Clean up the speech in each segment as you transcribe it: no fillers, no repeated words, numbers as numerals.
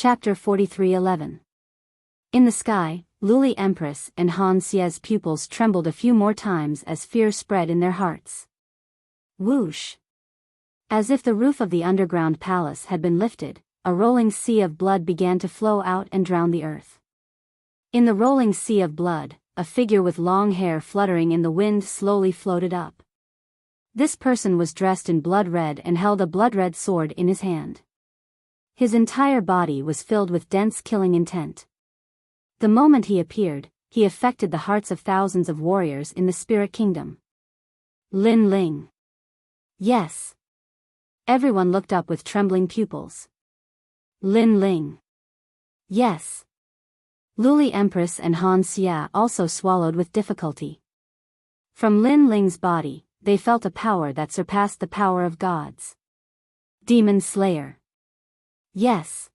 Chapter 43:11. In the sky, Luli Empress and Han Xie's pupils trembled a few more times as fear spread in their hearts. Whoosh! As if the roof of the underground palace had been lifted, a rolling sea of blood began to flow out and drown the earth. In the rolling sea of blood, a figure with long hair fluttering in the wind slowly floated up. This person was dressed in blood red and held a blood-red sword in his hand. His entire body was filled with dense killing intent. The moment he appeared, he affected the hearts of thousands of warriors in the spirit kingdom. Lin Ling. Yes. Everyone looked up with trembling pupils. Lin Ling. Yes. Luli Empress and Han Xie also swallowed with difficulty. From Lin Ling's body, they felt a power that surpassed the power of gods. Demon Slayer. Yes.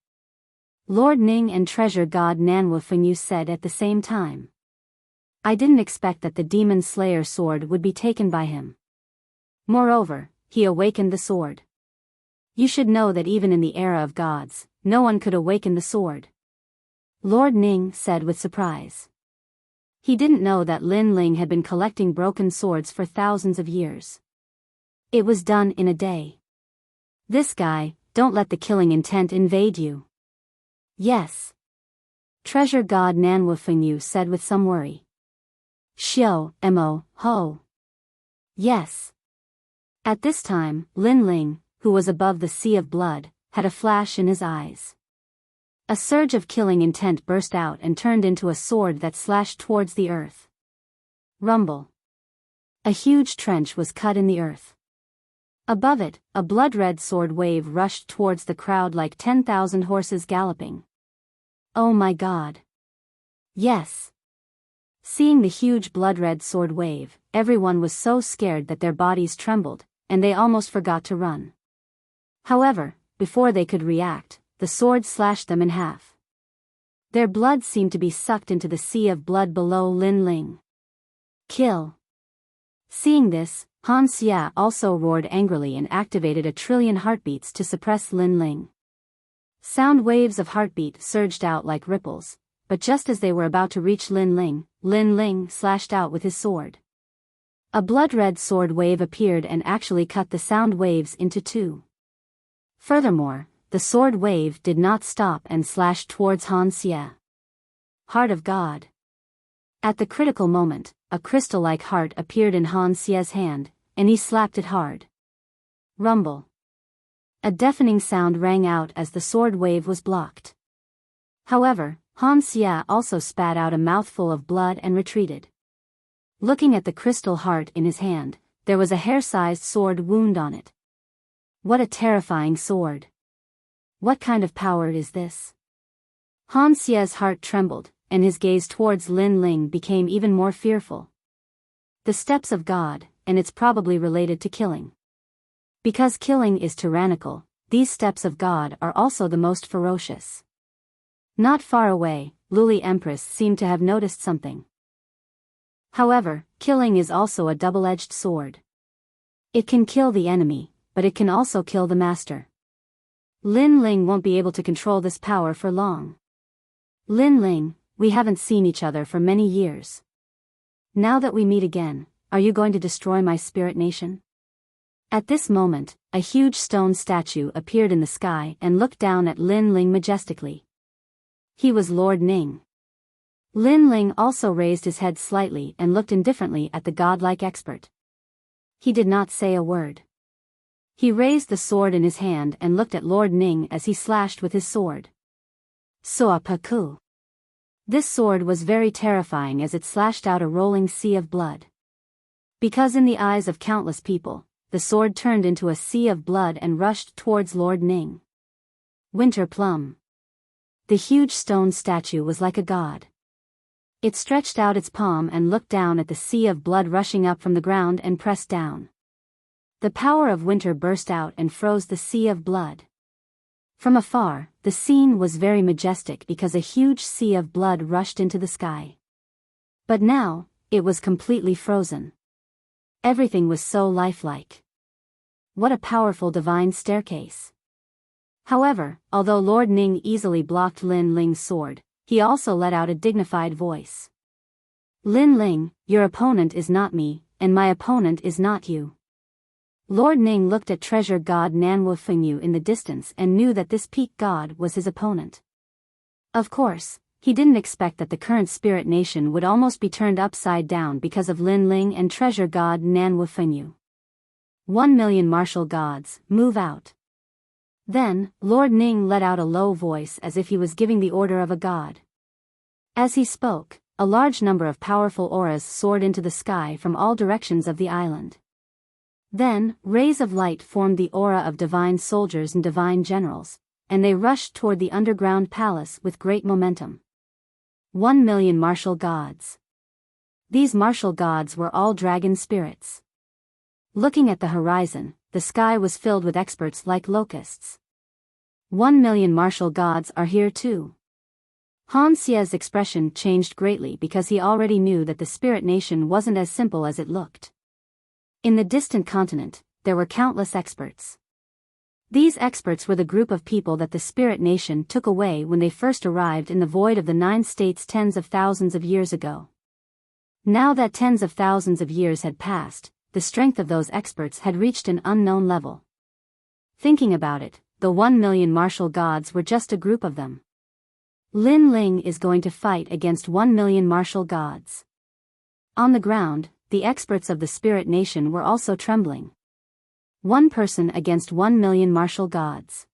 Lord Ning and Treasure God Nanwu Fengyu said at the same time. I didn't expect that the Demon Slayer sword would be taken by him. Moreover, he awakened the sword. You should know that even in the era of gods, no one could awaken the sword. Lord Ning said with surprise. He didn't know that Lin Ling had been collecting broken swords for thousands of years. It was done in a day. This guy, don't let the killing intent invade you. Yes. Treasure God Nanwu Fengyu said with some worry. Xiao, mo, ho. Yes. At this time, Lin Ling, who was above the sea of blood, had a flash in his eyes. A surge of killing intent burst out and turned into a sword that slashed towards the earth. Rumble. A huge trench was cut in the earth. Above it, a blood-red sword wave rushed towards the crowd like 10,000 horses galloping. Oh my God. Yes. Seeing the huge blood-red sword wave, everyone was so scared that their bodies trembled, and they almost forgot to run. However, before they could react, the sword slashed them in half. Their blood seemed to be sucked into the sea of blood below Lin Ling. Kill. Seeing this, Han Xie also roared angrily and activated 1,000,000,000,000 heartbeats to suppress Lin Ling. Sound waves of heartbeat surged out like ripples, but just as they were about to reach Lin Ling slashed out with his sword. A blood-red sword wave appeared and actually cut the sound waves into two. Furthermore, the sword wave did not stop and slashed towards Han Xie. Heart of God. At the critical moment, a crystal-like heart appeared in Han Xie's hand, and he slapped it hard. Rumble. A deafening sound rang out as the sword wave was blocked. However, Han Xie also spat out a mouthful of blood and retreated. Looking at the crystal heart in his hand, there was a hair-sized sword wound on it. What a terrifying sword. What kind of power is this? Han Xie's heart trembled, and his gaze towards Lin Ling became even more fearful. The steps of God, and it's probably related to killing. Because killing is tyrannical, these steps of God are also the most ferocious. Not far away, Luli Empress seemed to have noticed something. However, killing is also a double-edged sword. It can kill the enemy, but it can also kill the master. Lin Ling won't be able to control this power for long. Lin Ling, we haven't seen each other for many years. Now that we meet again, are you going to destroy my spirit nation? At this moment, a huge stone statue appeared in the sky and looked down at Lin Ling majestically. He was Lord Ning. Lin Ling also raised his head slightly and looked indifferently at the godlike expert. He did not say a word. He raised the sword in his hand and looked at Lord Ning as he slashed with his sword. Soapaku. This sword was very terrifying as it slashed out a rolling sea of blood. Because in the eyes of countless people, the sword turned into a sea of blood and rushed towards Lord Ning. Winter Plum. The huge stone statue was like a god. It stretched out its palm and looked down at the sea of blood rushing up from the ground and pressed down. The power of winter burst out and froze the sea of blood. From afar, the scene was very majestic because a huge sea of blood rushed into the sky. But now, it was completely frozen. Everything was so lifelike. What a powerful divine staircase. However, although Lord Ning easily blocked Lin Ling's sword, he also let out a dignified voice. Lin Ling, your opponent is not me, and my opponent is not you. Lord Ning looked at treasure god Nanwu Fengyu in the distance and knew that this peak god was his opponent. Of course, he didn't expect that the current spirit nation would almost be turned upside down because of Lin Ling and treasure god Nanwu Fengyu. 1,000,000 martial gods, move out. Then, Lord Ning let out a low voice as if he was giving the order of a god. As he spoke, a large number of powerful auras soared into the sky from all directions of the island. Then, rays of light formed the aura of divine soldiers and divine generals, and they rushed toward the underground palace with great momentum. 1,000,000 martial gods. These martial gods were all dragon spirits. Looking at the horizon, the sky was filled with experts like locusts. 1,000,000 martial gods are here too. Han Xie's expression changed greatly because he already knew that the spirit nation wasn't as simple as it looked. In the distant continent, there were countless experts. These experts were the group of people that the spirit nation took away when they first arrived in the void of the 9 states tens of thousands of years ago. Now that tens of thousands of years had passed, the strength of those experts had reached an unknown level. Thinking about it, the 1,000,000 martial gods were just a group of them. Lin Ling is going to fight against 1,000,000 martial gods. On the ground, the experts of the spirit nation were also trembling. One person against 1,000,000 martial gods.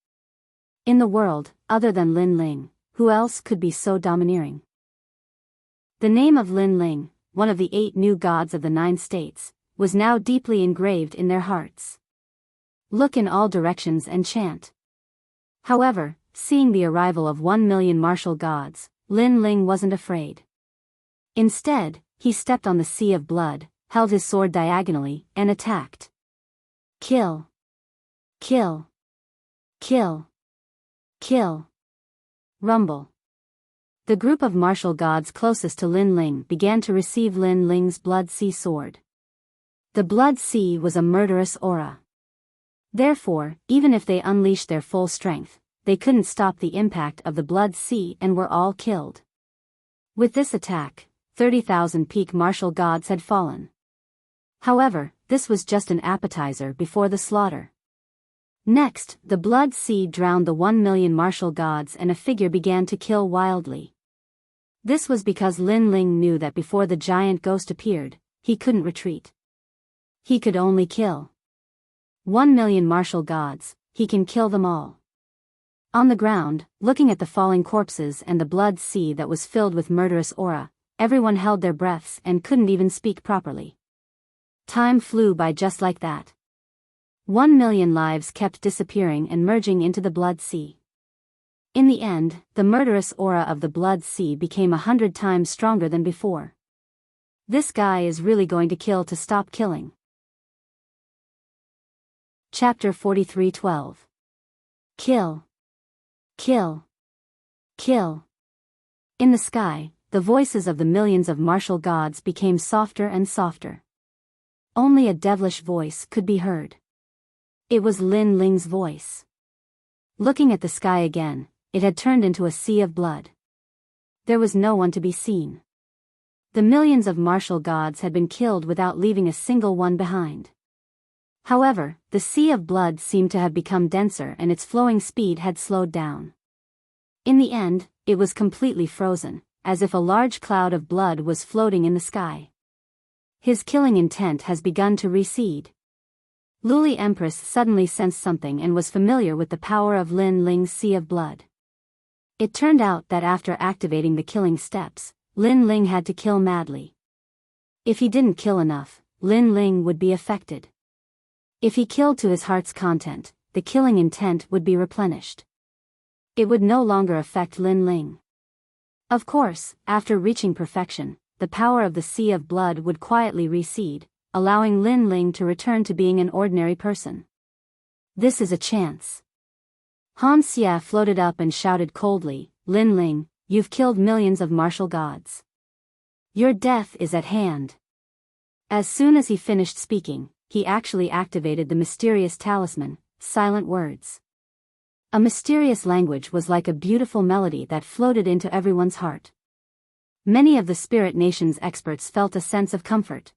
In the world, other than Lin Ling, who else could be so domineering? The name of Lin Ling, one of the 8 new gods of the 9 states, was now deeply engraved in their hearts. Look in all directions and chant. However, seeing the arrival of 1,000,000 martial gods, Lin Ling wasn't afraid. Instead, he stepped on the sea of blood, held his sword diagonally, and attacked. Kill. Kill. Kill. Kill. Rumble. The group of martial gods closest to Lin Ling began to receive Lin Ling's Blood Sea sword. The Blood Sea was a murderous aura. Therefore, even if they unleashed their full strength, they couldn't stop the impact of the Blood Sea and were all killed. With this attack, 30,000 peak martial gods had fallen. However, this was just an appetizer before the slaughter. Next, the Blood Sea drowned the 1,000,000 martial gods and a figure began to kill wildly. This was because Lin Ling knew that before the giant ghost appeared, he couldn't retreat. He could only kill. 1,000,000 martial gods, he can kill them all. On the ground, looking at the falling corpses and the Blood Sea that was filled with murderous aura, everyone held their breaths and couldn't even speak properly. Time flew by just like that. 1,000,000 lives kept disappearing and merging into the Blood Sea. In the end, the murderous aura of the Blood Sea became 100 times stronger than before. This guy is really going to kill to stop killing. Chapter 43:12. Kill. Kill. Kill. In the sky, the voices of the millions of martial gods became softer and softer. Only a devilish voice could be heard. It was Lin Ling's voice. Looking at the sky again, it had turned into a sea of blood. There was no one to be seen. The millions of martial gods had been killed without leaving a single one behind. However, the sea of blood seemed to have become denser and its flowing speed had slowed down. In the end, it was completely frozen, as if a large cloud of blood was floating in the sky. His killing intent has begun to recede. Luli Empress suddenly sensed something and was familiar with the power of Lin Ling's sea of blood. It turned out that after activating the killing steps, Lin Ling had to kill madly. If he didn't kill enough, Lin Ling would be affected. If he killed to his heart's content, the killing intent would be replenished. It would no longer affect Lin Ling. Of course, after reaching perfection, the power of the sea of blood would quietly recede, allowing Lin Ling to return to being an ordinary person. This is a chance. Han Xie floated up and shouted coldly, Lin Ling, you've killed millions of martial gods. Your death is at hand. As soon as he finished speaking, he actually activated the mysterious talisman, Silent Words. A mysterious language was like a beautiful melody that floated into everyone's heart. Many of the Spirit Nation's experts felt a sense of comfort.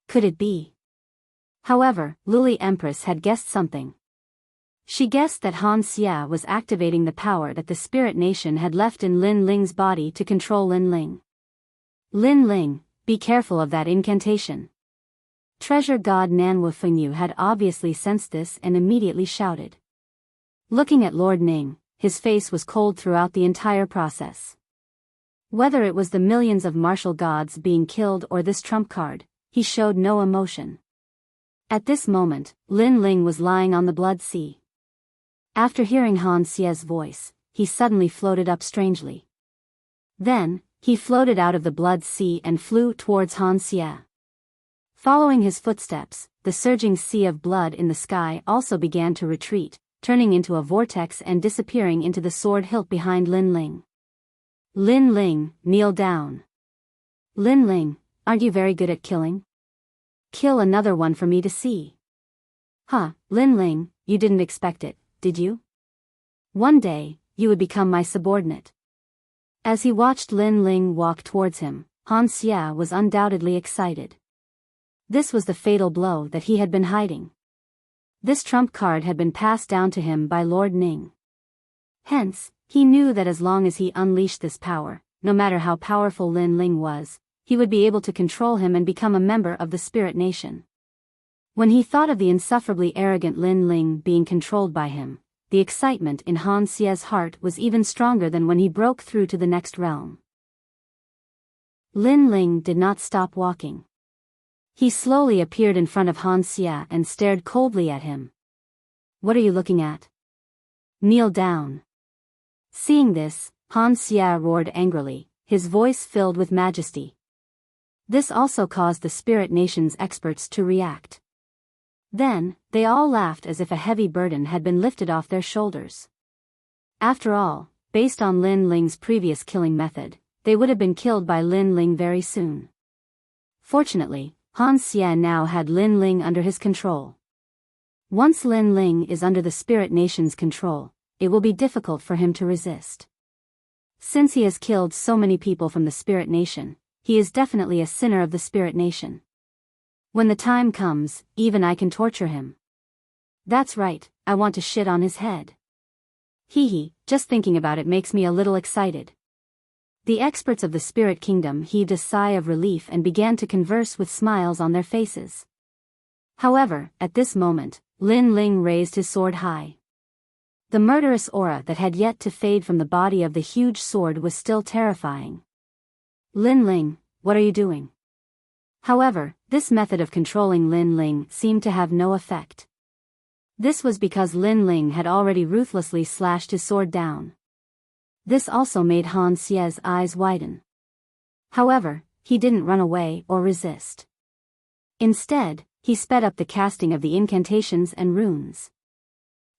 Could it be? However, Luli Empress had guessed something. She guessed that Han Xia was activating the power that the Spirit Nation had left in Lin Ling's body to control Lin Ling. Lin Ling, be careful of that incantation. Treasure God Nanwu Fengyu had obviously sensed this and immediately shouted. Looking at Lord Ning, his face was cold throughout the entire process. Whether it was the millions of martial gods being killed or this trump card, he showed no emotion. At this moment, Lin Ling was lying on the blood sea. After hearing Han Xia's voice, he suddenly floated up strangely. Then, he floated out of the blood sea and flew towards Han Xia. Following his footsteps, the surging sea of blood in the sky also began to retreat, turning into a vortex and disappearing into the sword hilt behind Lin Ling. Lin Ling, kneel down. Lin Ling, aren't you very good at killing? Kill another one for me to see. Huh, Lin Ling, you didn't expect it, did you? One day, you would become my subordinate. As he watched Lin Ling walk towards him, Han Xia was undoubtedly excited. This was the fatal blow that he had been hiding. This trump card had been passed down to him by Lord Ning. Hence, he knew that as long as he unleashed this power, no matter how powerful Lin Ling was, he would be able to control him and become a member of the Spirit Nation. When he thought of the insufferably arrogant Lin Ling being controlled by him, the excitement in Han Xia's heart was even stronger than when he broke through to the next realm. Lin Ling did not stop walking. He slowly appeared in front of Han Xia and stared coldly at him. What are you looking at? Kneel down. Seeing this, Han Xia roared angrily, his voice filled with majesty. This also caused the Spirit Nation's experts to react. Then, they all laughed as if a heavy burden had been lifted off their shoulders. After all, based on Lin Ling's previous killing method, they would have been killed by Lin Ling very soon. Fortunately, Han Xia now had Lin Ling under his control. Once Lin Ling is under the Spirit Nation's control, it will be difficult for him to resist. Since he has killed so many people from the Spirit Nation, he is definitely a sinner of the Spirit Nation. When the time comes, even I can torture him. That's right, I want to shit on his head. Hee, just thinking about it makes me a little excited. The experts of the Spirit Kingdom heaved a sigh of relief and began to converse with smiles on their faces. However, at this moment, Lin Ling raised his sword high. The murderous aura that had yet to fade from the body of the huge sword was still terrifying. Lin Ling, what are you doing? However, this method of controlling Lin Ling seemed to have no effect. This was because Lin Ling had already ruthlessly slashed his sword down. This also made Han Xia's eyes widen. However, he didn't run away or resist. Instead, he sped up the casting of the incantations and runes.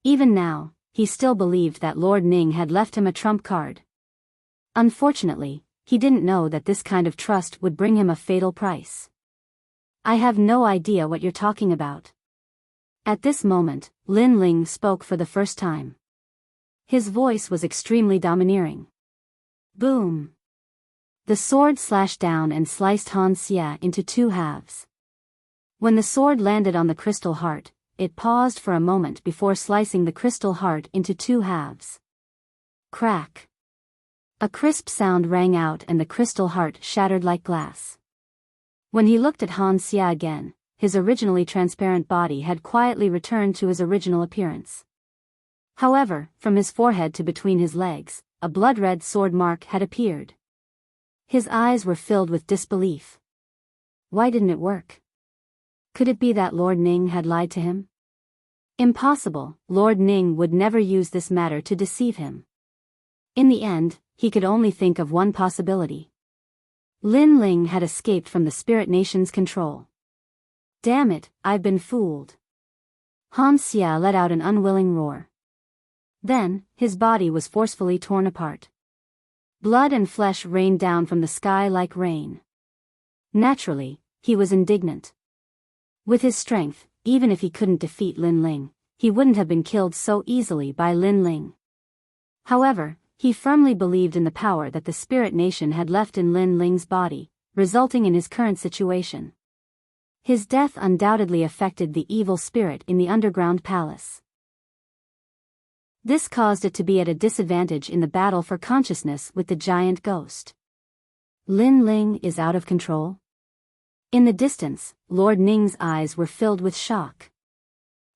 Even now, he still believed that Lord Ning had left him a trump card. Unfortunately, he didn't know that this kind of trust would bring him a fatal price. I have no idea what you're talking about. At this moment, Lin Ling spoke for the first time. His voice was extremely domineering. Boom! The sword slashed down and sliced Han Xia into two halves. When the sword landed on the crystal heart, it paused for a moment before slicing the crystal heart into two halves. Crack! A crisp sound rang out and the crystal heart shattered like glass. When he looked at Han Xia again, his originally transparent body had quietly returned to his original appearance. However, from his forehead to between his legs, a blood-red sword mark had appeared. His eyes were filled with disbelief. Why didn't it work? Could it be that Lord Ning had lied to him? Impossible, Lord Ning would never use this matter to deceive him. In the end, he could only think of one possibility. Lin Ling had escaped from the Spirit Nation's control. Damn it, I've been fooled. Han Xia let out an unwilling roar. Then, his body was forcefully torn apart. Blood and flesh rained down from the sky like rain. Naturally, he was indignant. With his strength, even if he couldn't defeat Lin Ling, he wouldn't have been killed so easily by Lin Ling. However, he firmly believed in the power that the spirit nation had left in Lin Ling's body, resulting in his current situation. His death undoubtedly affected the evil spirit in the underground palace. This caused it to be at a disadvantage in the battle for consciousness with the giant ghost. Lin Ling is out of control? In the distance, Lord Ning's eyes were filled with shock.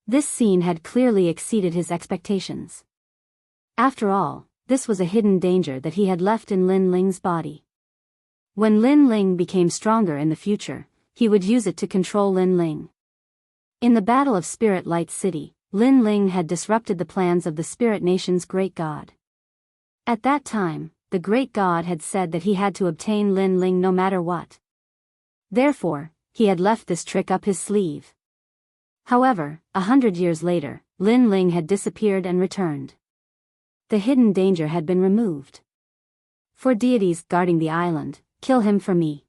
This scene had clearly exceeded his expectations. After all, this was a hidden danger that he had left in Lin Ling's body. When Lin Ling became stronger in the future, he would use it to control Lin Ling. In the Battle of Spirit Light City, Lin Ling had disrupted the plans of the Spirit Nation's great god. At that time, the great god had said that he had to obtain Lin Ling no matter what. Therefore, he had left this trick up his sleeve. However, 100 years later, Lin Ling had disappeared and returned. The hidden danger had been removed. For deities guarding the island, kill him for me.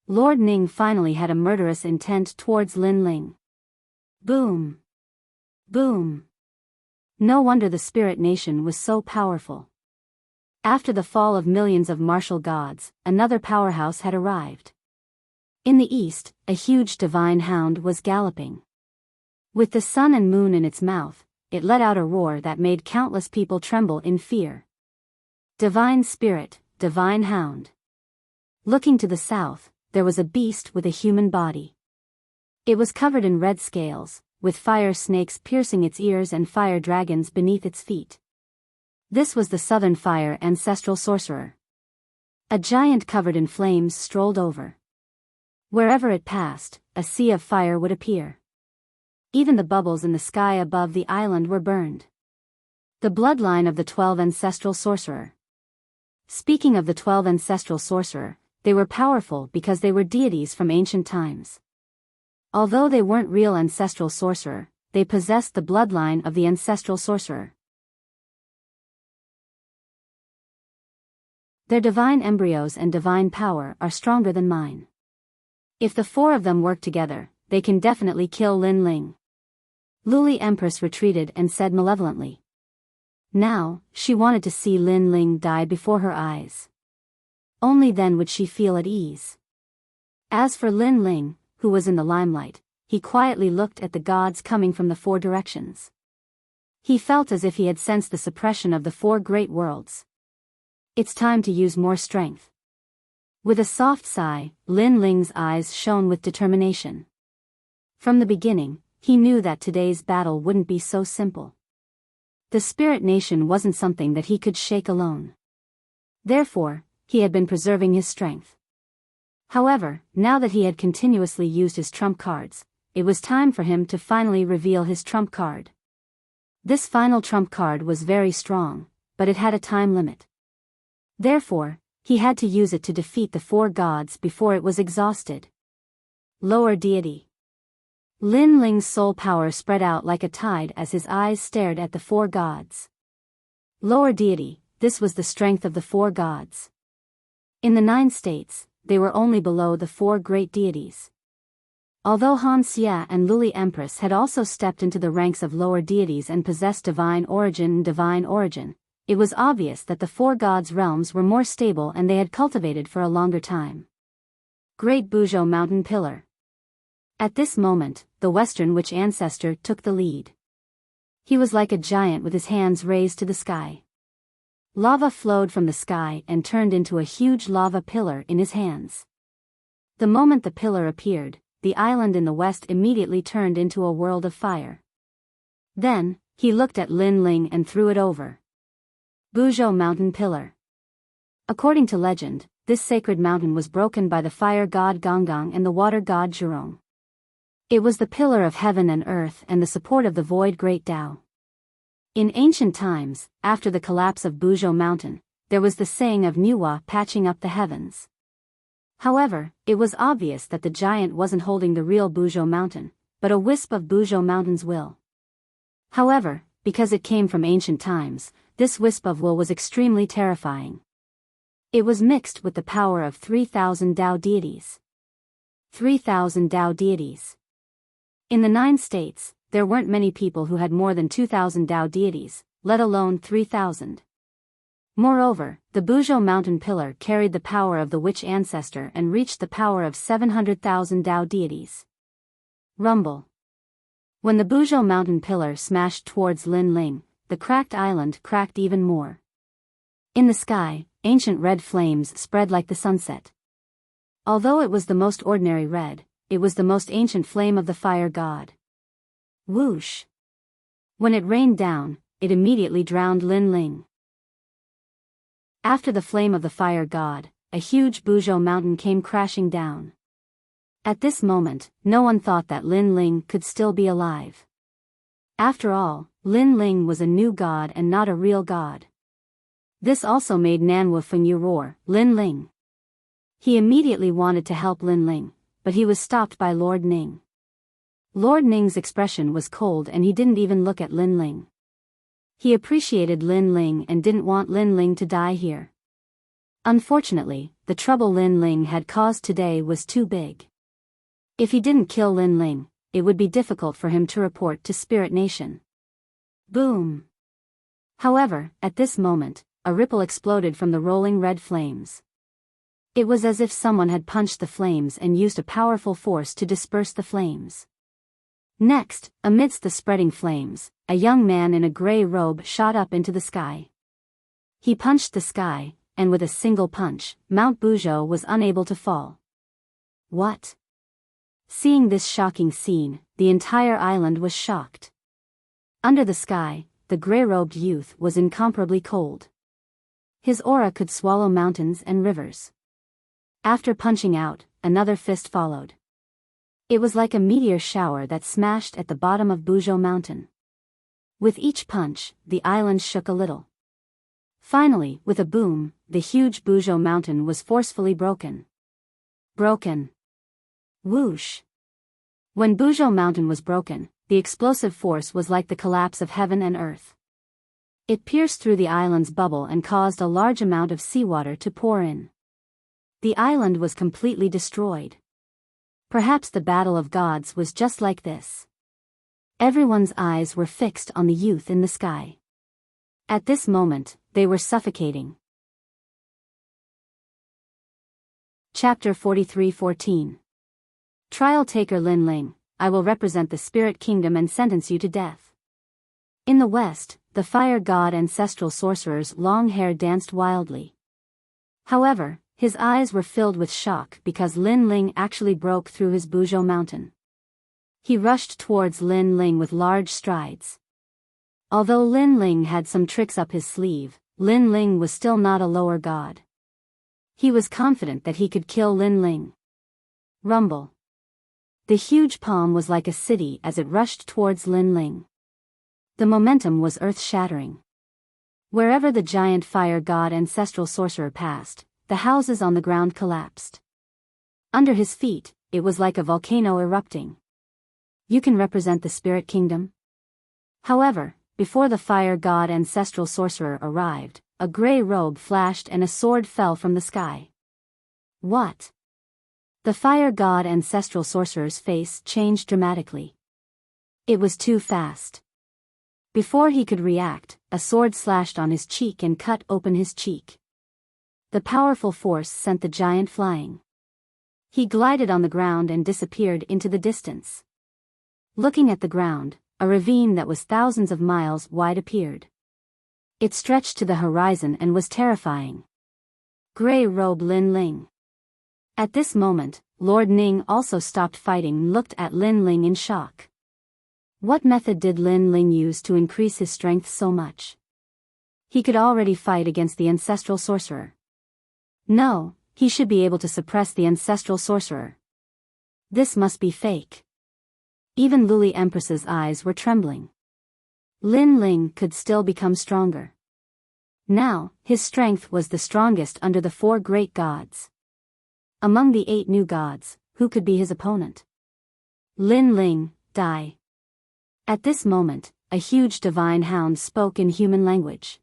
Lord Ning finally had a murderous intent towards Lin Ling. Boom! Boom! No wonder the spirit nation was so powerful. After the fall of millions of martial gods, another powerhouse had arrived. In the east, a huge divine hound was galloping. With the sun and moon in its mouth, it let out a roar that made countless people tremble in fear. Divine spirit, divine hound. Looking to the south, there was a beast with a human body. It was covered in red scales, with fire snakes piercing its ears and fire dragons beneath its feet. This was the Southern Fire ancestral sorcerer. A giant covered in flames strolled over. Wherever it passed, a sea of fire would appear. Even the bubbles in the sky above the island were burned. The bloodline of the 12 ancestral sorcerer. Speaking of the 12 ancestral sorcerer, they were powerful because they were deities from ancient times. Although they weren't real ancestral sorcerer, they possessed the bloodline of the ancestral sorcerer. Their divine embryos and divine power are stronger than mine. If the 4 of them work together, they can definitely kill Lin Ling. Luli Empress retreated and said malevolently. Now, she wanted to see Lin Ling die before her eyes. Only then would she feel at ease. As for Lin Ling, who was in the limelight, he quietly looked at the gods coming from the 4 directions. He felt as if he had sensed the suppression of the 4 great worlds. It's time to use more strength. With a soft sigh, Lin Ling's eyes shone with determination. From the beginning, he knew that today's battle wouldn't be so simple. The spirit nation wasn't something that he could shake alone. Therefore, he had been preserving his strength. However, now that he had continuously used his trump cards, it was time for him to finally reveal his trump card. This final trump card was very strong, but it had a time limit. Therefore, he had to use it to defeat the 4 gods before it was exhausted. Lower deity. Lin Ling's soul power spread out like a tide as his eyes stared at the 4 gods. Lower deity, this was the strength of the 4 gods. In the 9 states, they were only below the 4 great deities. Although Han Xia and Luli Empress had also stepped into the ranks of lower deities and possessed divine origin, it was obvious that the 4 gods' realms were more stable and they had cultivated for a longer time. Great Biyao Mountain Pillar. At this moment, the Western Witch ancestor took the lead. He was like a giant with his hands raised to the sky. Lava flowed from the sky and turned into a huge lava pillar in his hands. The moment the pillar appeared, the island in the west immediately turned into a world of fire. Then, he looked at Lin Ling and threw it over. Biyao Mountain Pillar. According to legend, this sacred mountain was broken by the fire god Gonggong and the water god Zhurong. It was the pillar of heaven and earth and the support of the void great Tao. In ancient times, after the collapse of Biyao Mountain, there was the saying of Nuwa patching up the heavens. However, it was obvious that the giant wasn't holding the real Biyao Mountain, but a wisp of Biyao Mountain's will. However, because it came from ancient times, this wisp of will was extremely terrifying. It was mixed with the power of 3,000 Tao deities. 3,000 Tao deities. In the 9 states, there weren't many people who had more than 2,000 Tao deities, let alone 3,000. Moreover, the Buzhou mountain pillar carried the power of the witch ancestor and reached the power of 700,000 Tao deities. Rumble. When the Buzhou mountain pillar smashed towards Lin Ling, the cracked island cracked even more. In the sky, ancient red flames spread like the sunset. Although it was the most ordinary red, it was the most ancient flame of the fire god. Whoosh! When it rained down, it immediately drowned Lin Ling. After the flame of the fire god, a huge Buzhou mountain came crashing down. At this moment, no one thought that Lin Ling could still be alive. After all, Lin Ling was a new god and not a real god. This also made Nanwu Fengyu roar, Lin Ling. He immediately wanted to help Lin Ling, but he was stopped by Lord Ning. Lord Ning's expression was cold and he didn't even look at Lin Ling. He appreciated Lin Ling and didn't want Lin Ling to die here. Unfortunately, the trouble Lin Ling had caused today was too big. If he didn't kill Lin Ling, it would be difficult for him to report to Spirit Nation. Boom! However, at this moment, a ripple exploded from the rolling red flames. It was as if someone had punched the flames and used a powerful force to disperse the flames. Next, amidst the spreading flames, a young man in a gray robe shot up into the sky. He punched the sky, and with a single punch, Mount Buzhou was unable to fall. What? Seeing this shocking scene, the entire island was shocked. Under the sky, the gray-robed youth was incomparably cold. His aura could swallow mountains and rivers. After punching out, another fist followed. It was like a meteor shower that smashed at the bottom of Buzhou Mountain. With each punch, the island shook a little. Finally, with a boom, the huge Buzhou Mountain was forcefully broken. Broken. Whoosh! When Buzhou Mountain was broken, the explosive force was like the collapse of heaven and earth. It pierced through the island's bubble and caused a large amount of seawater to pour in. The island was completely destroyed. Perhaps the battle of gods was just like this. Everyone's eyes were fixed on the youth in the sky. At this moment, they were suffocating. Chapter 43:14. Trial Taker Lin Ling, I will represent the spirit kingdom and sentence you to death. In the west, the fire god ancestral sorcerer's long hair danced wildly. However, his eyes were filled with shock because Lin Ling actually broke through his Buzhou mountain. He rushed towards Lin Ling with large strides. Although Lin Ling had some tricks up his sleeve, Lin Ling was still not a lower god. He was confident that he could kill Lin Ling. Rumble. The huge palm was like a city as it rushed towards Lin Ling. The momentum was earth-shattering. Wherever the giant fire god ancestral sorcerer passed, the houses on the ground collapsed. Under his feet, it was like a volcano erupting. You can represent the spirit kingdom? However, before the fire god ancestral sorcerer arrived, a gray robe flashed and a sword fell from the sky. What? The fire god ancestral sorcerer's face changed dramatically. It was too fast. Before he could react, a sword slashed on his cheek and cut open his cheek. The powerful force sent the giant flying. He glided on the ground and disappeared into the distance. Looking at the ground, a ravine that was thousands of miles wide appeared. It stretched to the horizon and was terrifying. Gray robe Lin Ling. At this moment, Lord Ning also stopped fighting and looked at Lin Ling in shock. What method did Lin Ling use to increase his strength so much? He could already fight against the ancestral sorcerer. No, he should be able to suppress the ancestral sorcerer. This must be fake. Even Luli Empress's eyes were trembling. Lin Ling could still become stronger. Now, his strength was the strongest under the 4 great gods. Among the 8 new gods, who could be his opponent? Lin Ling, die. At this moment, a huge divine hound spoke in human language.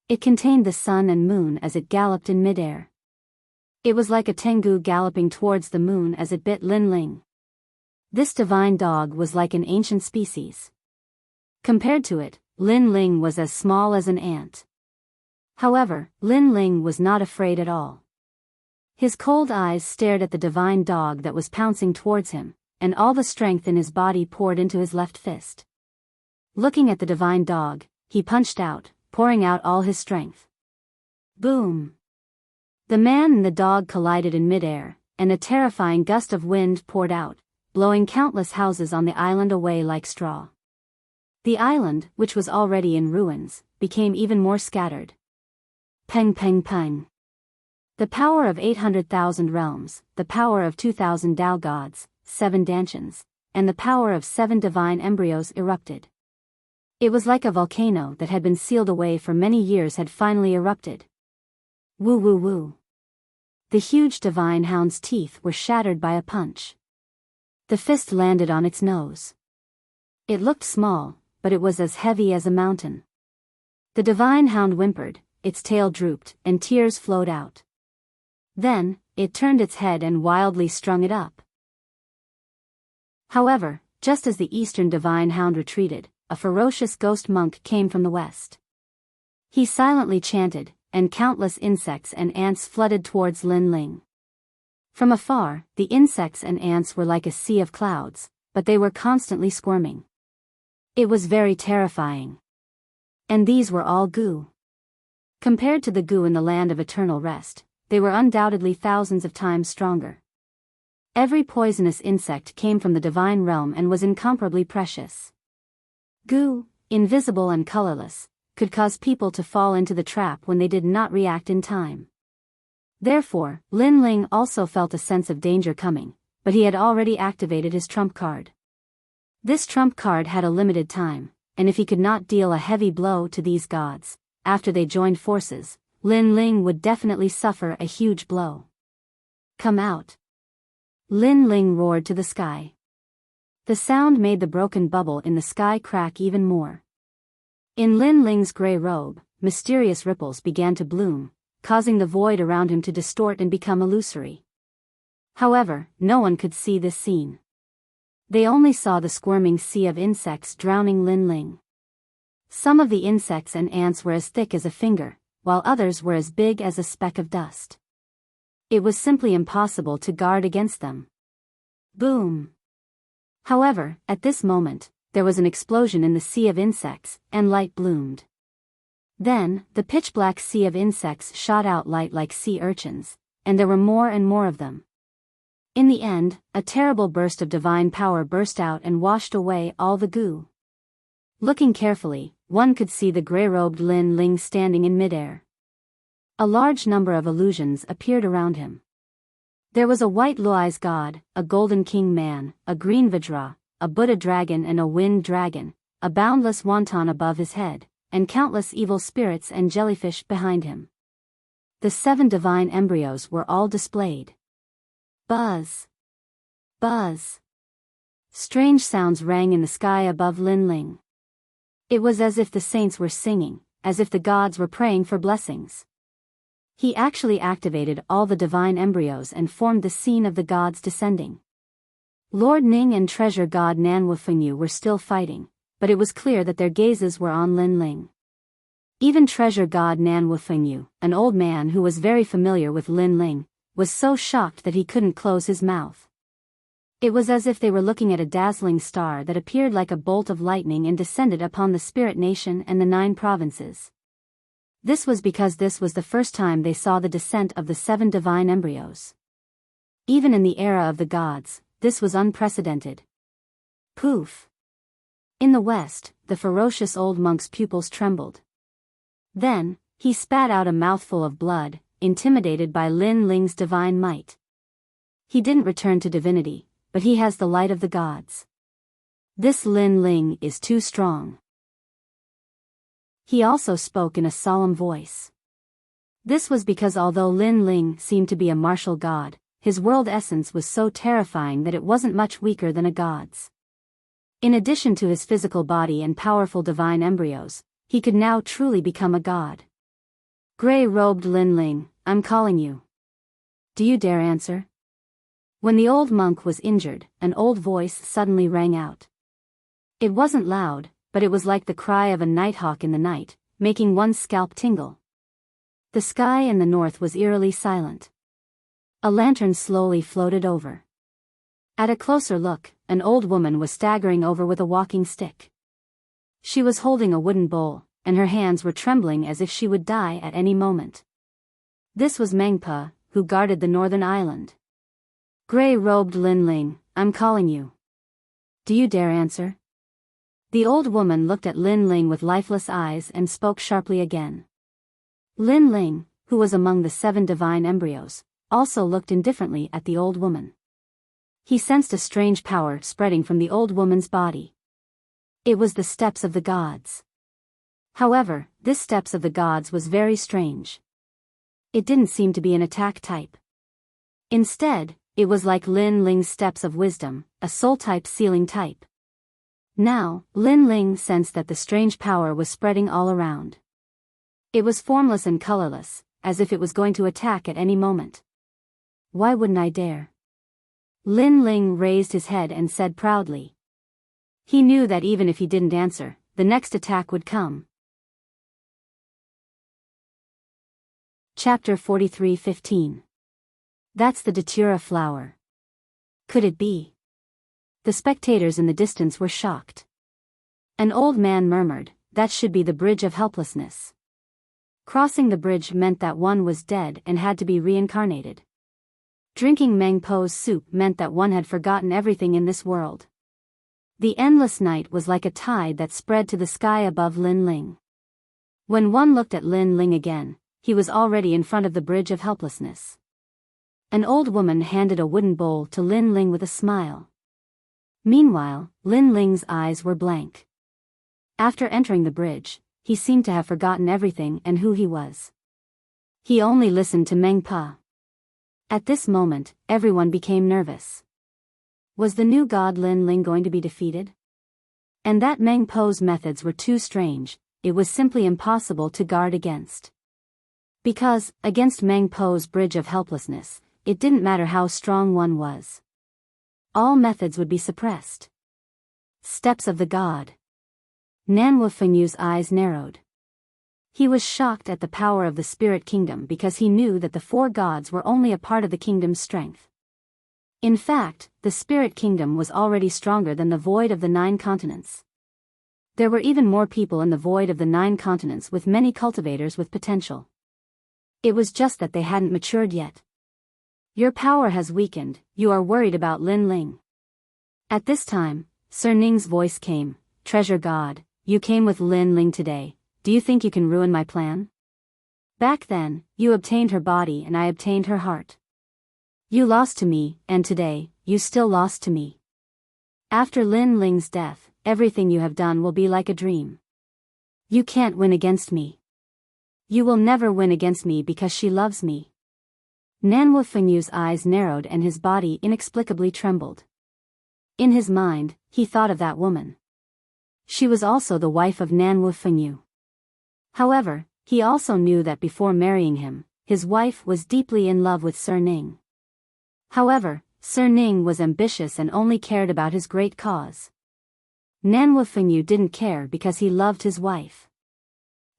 It contained the sun and moon as it galloped in midair. It was like a tengu galloping towards the moon as it bit Lin Ling. This divine dog was like an ancient species. Compared to it, Lin Ling was as small as an ant. However, Lin Ling was not afraid at all. His cold eyes stared at the divine dog that was pouncing towards him, and all the strength in his body poured into his left fist. Looking at the divine dog, he punched out, pouring out all his strength. Boom! The man and the dog collided in midair, and a terrifying gust of wind poured out, blowing countless houses on the island away like straw. The island, which was already in ruins, became even more scattered. Peng peng peng. The power of 800,000 realms, the power of 2,000 Tao gods, 7 Dantians, and the power of 7 divine embryos erupted. It was like a volcano that had been sealed away for many years had finally erupted. Woo woo woo. The huge divine hound's teeth were shattered by a punch. The fist landed on its nose. It looked small, but it was as heavy as a mountain. The divine hound whimpered, its tail drooped, and tears flowed out. Then, it turned its head and wildly strung it up. However, just as the eastern divine hound retreated, a ferocious ghost monk came from the west. He silently chanted, and countless insects and ants flooded towards Lin Ling. From afar, the insects and ants were like a sea of clouds, but they were constantly squirming. It was very terrifying. And these were all goo. Compared to the goo in the land of eternal rest, they were undoubtedly thousands of times stronger. Every poisonous insect came from the divine realm and was incomparably precious. Goo, invisible and colorless, could cause people to fall into the trap when they did not react in time. Therefore, Lin Ling also felt a sense of danger coming, but he had already activated his trump card. This trump card had a limited time, and if he could not deal a heavy blow to these gods, after they joined forces, Lin Ling would definitely suffer a huge blow. Come out! Lin Ling roared to the sky. The sound made the broken bubble in the sky crack even more. In Lin Ling's gray robe, mysterious ripples began to bloom, causing the void around him to distort and become illusory. However, no one could see this scene. They only saw the squirming sea of insects drowning Lin Ling. Some of the insects and ants were as thick as a finger, while others were as big as a speck of dust. It was simply impossible to guard against them. Boom! However, at this moment, there was an explosion in the sea of insects, and light bloomed. Then, the pitch-black sea of insects shot out light like sea urchins, and there were more and more of them. In the end, a terrible burst of divine power burst out and washed away all the goo. Looking carefully, one could see the gray-robed Lin Ling standing in midair. A large number of illusions appeared around him. There was a white Loi's god, a golden king man, a green Vajra, a Buddha dragon and a wind dragon, a boundless wonton above his head, and countless evil spirits and jellyfish behind him. The 7 divine embryos were all displayed. Buzz! Buzz! Strange sounds rang in the sky above Lin Ling. It was as if the saints were singing, as if the gods were praying for blessings. He actually activated all the divine embryos and formed the scene of the gods descending. Lord Ning and treasure god Nan Wufengyu were still fighting, but it was clear that their gazes were on Lin Ling. Even treasure god Nan Wufengyu, an old man who was very familiar with Lin Ling, was so shocked that he couldn't close his mouth. It was as if they were looking at a dazzling star that appeared like a bolt of lightning and descended upon the spirit nation and the 9 provinces. This was because this was the first time they saw the descent of the 7 divine embryos. Even in the era of the gods, this was unprecedented. Poof! In the west, the ferocious old monk's pupils trembled. Then, he spat out a mouthful of blood, intimidated by Lin Ling's divine might. He didn't return to divinity, but he has the light of the gods. This Lin Ling is too strong. He also spoke in a solemn voice. This was because although Lin Ling seemed to be a martial god, his world essence was so terrifying that it wasn't much weaker than a god's. In addition to his physical body and powerful divine embryos, he could now truly become a god. Gray-robed Lin Ling, I'm calling you. Do you dare answer? When the old monk was injured, an old voice suddenly rang out. It wasn't loud, but it was like the cry of a nighthawk in the night, making one's scalp tingle. The sky in the north was eerily silent. A lantern slowly floated over. At a closer look, an old woman was staggering over with a walking stick. She was holding a wooden bowl, and her hands were trembling as if she would die at any moment. This was Mengpa, who guarded the northern island. Gray-robed Lin Ling, I'm calling you. Do you dare answer? The old woman looked at Lin Ling with lifeless eyes and spoke sharply again. Lin Ling, who was among the 7 divine embryos, also looked indifferently at the old woman. He sensed a strange power spreading from the old woman's body. It was the steps of the gods. However, this steps of the gods was very strange. It didn't seem to be an attack type. Instead, it was like Lin Ling's steps of wisdom, a soul-type sealing type. Now, Lin Ling sensed that the strange power was spreading all around. It was formless and colorless, as if it was going to attack at any moment. Why wouldn't I dare? Lin Ling raised his head and said proudly. He knew that even if he didn't answer, the next attack would come. Chapter 43:15. That's the datura flower. Could it be? The spectators in the distance were shocked. An old man murmured, that should be the bridge of helplessness. Crossing the bridge meant that one was dead and had to be reincarnated. Drinking Meng Po's soup meant that one had forgotten everything in this world. The endless night was like a tide that spread to the sky above Lin Ling. When one looked at Lin Ling again, he was already in front of the bridge of helplessness. An old woman handed a wooden bowl to Lin Ling with a smile. Meanwhile, Lin Ling's eyes were blank. After entering the bridge, he seemed to have forgotten everything and who he was. He only listened to Meng Pa. At this moment, everyone became nervous. Was the new god Lin Ling going to be defeated? And that Meng Po's methods were too strange, it was simply impossible to guard against. Because, against Meng Po's bridge of helplessness, it didn't matter how strong one was. All methods would be suppressed. Steps of the god. Nanwu Fengyu's eyes narrowed. He was shocked at the power of the spirit kingdom because he knew that the 4 gods were only a part of the kingdom's strength. In fact, the spirit kingdom was already stronger than the void of the 9 continents. There were even more people in the void of the 9 continents with many cultivators with potential. It was just that they hadn't matured yet. Your power has weakened, you are worried about Lin Ling. At this time, Sir Ning's voice came, Treasure God, you came with Lin Ling today, do you think you can ruin my plan? Back then, you obtained her body and I obtained her heart. You lost to me, and today, you still lost to me. After Lin Ling's death, everything you have done will be like a dream. You can't win against me. You will never win against me because she loves me. Nanwu Fengyu's eyes narrowed and his body inexplicably trembled. In his mind, he thought of that woman. She was also the wife of Nanwu Fengyu. However, he also knew that before marrying him, his wife was deeply in love with Sir Ning. However, Sir Ning was ambitious and only cared about his great cause. Nanwu Fengyu didn't care because he loved his wife.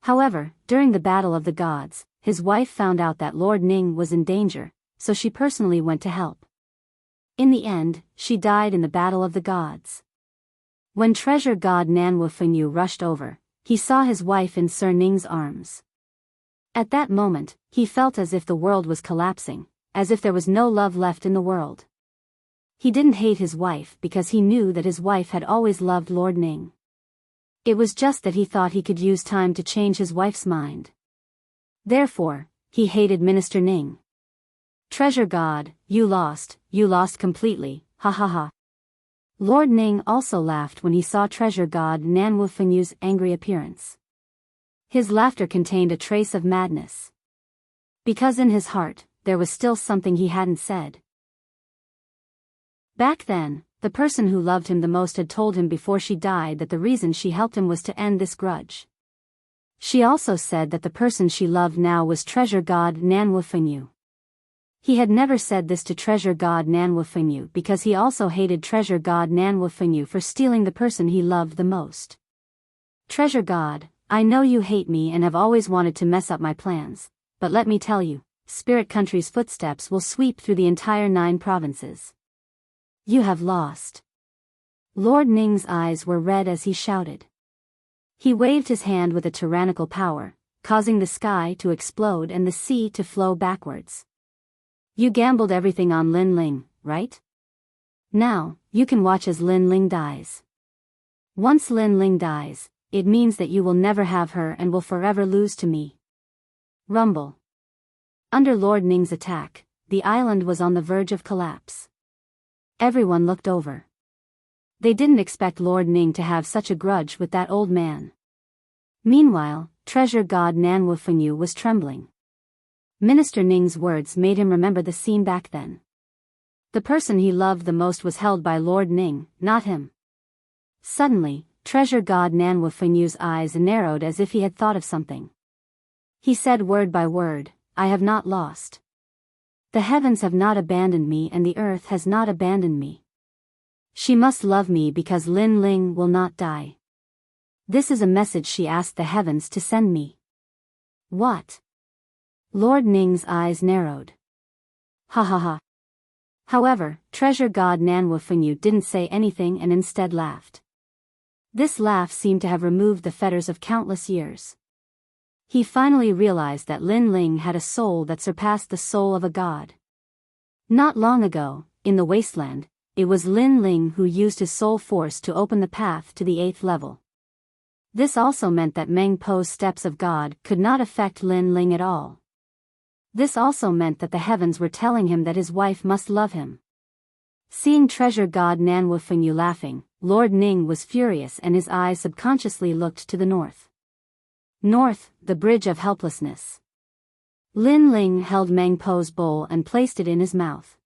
However, during the Battle of the Gods, his wife found out that Lord Ning was in danger, so she personally went to help. In the end, she died in the Battle of the Gods. When treasure god Nanwu Fengyu rushed over, he saw his wife in Sir Ning's arms. At that moment, he felt as if the world was collapsing, as if there was no love left in the world. He didn't hate his wife because he knew that his wife had always loved Lord Ning. It was just that he thought he could use time to change his wife's mind. Therefore, he hated Minister Ning. Treasure God, you lost completely, ha ha ha. Lord Ning also laughed when he saw treasure god Nanwu Fengyu's angry appearance. His laughter contained a trace of madness. Because in his heart, there was still something he hadn't said. Back then, the person who loved him the most had told him before she died that the reason she helped him was to end this grudge. She also said that the person she loved now was treasure god Nanwu Fengyu. He had never said this to treasure god Nanwufengyu because he also hated treasure god Nanwufengyu for stealing the person he loved the most. Treasure god, I know you hate me and have always wanted to mess up my plans, but let me tell you, Spirit Country's footsteps will sweep through the entire 9 provinces. You have lost. Lord Ning's eyes were red as he shouted. He waved his hand with a tyrannical power, causing the sky to explode and the sea to flow backwards. You gambled everything on Lin Ling, right? Now, you can watch as Lin Ling dies. Once Lin Ling dies, it means that you will never have her and will forever lose to me. Rumble. Under Lord Ning's attack, the island was on the verge of collapse. Everyone looked over. They didn't expect Lord Ning to have such a grudge with that old man. Meanwhile, treasure god Nanwufengyu was trembling. Minister Ning's words made him remember the scene back then. The person he loved the most was held by Lord Ning, not him. Suddenly, treasure god Nanwufengyu's eyes narrowed as if he had thought of something. He said word by word, I have not lost. The heavens have not abandoned me and the earth has not abandoned me. She must love me because Lin Ling will not die. This is a message she asked the heavens to send me. What? Lord Ning's eyes narrowed. Ha ha ha. However, treasure god Nanwufengyu didn't say anything and instead laughed. This laugh seemed to have removed the fetters of countless years. He finally realized that Lin Ling had a soul that surpassed the soul of a god. Not long ago, in the wasteland, it was Lin Ling who used his soul force to open the path to the 8th level. This also meant that Meng Po's steps of God could not affect Lin Ling at all. This also meant that the heavens were telling him that his wife must love him. Seeing treasure god Nanwufengyu laughing, Lord Ning was furious and his eyes subconsciously looked to the north. North, the bridge of helplessness. Lin Ling held Meng Po's bowl and placed it in his mouth.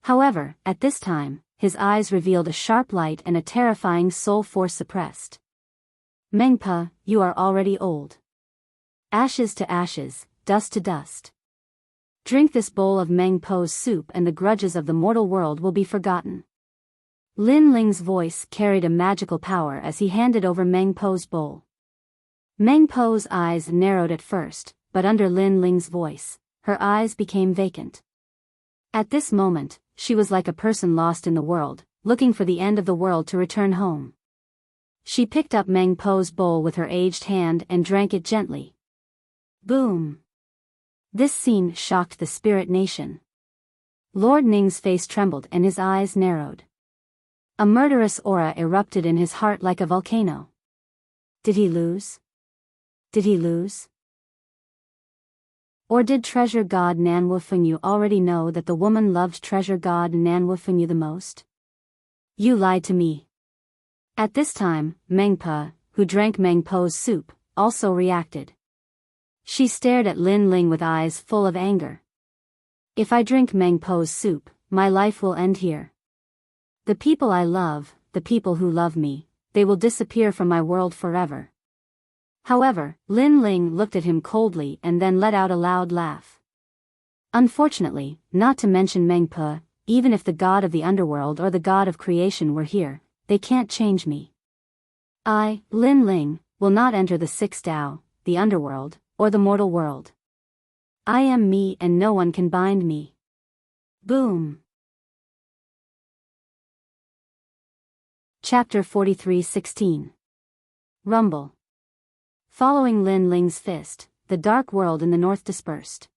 However, at this time, his eyes revealed a sharp light and a terrifying soul force suppressed. Meng Po, you are already old. Ashes to ashes, dust to dust. Drink this bowl of Meng Po's soup and the grudges of the mortal world will be forgotten. Lin Ling's voice carried a magical power as he handed over Meng Po's bowl. Meng Po's eyes narrowed at first, but under Lin Ling's voice, her eyes became vacant. At this moment, she was like a person lost in the world, looking for the end of the world to return home. She picked up Meng Po's bowl with her aged hand and drank it gently. Boom! This scene shocked the spirit nation. Lord Ning's face trembled and his eyes narrowed. A murderous aura erupted in his heart like a volcano. Did he lose? Did he lose? Or did treasure god Nanwufengyu already know that the woman loved treasure god Nanwufengyu the most? You lied to me. At this time, Meng Po, who drank Meng Po's soup, also reacted. She stared at Lin Ling with eyes full of anger. If I drink Meng Po's soup, my life will end here. The people I love, the people who love me, they will disappear from my world forever. However, Lin Ling looked at him coldly and then let out a loud laugh. Unfortunately, not to mention Meng Po, even if the god of the underworld or the god of creation were here, they can't change me. I, Lin Ling, will not enter the sixth Tao, the underworld, or the mortal world. I am me and no one can bind me. Boom. Chapter 43:16. Rumble. Following Lin Ling's fist, the dark world in the north dispersed.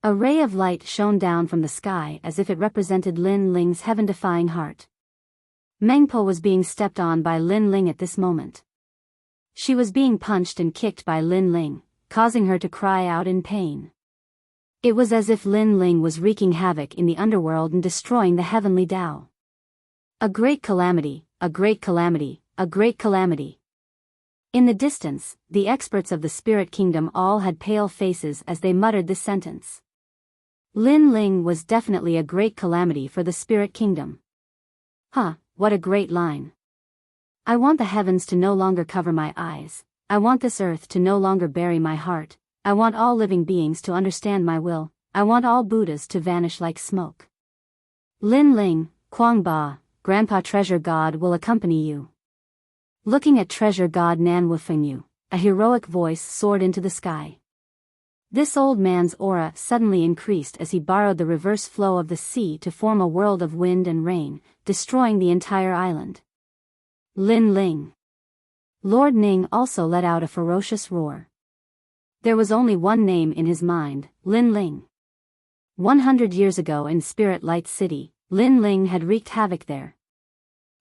A ray of light shone down from the sky as if it represented Lin Ling's heaven-defying heart. Meng Po was being stepped on by Lin Ling at this moment. She was being punched and kicked by Lin Ling, causing her to cry out in pain. It was as if Lin Ling was wreaking havoc in the underworld and destroying the heavenly Tao. A great calamity, a great calamity, a great calamity. In the distance, the experts of the spirit kingdom all had pale faces as they muttered this sentence. Lin Ling was definitely a great calamity for the spirit kingdom. Huh, what a great line. I want the heavens to no longer cover my eyes, I want this earth to no longer bury my heart, I want all living beings to understand my will, I want all Buddhas to vanish like smoke. Lin Ling, Quang Ba, Grandpa Treasure God will accompany you. Looking at Treasure God Nan Wufengyu, a heroic voice soared into the sky. This old man's aura suddenly increased as he borrowed the reverse flow of the sea to form a world of wind and rain, destroying the entire island. Lin Ling. Lord Ning also let out a ferocious roar. There was only one name in his mind, Lin Ling. 100 years ago in Spirit Light City, Lin Ling had wreaked havoc there.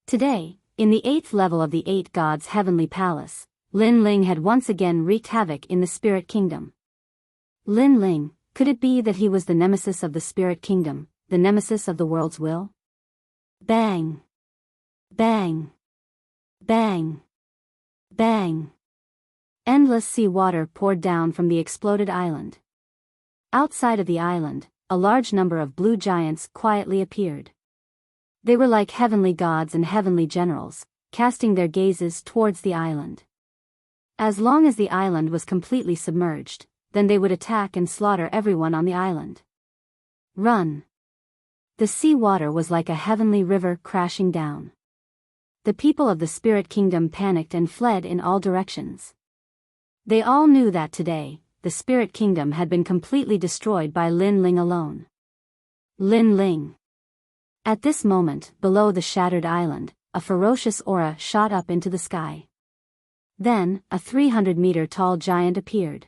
Today, in the 8th level of the 8 Gods' heavenly palace, Lin Ling had once again wreaked havoc in the Spirit Kingdom. Lin Ling, could it be that he was the nemesis of the Spirit Kingdom, the nemesis of the world's will? Bang! Bang! Bang! Bang! Endless sea water poured down from the exploded island. Outside of the island, a large number of blue giants quietly appeared. They were like heavenly gods and heavenly generals, casting their gazes towards the island. As long as the island was completely submerged, then they would attack and slaughter everyone on the island. Run! The sea water was like a heavenly river crashing down. The people of the Spirit Kingdom panicked and fled in all directions. They all knew that today, the Spirit Kingdom had been completely destroyed by Lin Ling alone. Lin Ling. At this moment, below the shattered island, a ferocious aura shot up into the sky. Then, a 300-meter-tall giant appeared.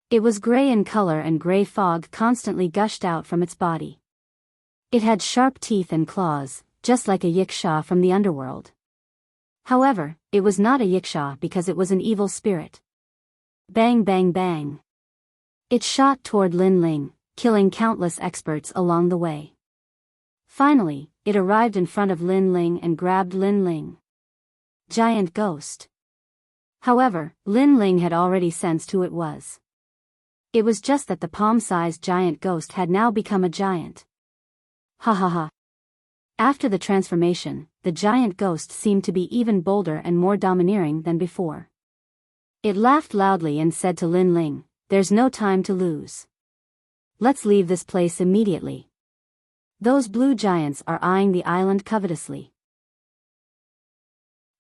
It was gray in color and gray fog constantly gushed out from its body. It had sharp teeth and claws, just like a yiksha from the underworld. However, it was not a yiksha because it was an evil spirit. Bang bang bang. It shot toward Lin Ling, killing countless experts along the way. Finally, it arrived in front of Lin Ling and grabbed Lin Ling. Giant ghost. However, Lin Ling had already sensed who it was. It was just that the palm-sized giant ghost had now become a giant. Ha ha ha. After the transformation, the giant ghost seemed to be even bolder and more domineering than before. It laughed loudly and said to Lin Ling, "There's no time to lose. Let's leave this place immediately. Those blue giants are eyeing the island covetously.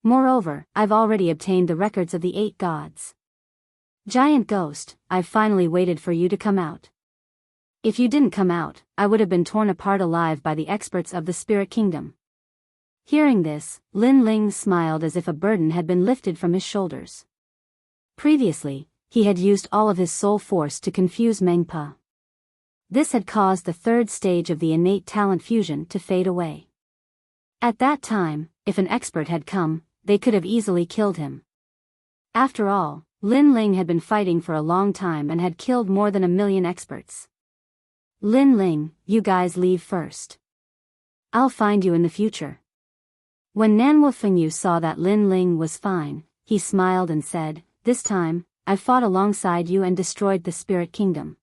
Moreover, I've already obtained the records of the 8 gods. Giant ghost, I've finally waited for you to come out. If you didn't come out, I would have been torn apart alive by the experts of the Spirit Kingdom." Hearing this, Lin Ling smiled as if a burden had been lifted from his shoulders. Previously, he had used all of his soul force to confuse Mengpa. This had caused the 3rd stage of the innate talent fusion to fade away. At that time, if an expert had come, they could have easily killed him. After all, Lin Ling had been fighting for a long time and had killed more than 1 million experts. Lin Ling, you guys leave first. I'll find you in the future. When Nan Wufengyu saw that Lin Ling was fine, he smiled and said, "This time, I fought alongside you and destroyed the Spirit Kingdom.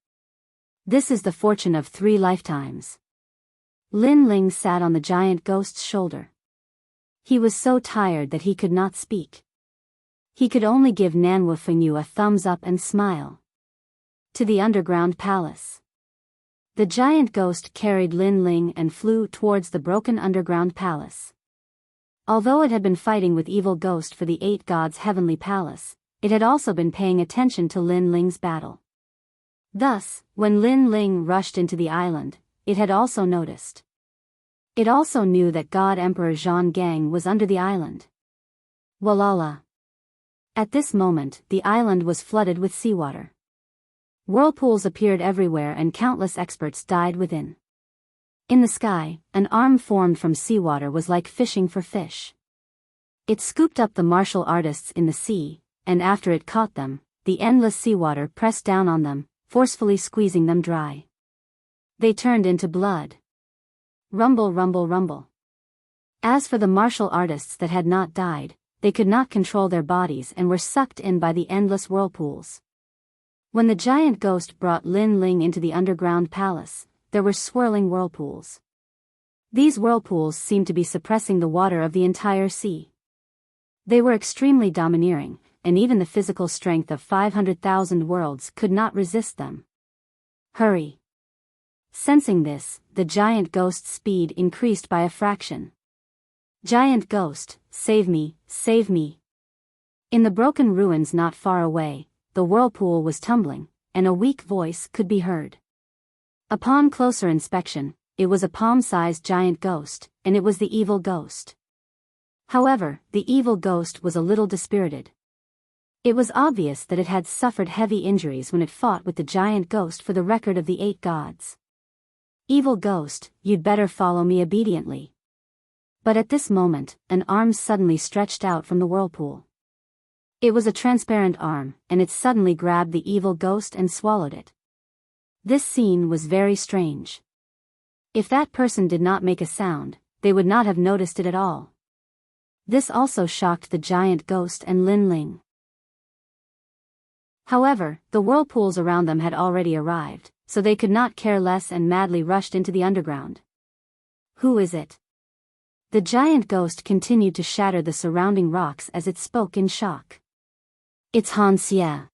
This is the fortune of 3 lifetimes." Lin Ling sat on the giant ghost's shoulder. He was so tired that he could not speak. He could only give Nan Wufengyu a thumbs up and smile. To the underground palace. The giant ghost carried Lin Ling and flew towards the broken underground palace. Although it had been fighting with evil ghost for the 8 gods' heavenly palace, it had also been paying attention to Lin Ling's battle. Thus, when Lin Ling rushed into the island, it had also noticed. It also knew that God Emperor Zhang Gang was under the island. Walala. At this moment, the island was flooded with seawater. Whirlpools appeared everywhere and countless experts died within. In the sky, an arm formed from seawater was like fishing for fish. It scooped up the martial artists in the sea, and after it caught them, the endless seawater pressed down on them, forcefully squeezing them dry. They turned into blood. Rumble, rumble, rumble. As for the martial artists that had not died, they could not control their bodies and were sucked in by the endless whirlpools. When the giant ghost brought Lin Ling into the underground palace, there were swirling whirlpools. These whirlpools seemed to be suppressing the water of the entire sea. They were extremely domineering, and even the physical strength of 500,000 worlds could not resist them. Hurry! Sensing this, the giant ghost's speed increased by a fraction. Giant ghost, save me, save me. In the broken ruins not far away, the whirlpool was tumbling, and a weak voice could be heard. Upon closer inspection, it was a palm-sized giant ghost, and it was the evil ghost. However, the evil ghost was a little dispirited. It was obvious that it had suffered heavy injuries when it fought with the giant ghost for the record of the 8 gods. Evil ghost, you'd better follow me obediently. But at this moment, an arm suddenly stretched out from the whirlpool. It was a transparent arm, and it suddenly grabbed the evil ghost and swallowed it. This scene was very strange. If that person did not make a sound, they would not have noticed it at all. This also shocked the giant ghost and Lin Ling. However, the whirlpools around them had already arrived, so they could not care less and madly rushed into the underground. Who is it? The giant ghost continued to shatter the surrounding rocks as it spoke in shock. It's Han Xie.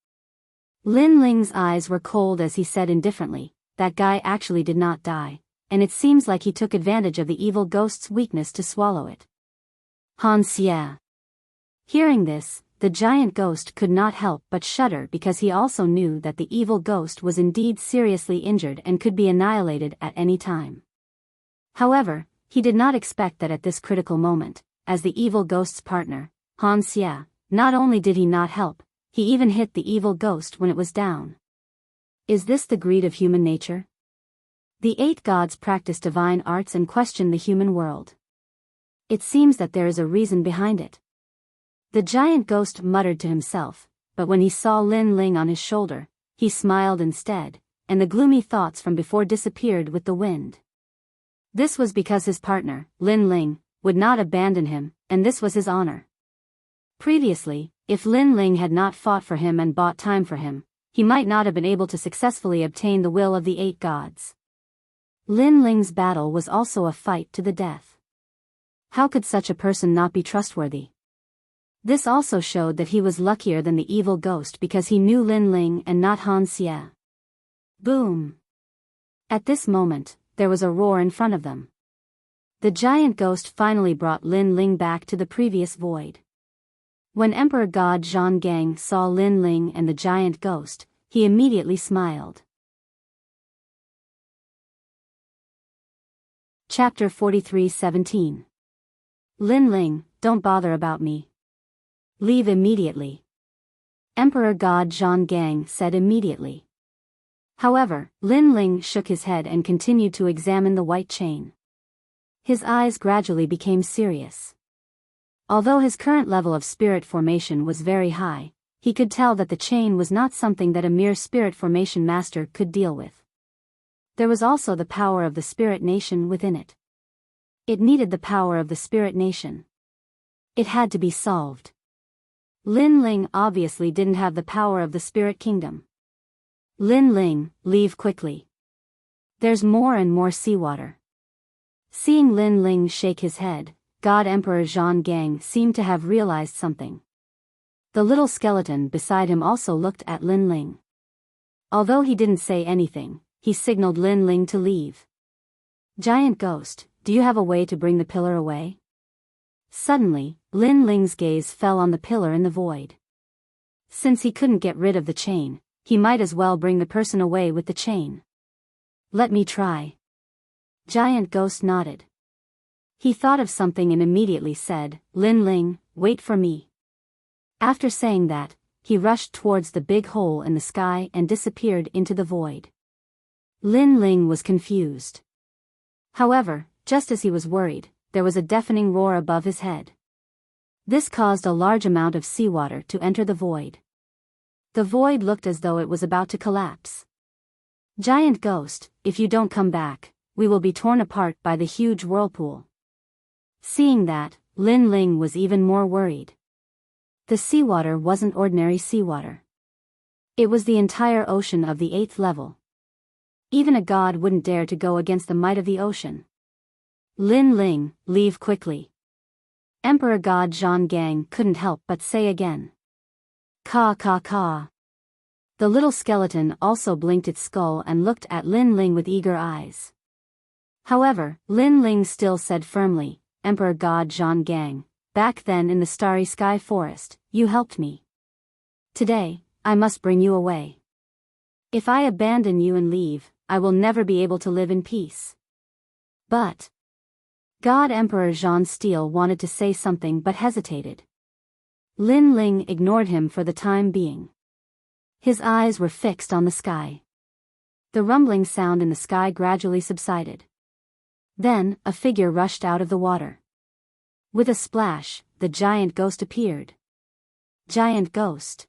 Lin Ling's eyes were cold as he said indifferently, that guy actually did not die, and it seems like he took advantage of the evil ghost's weakness to swallow it. Han Xie. Hearing this, the giant ghost could not help but shudder because he also knew that the evil ghost was indeed seriously injured and could be annihilated at any time. However, he did not expect that at this critical moment, as the evil ghost's partner, Han Xie, not only did he not help, he even hit the evil ghost when it was down. Is this the greed of human nature? The 8 gods practice divine arts and question the human world. It seems that there is a reason behind it. The giant ghost muttered to himself, but when he saw Lin Ling on his shoulder, he smiled instead, and the gloomy thoughts from before disappeared with the wind. This was because his partner, Lin Ling, would not abandon him, and this was his honor. Previously, if Lin Ling had not fought for him and bought time for him, he might not have been able to successfully obtain the will of the 8 gods. Lin Ling's battle was also a fight to the death. How could such a person not be trustworthy? This also showed that he was luckier than the evil ghost because he knew Lin Ling and not Han Xie. Boom! At this moment, there was a roar in front of them. The giant ghost finally brought Lin Ling back to the previous void. When Emperor God Zhang Gang saw Lin Ling and the giant ghost, he immediately smiled. Chapter 43:17. Lin Ling, don't bother about me. Leave immediately. Emperor God Zhang Gang said immediately. However, Lin Ling shook his head and continued to examine the white chain. His eyes gradually became serious. Although his current level of spirit formation was very high, he could tell that the chain was not something that a mere spirit formation master could deal with. There was also the power of the spirit nation within it. It needed the power of the spirit nation. It had to be solved. Lin Ling obviously didn't have the power of the spirit kingdom. Lin Ling, leave quickly. There's more and more seawater. Seeing Lin Ling shake his head, God Emperor Zhang Gang seemed to have realized something. The little skeleton beside him also looked at Lin Ling. Although he didn't say anything, he signaled Lin Ling to leave. Giant ghost, do you have a way to bring the pillar away? Suddenly, Lin Ling's gaze fell on the pillar in the void. Since he couldn't get rid of the chain, he might as well bring the person away with the chain. Let me try. Giant ghost nodded. He thought of something and immediately said, Lin Ling, wait for me. After saying that, he rushed towards the big hole in the sky and disappeared into the void. Lin Ling was confused. However, just as he was worried, there was a deafening roar above his head. This caused a large amount of seawater to enter the void. The void looked as though it was about to collapse. Giant ghost, if you don't come back, we will be torn apart by the huge whirlpool. Seeing that, Lin Ling was even more worried. The seawater wasn't ordinary seawater. It was the entire ocean of the 8th level. Even a god wouldn't dare to go against the might of the ocean. Lin Ling, leave quickly. Emperor God Zhang Gang couldn't help but say again. Ka ka ka. The little skeleton also blinked its skull and looked at Lin Ling with eager eyes. However, Lin Ling still said firmly, Emperor God Zhang Gang, back then in the starry sky forest, you helped me. Today, I must bring you away. If I abandon you and leave, I will never be able to live in peace. But God Emperor Zhang Steel wanted to say something but hesitated. Lin Ling ignored him for the time being. His eyes were fixed on the sky. The rumbling sound in the sky gradually subsided. Then, a figure rushed out of the water. With a splash, the giant ghost appeared. Giant ghost.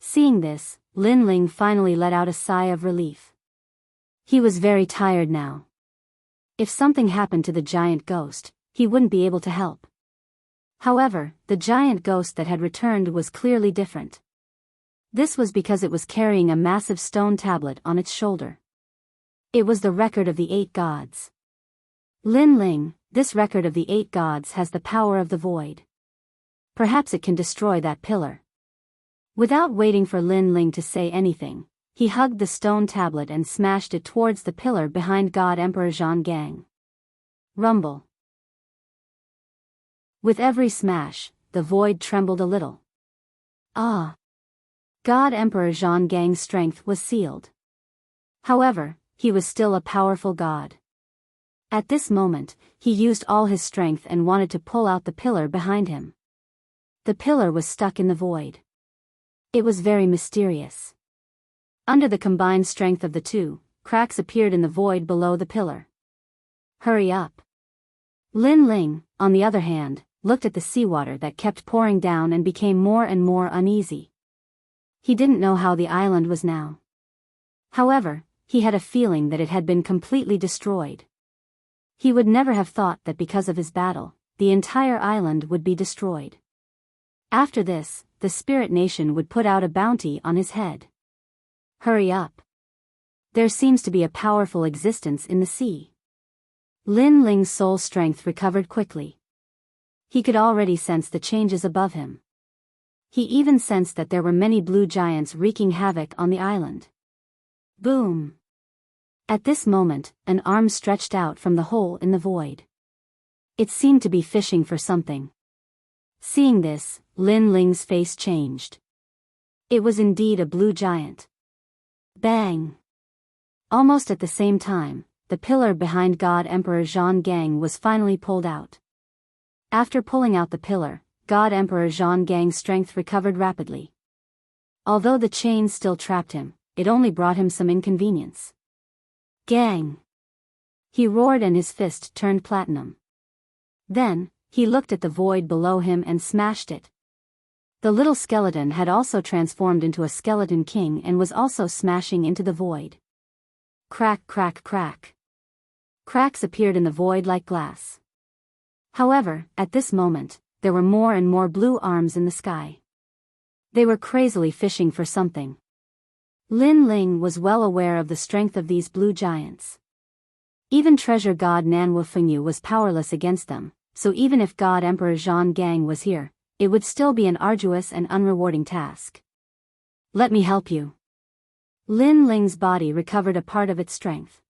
Seeing this, Lin Ling finally let out a sigh of relief. He was very tired now. If something happened to the giant ghost, he wouldn't be able to help. However, the giant ghost that had returned was clearly different. This was because it was carrying a massive stone tablet on its shoulder. It was the record of the 8 gods. Lin Ling, this record of the 8 gods has the power of the void. Perhaps it can destroy that pillar. Without waiting for Lin Ling to say anything, he hugged the stone tablet and smashed it towards the pillar behind God Emperor Zhang Gang. Rumble. With every smash, the void trembled a little. Ah! God Emperor Zhang Gang's strength was sealed. However, he was still a powerful god. At this moment, he used all his strength and wanted to pull out the pillar behind him. The pillar was stuck in the void. It was very mysterious. Under the combined strength of the two, cracks appeared in the void below the pillar. Hurry up. Lin Ling, on the other hand, looked at the seawater that kept pouring down and became more and more uneasy. He didn't know how the island was now. However, he had a feeling that it had been completely destroyed. He would never have thought that because of his battle, the entire island would be destroyed. After this, the spirit nation would put out a bounty on his head. Hurry up. There seems to be a powerful existence in the sea. Lin Ling's soul strength recovered quickly. He could already sense the changes above him. He even sensed that there were many blue giants wreaking havoc on the island. Boom! At this moment, an arm stretched out from the hole in the void. It seemed to be fishing for something. Seeing this, Lin Ling's face changed. It was indeed a blue giant. Bang! Almost at the same time, the pillar behind God Emperor Zhang Gang was finally pulled out. After pulling out the pillar, God Emperor Zhang Gang's strength recovered rapidly. Although the chains still trapped him, it only brought him some inconvenience. Gang! He roared and his fist turned platinum. Then, he looked at the void below him and smashed it. The little skeleton had also transformed into a skeleton king and was also smashing into the void. Crack, crack, crack. Cracks appeared in the void like glass. However, at this moment, there were more and more blue arms in the sky. They were crazily fishing for something. Lin Ling was well aware of the strength of these blue giants. Even treasure god Nanwu Fengyu was powerless against them, so even if God Emperor Zhang Gang was here, it would still be an arduous and unrewarding task. Let me help you. Lin Ling's body recovered a part of its strength.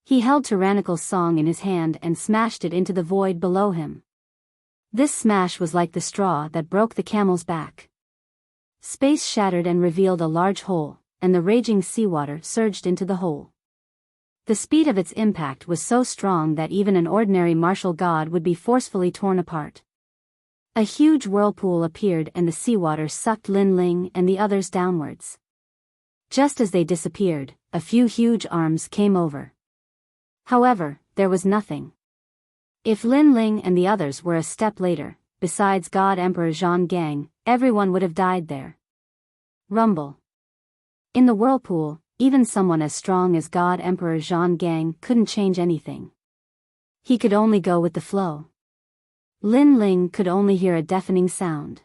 He held tyrannical song in his hand and smashed it into the void below him. This smash was like the straw that broke the camel's back. Space shattered and revealed a large hole, and the raging seawater surged into the hole. The speed of its impact was so strong that even an ordinary martial god would be forcefully torn apart. A huge whirlpool appeared and the seawater sucked Lin Ling and the others downwards. Just as they disappeared, a few huge arms came over. However, there was nothing. If Lin Ling and the others were a step later, besides God Emperor Zhang Gang, everyone would have died there. Rumble. In the whirlpool, even someone as strong as God Emperor Zhang Gang couldn't change anything. He could only go with the flow. Lin Ling could only hear a deafening sound.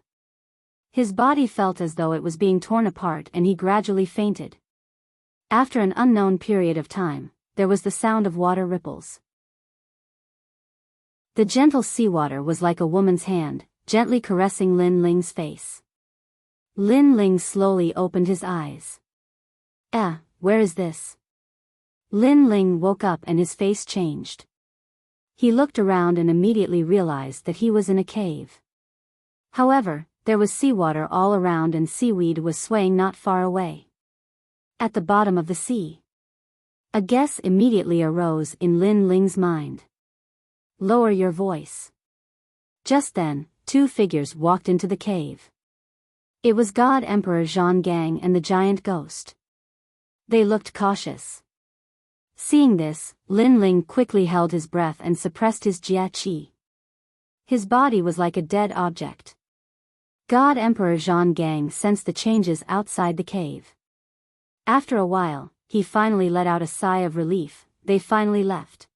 His body felt as though it was being torn apart and he gradually fainted. After an unknown period of time, there was the sound of water ripples. The gentle seawater was like a woman's hand, gently caressing Lin Ling's face. Lin Ling slowly opened his eyes. Where is this? Lin Ling woke up and his face changed. He looked around and immediately realized that he was in a cave. However, there was seawater all around and seaweed was swaying not far away. At the bottom of the sea. A guess immediately arose in Lin Ling's mind. Lower your voice. Just then, two figures walked into the cave. It was God Emperor Zhonggang and the giant ghost. They looked cautious. Seeing this, Lin Ling quickly held his breath and suppressed his jia qi. His body was like a dead object. God Emperor Zhonggang sensed the changes outside the cave. After a while, he finally let out a sigh of relief. They finally left.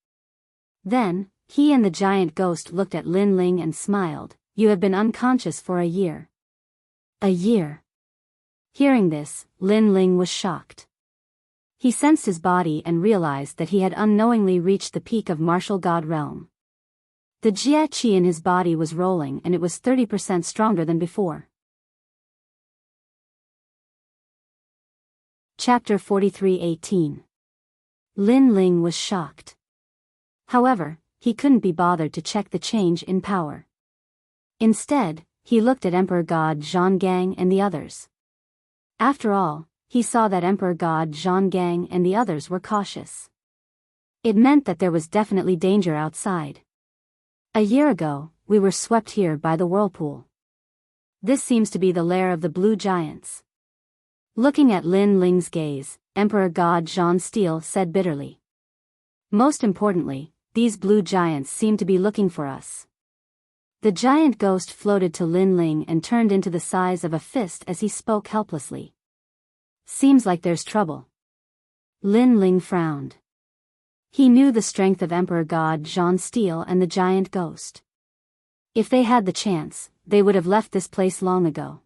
Then, he and the giant ghost looked at Lin Ling and smiled. You have been unconscious for a year. A year. Hearing this, Lin Ling was shocked. He sensed his body and realized that he had unknowingly reached the peak of martial god realm. The jia qi in his body was rolling and it was 30% stronger than before. Chapter 43:18. Lin Ling was shocked. However, he couldn't be bothered to check the change in power. Instead, he looked at Emperor God Zhonggang and the others. After all, he saw that Emperor God Zhonggang and the others were cautious. It meant that there was definitely danger outside. A year ago, we were swept here by the whirlpool. This seems to be the lair of the blue giants. Looking at Lin Ling's gaze, Emperor God Zhan Steel said bitterly. Most importantly, these blue giants seem to be looking for us. The giant ghost floated to Lin Ling and turned into the size of a fist as he spoke helplessly. Seems like there's trouble. Lin Ling frowned. He knew the strength of Emperor God Zhan Steel and the giant ghost. If they had the chance, they would have left this place long ago.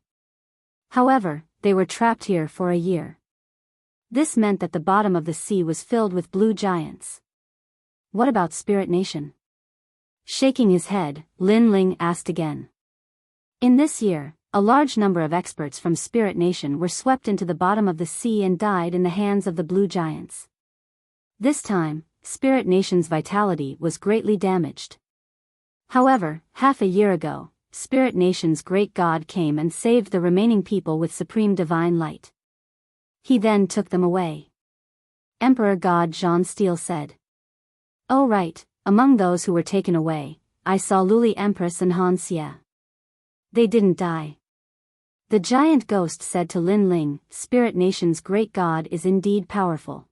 However, they were trapped here for a year. This meant that the bottom of the sea was filled with blue giants. What about Spirit Nation? Shaking his head, Lin Ling asked again. In this year, a large number of experts from Spirit Nation were swept into the bottom of the sea and died in the hands of the blue giants. This time, Spirit Nation's vitality was greatly damaged. However, half a year ago, Spirit Nation's great god came and saved the remaining people with supreme divine light. He then took them away. Emperor God Zhan Steel said. Oh right, among those who were taken away, I saw Luli Empress and Han Xie. They didn't die. The giant ghost said to Lin Ling, Spirit Nation's great god is indeed powerful.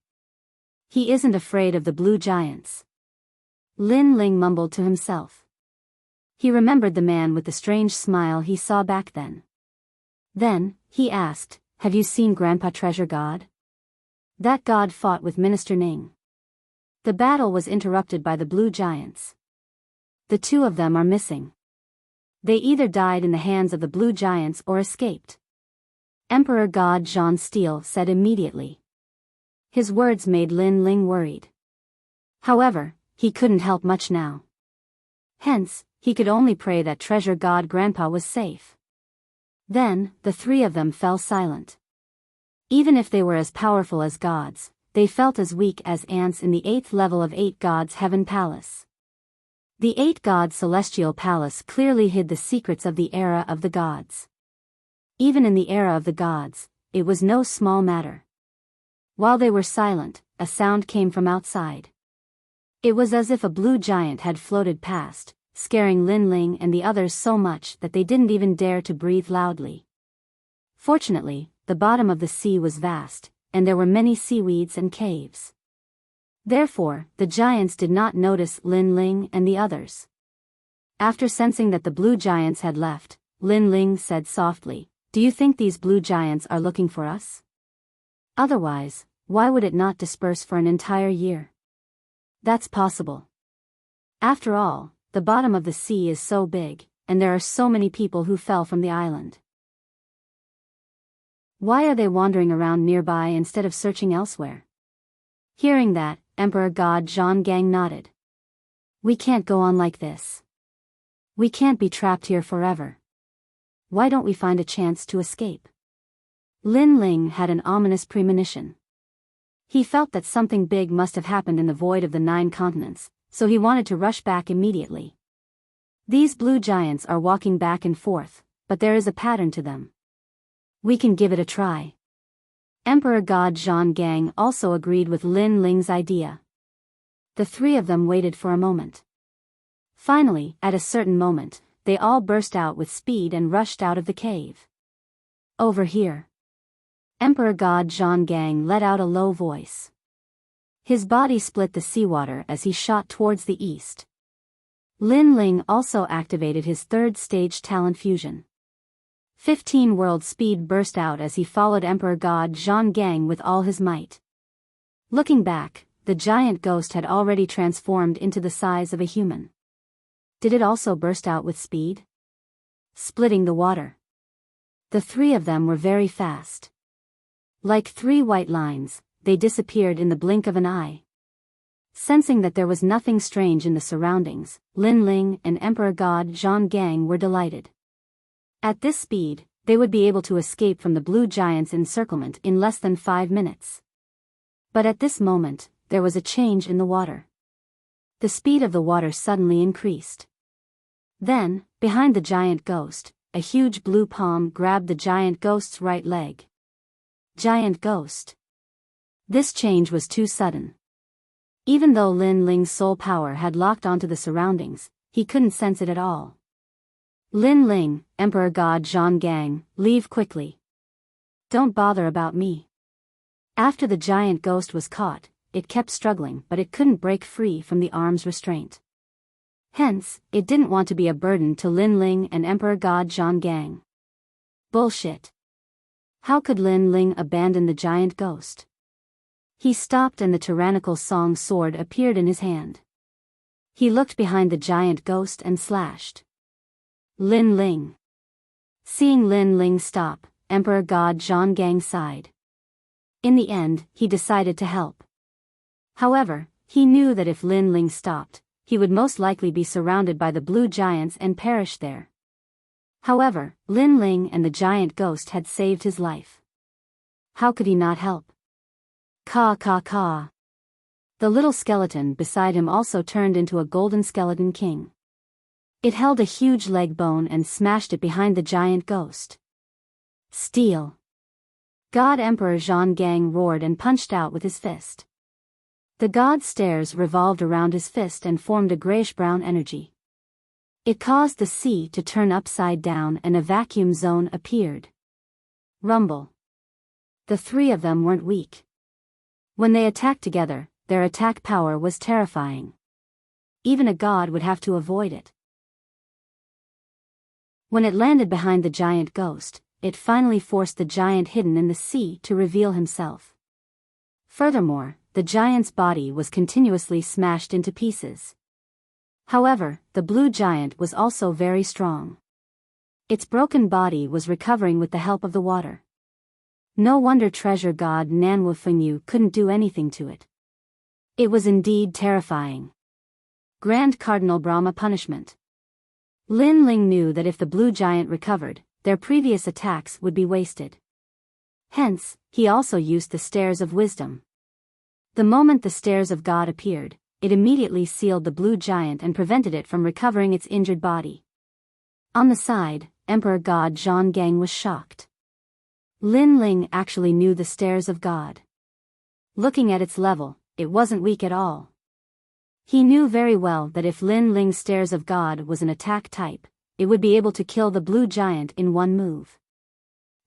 He isn't afraid of the blue giants. Lin Ling mumbled to himself. He remembered the man with the strange smile he saw back then. Then, he asked, have you seen Grandpa Treasure God? That god fought with Minister Ning. The battle was interrupted by the blue giants. The two of them are missing. They either died in the hands of the blue giants or escaped. Emperor God Zhan Steel said immediately. His words made Lin Ling worried. However, he couldn't help much now. Hence, he could only pray that Treasure God Grandpa was safe. Then, the three of them fell silent. Even if they were as powerful as gods, they felt as weak as ants in the 8th level of 8 gods Heaven Palace. The 8 gods Celestial Palace clearly hid the secrets of the era of the gods. Even in the era of the gods, it was no small matter. While they were silent, a sound came from outside. It was as if a blue giant had floated past, scaring Lin Ling and the others so much that they didn't even dare to breathe loudly. Fortunately, the bottom of the sea was vast, and there were many seaweeds and caves. Therefore, the giants did not notice Lin Ling and the others. After sensing that the blue giants had left, Lin Ling said softly, do you think these blue giants are looking for us? Otherwise, why would it not disperse for an entire year? That's possible. After all, the bottom of the sea is so big, and there are so many people who fell from the island. Why are they wandering around nearby instead of searching elsewhere? Hearing that, Emperor God Zhonggang nodded. We can't go on like this. We can't be trapped here forever. Why don't we find a chance to escape? Lin Ling had an ominous premonition. He felt that something big must have happened in the void of the 9 continents, so he wanted to rush back immediately. These blue giants are walking back and forth, but there is a pattern to them. We can give it a try. Emperor God Zhang Gang also agreed with Lin Ling's idea. The 3 of them waited for a moment. Finally, at a certain moment, they all burst out with speed and rushed out of the cave. Over here. Emperor God Zhang Gang let out a low voice. His body split the seawater as he shot towards the east. Lin Ling also activated his 3rd stage talent fusion. 15 world speed burst out as he followed Emperor God Zhang Gang with all his might. Looking back, the giant ghost had already transformed into the size of a human. Did it also burst out with speed? Splitting the water. The 3 of them were very fast. Like 3 white lines, they disappeared in the blink of an eye. Sensing that there was nothing strange in the surroundings, Lin Ling and Emperor God Zhang Gang were delighted. At this speed, they would be able to escape from the blue giant's encirclement in less than 5 minutes. But at this moment, there was a change in the water. The speed of the water suddenly increased. Then, behind the giant ghost, a huge blue palm grabbed the giant ghost's right leg. Giant ghost. This change was too sudden. Even though Lin Ling's soul power had locked onto the surroundings, he couldn't sense it at all. Lin Ling, Emperor God Zhang Gang, leave quickly. Don't bother about me. After the giant ghost was caught, it kept struggling but it couldn't break free from the arm's restraint. Hence, it didn't want to be a burden to Lin Ling and Emperor God Zhang Gang. Bullshit. How could Lin Ling abandon the giant ghost? He stopped and the tyrannical song sword appeared in his hand. He looked behind the giant ghost and slashed. Lin Ling. Seeing Lin Ling stop, Emperor God Zhang Gang sighed. In the end, he decided to help. However, he knew that if Lin Ling stopped, he would most likely be surrounded by the blue giants and perish there. However, Lin Ling and the giant ghost had saved his life. How could he not help? Caw caw caw. The little skeleton beside him also turned into a golden skeleton king. It held a huge leg bone and smashed it behind the giant ghost. Steal. God Emperor Zhang Gang roared and punched out with his fist. The god's stairs revolved around his fist and formed a grayish-brown energy. It caused the sea to turn upside down and a vacuum zone appeared. Rumble. The 3 of them weren't weak. When they attacked together, their attack power was terrifying. Even a god would have to avoid it. When it landed behind the giant ghost, it finally forced the giant hidden in the sea to reveal himself. Furthermore, the giant's body was continuously smashed into pieces. However, the blue giant was also very strong. Its broken body was recovering with the help of the water. No wonder treasure god Nanwu Fengyu couldn't do anything to it. It was indeed terrifying. Grand Cardinal Brahma punishment. Lin Ling knew that if the blue giant recovered, their previous attacks would be wasted. Hence, he also used the Stairs of Wisdom. The moment the Stairs of God appeared, it immediately sealed the blue giant and prevented it from recovering its injured body. On the side, Emperor God Zhang Gang was shocked. Lin Ling actually knew the Stairs of God. Looking at its level, it wasn't weak at all. He knew very well that if Lin Ling's Stairs of God was an attack type, it would be able to kill the blue giant in one move.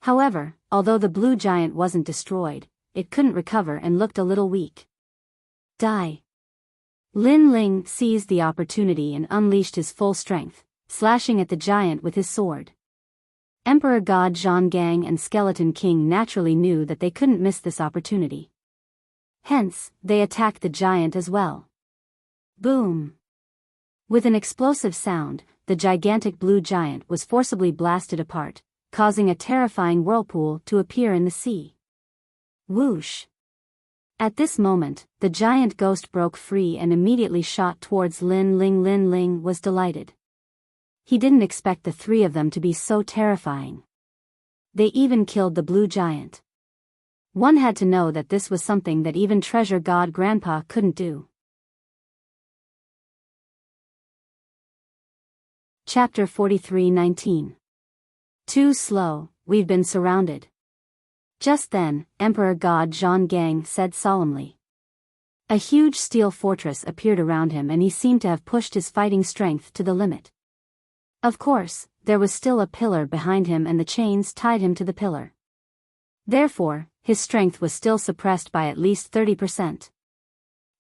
However, although the blue giant wasn't destroyed, it couldn't recover and looked a little weak. Die. Lin Ling seized the opportunity and unleashed his full strength, slashing at the giant with his sword. Emperor God Zhang Gang and Skeleton King naturally knew that they couldn't miss this opportunity. Hence, they attacked the giant as well. Boom! With an explosive sound, the gigantic blue giant was forcibly blasted apart, causing a terrifying whirlpool to appear in the sea. Whoosh! At this moment, the giant ghost broke free and immediately shot towards Lin Ling. Lin Ling was delighted. He didn't expect the 3 of them to be so terrifying. They even killed the blue giant. One had to know that this was something that even treasure god Grandpa couldn't do. Chapter 43:19. Too slow, we've been surrounded. Just then, Emperor God Zhang Gang said solemnly. A huge steel fortress appeared around him and he seemed to have pushed his fighting strength to the limit. Of course, there was still a pillar behind him and the chains tied him to the pillar. Therefore, his strength was still suppressed by at least 30%.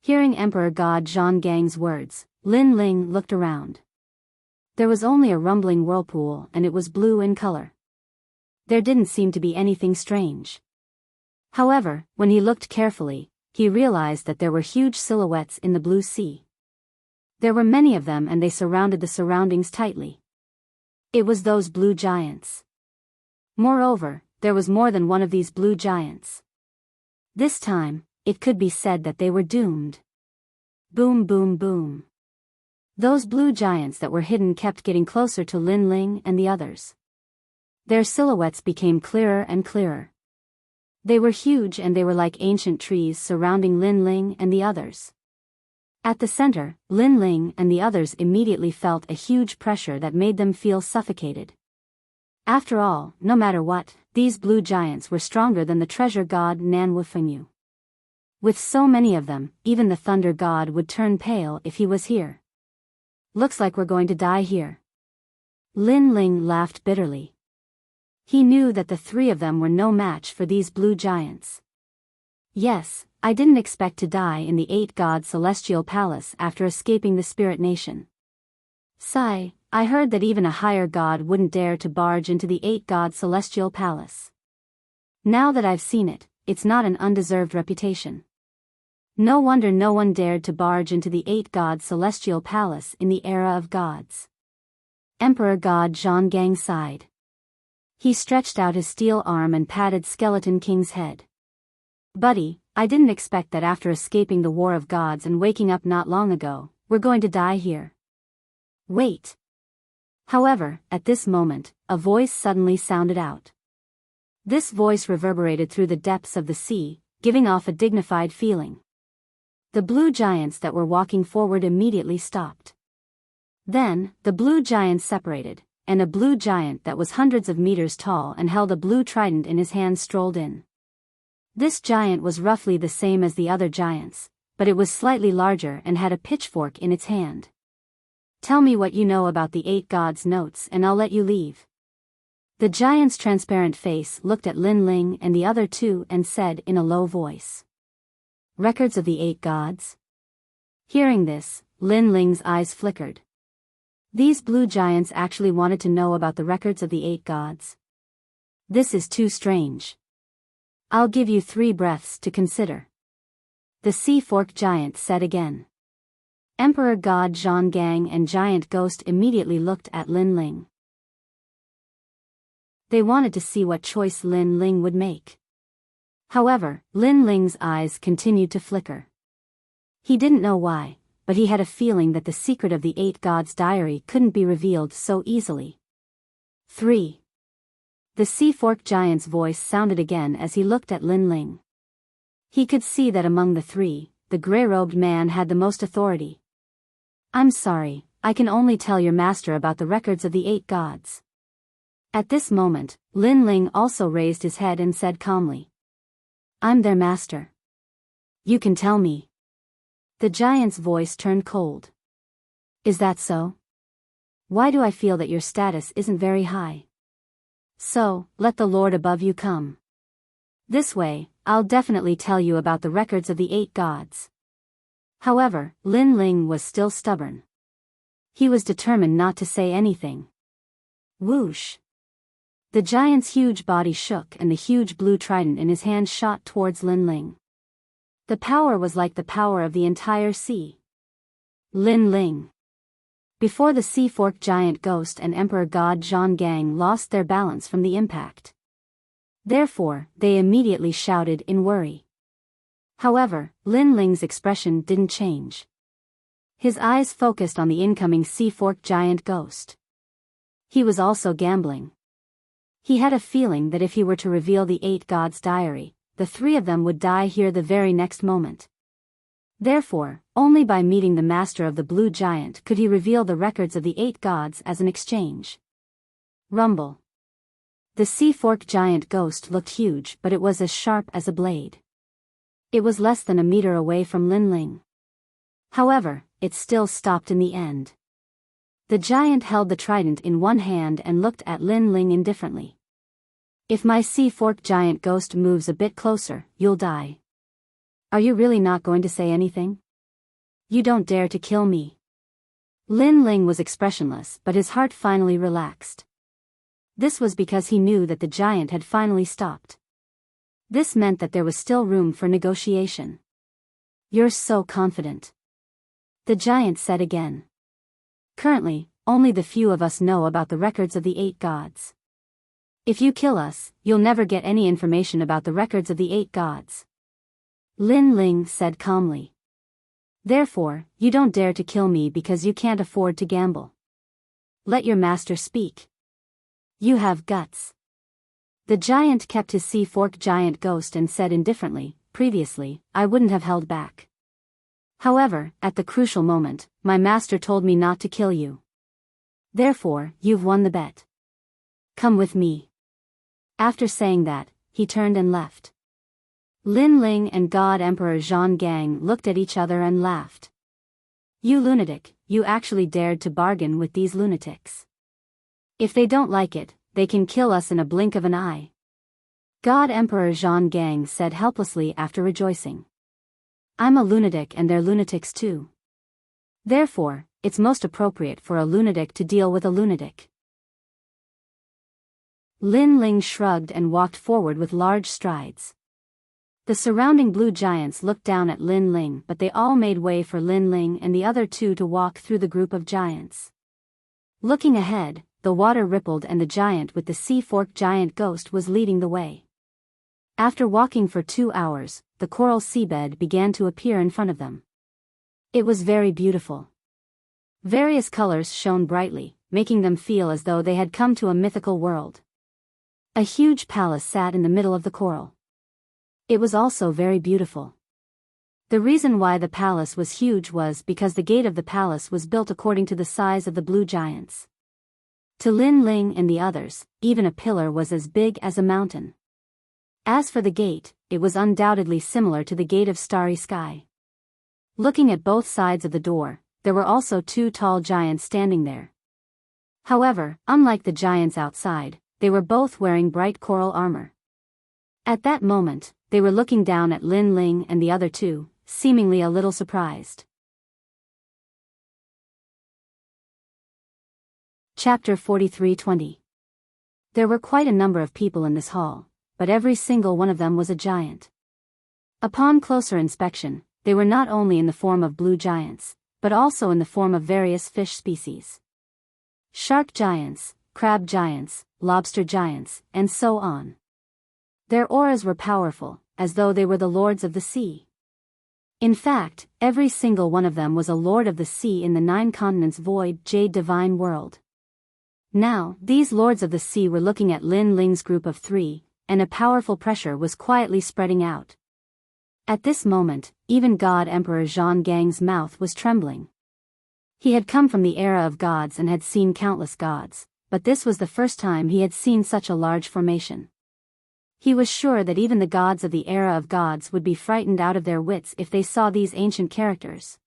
Hearing Emperor God Zhang Gang's words, Lin Ling looked around. There was only a rumbling whirlpool and it was blue in color. There didn't seem to be anything strange. However, when he looked carefully, he realized that there were huge silhouettes in the blue sea. There were many of them and they surrounded the surroundings tightly. It was those blue giants. Moreover, there was more than one of these blue giants. This time, it could be said that they were doomed. Boom boom boom. Those blue giants that were hidden kept getting closer to Lin Ling and the others. Their silhouettes became clearer and clearer. They were huge and they were like ancient trees surrounding Lin Ling and the others. At the center, Lin Ling and the others immediately felt a huge pressure that made them feel suffocated. After all, no matter what, these blue giants were stronger than the treasure god Nan Wufengyu. With so many of them, even the thunder god would turn pale if he was here. Looks like we're going to die here. Lin Ling laughed bitterly. He knew that the three of them were no match for these blue giants. Yes, I didn't expect to die in the eight-god celestial palace after escaping the spirit nation. Sigh, I heard that even a higher god wouldn't dare to barge into the eight-god celestial palace. Now that I've seen it, it's not an undeserved reputation. No wonder no one dared to barge into the eight-god celestial palace in the era of gods. Emperor God Zhang Gang sighed. He stretched out his steel arm and patted Skeleton King's head. Buddy, I didn't expect that after escaping the war of gods and waking up not long ago, we're going to die here. Wait. However, at this moment, a voice suddenly sounded out. This voice reverberated through the depths of the sea, giving off a dignified feeling. The blue giants that were walking forward immediately stopped. Then, the blue giants separated, and a blue giant that was hundreds of meters tall and held a blue trident in his hand strolled in. This giant was roughly the same as the other giants, but it was slightly larger and had a pitchfork in its hand. Tell me what you know about the eight gods' notes and I'll let you leave. The giant's transparent face looked at Lin Ling and the other two and said in a low voice. Records of the eight gods? Hearing this, Lin Ling's eyes flickered. These blue giants actually wanted to know about the records of the eight gods. This is too strange. I'll give you 3 breaths to consider. The Sea Fork Giant said again. Emperor God Zhang Gang and Giant Ghost immediately looked at Lin Ling. They wanted to see what choice Lin Ling would make. However, Lin Ling's eyes continued to flicker. He didn't know why, but he had a feeling that the secret of the eight gods' diary couldn't be revealed so easily. 3. The Sea Fork Giant's voice sounded again as he looked at Lin Ling. He could see that among the 3, the gray-robed man had the most authority. I'm sorry, I can only tell your master about the records of the eight gods. At this moment, Lin Ling also raised his head and said calmly. I'm their master. You can tell me. The giant's voice turned cold. Is that so? Why do I feel that your status isn't very high? So, let the Lord above you come. This way, I'll definitely tell you about the records of the eight gods. However, Lin Ling was still stubborn. He was determined not to say anything. Whoosh! The giant's huge body shook and the huge blue trident in his hand shot towards Lin Ling. The power was like the power of the entire sea. Lin Ling. Before the Sea Fork Giant Ghost and Emperor God Zhang Gang lost their balance from the impact. Therefore, they immediately shouted in worry. However, Lin Ling's expression didn't change. His eyes focused on the incoming Sea Fork Giant Ghost. He was also gambling. He had a feeling that if he were to reveal the 8 gods' diary, the 3 of them would die here the very next moment. Therefore, only by meeting the master of the blue giant could he reveal the records of the 8 gods as an exchange. Rumble. The sea fork giant ghost looked huge, but it was as sharp as a blade. It was less than a meter away from Lin Ling. However, it still stopped in the end. The giant held the trident in one hand and looked at Lin Ling indifferently. If my sea fork giant ghost moves a bit closer, you'll die. Are you really not going to say anything? You don't dare to kill me. Lin Ling was expressionless, but his heart finally relaxed. This was because he knew that the giant had finally stopped. This meant that there was still room for negotiation. You're so confident. The giant said again. Currently, only the few of us know about the records of the 8 gods. If you kill us, you'll never get any information about the records of the 8 gods. Lin Ling said calmly. Therefore, you don't dare to kill me because you can't afford to gamble. Let your master speak. You have guts. The giant kept his sea fork giant ghost and said indifferently, previously, I wouldn't have held back. However, at the crucial moment, my master told me not to kill you. Therefore, you've won the bet. Come with me. After saying that, he turned and left. Lin Ling and God Emperor Zhang Gang looked at each other and laughed. You lunatic, you actually dared to bargain with these lunatics. If they don't like it, they can kill us in a blink of an eye. God Emperor Zhang Gang said helplessly after rejoicing. I'm a lunatic and they're lunatics too. Therefore, it's most appropriate for a lunatic to deal with a lunatic. Lin Ling shrugged and walked forward with large strides. The surrounding blue giants looked down at Lin Ling, but they all made way for Lin Ling and the other 2 to walk through the group of giants. Looking ahead, the water rippled and the giant with the sea fork giant ghost was leading the way. After walking for 2 hours, the coral seabed began to appear in front of them. It was very beautiful. Various colors shone brightly, making them feel as though they had come to a mythical world. A huge palace sat in the middle of the coral. It was also very beautiful. The reason why the palace was huge was because the gate of the palace was built according to the size of the blue giants. To Lin Ling and the others, even a pillar was as big as a mountain. As for the gate, it was undoubtedly similar to the gate of Starry Sky. Looking at both sides of the door, there were also 2 tall giants standing there. However, unlike the giants outside, they were both wearing bright coral armor. At that moment, they were looking down at Lin Ling and the other 2, seemingly a little surprised. Chapter 43:20. There were quite a number of people in this hall, but every single one of them was a giant. Upon closer inspection, they were not only in the form of blue giants, but also in the form of various fish species. Shark giants, crab giants, lobster giants, and so on. Their auras were powerful, as though they were the lords of the sea. In fact, every single one of them was a lord of the sea in the 9 continents void jade divine world. Now, these lords of the sea were looking at Lin Ling's group of 3, and a powerful pressure was quietly spreading out. At this moment, even God Emperor Zhang Gang's mouth was trembling. He had come from the era of gods and had seen countless gods, but this was the first time he had seen such a large formation. He was sure that even the gods of the era of gods would be frightened out of their wits if they saw these ancient characters.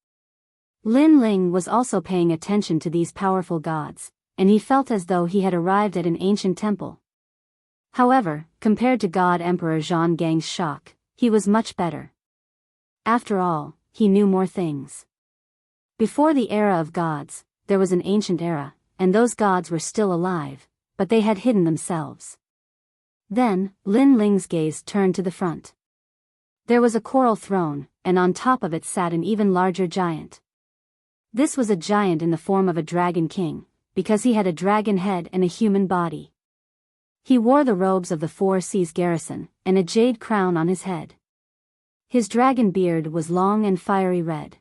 Lin Ling was also paying attention to these powerful gods, and he felt as though he had arrived at an ancient temple. However, compared to God Emperor Zhang Gang's shock, he was much better. After all, he knew more things. Before the era of gods, there was an ancient era, and those gods were still alive, but they had hidden themselves. Then, Lin Ling's gaze turned to the front. There was a coral throne, and on top of it sat an even larger giant. This was a giant in the form of a dragon king, because he had a dragon head and a human body. He wore the robes of the 4 seas garrison, and a jade crown on his head. His dragon beard was long and fiery red.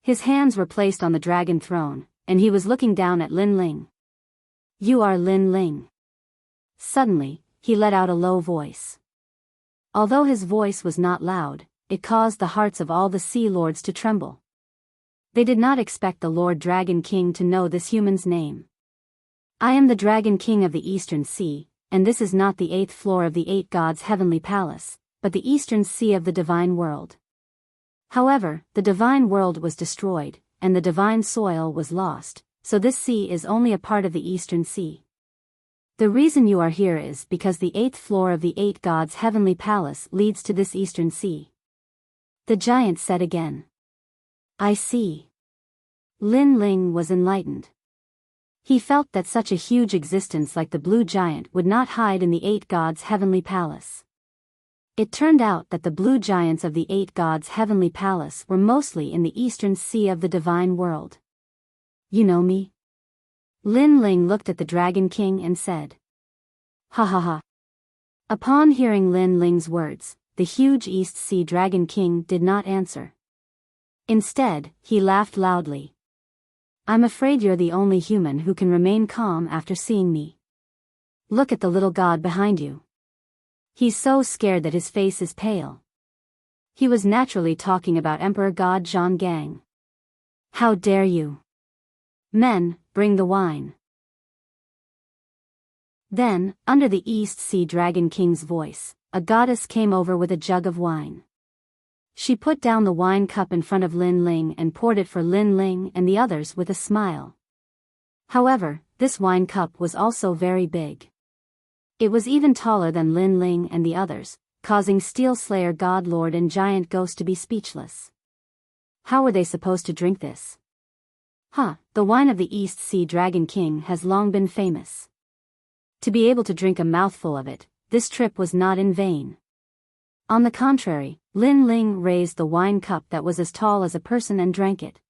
His hands were placed on the dragon throne, and he was looking down at Lin Ling. You are Lin Ling. Suddenly, he let out a low voice. Although his voice was not loud, it caused the hearts of all the sea lords to tremble. They did not expect the Lord Dragon King to know this human's name. I am the Dragon King of the Eastern Sea, and this is not the 8th floor of the 8 gods' heavenly palace, but the Eastern Sea of the divine world. However, the divine world was destroyed, and the divine soil was lost, so this sea is only a part of the Eastern Sea. The reason you are here is because the 8th floor of the 8 gods' heavenly palace leads to this Eastern Sea. The giant said again. I see. Lin Ling was enlightened. He felt that such a huge existence like the blue giant would not hide in the 8 gods' heavenly palace. It turned out that the blue giants of the 8 gods' heavenly palace were mostly in the Eastern Sea of the divine world. You know me? Lin Ling looked at the Dragon King and said. Ha ha ha. Upon hearing Lin Ling's words, the huge East Sea Dragon King did not answer. Instead, he laughed loudly. I'm afraid you're the only human who can remain calm after seeing me. Look at the little god behind you. He's so scared that his face is pale. He was naturally talking about Emperor God Zhang Gang. How dare you? Men, bring the wine. Then, under the East Sea Dragon King's voice, a goddess came over with a jug of wine. She put down the wine cup in front of Lin Ling and poured it for Lin Ling and the others with a smile. However, this wine cup was also very big. It was even taller than Lin Ling and the others, causing Steel Slayer God Lord and Giant Ghost to be speechless. How were they supposed to drink this? The wine of the East Sea Dragon King has long been famous. To be able to drink a mouthful of it, this trip was not in vain. On the contrary, Lin Ling raised the wine cup that was as tall as a person and drank it.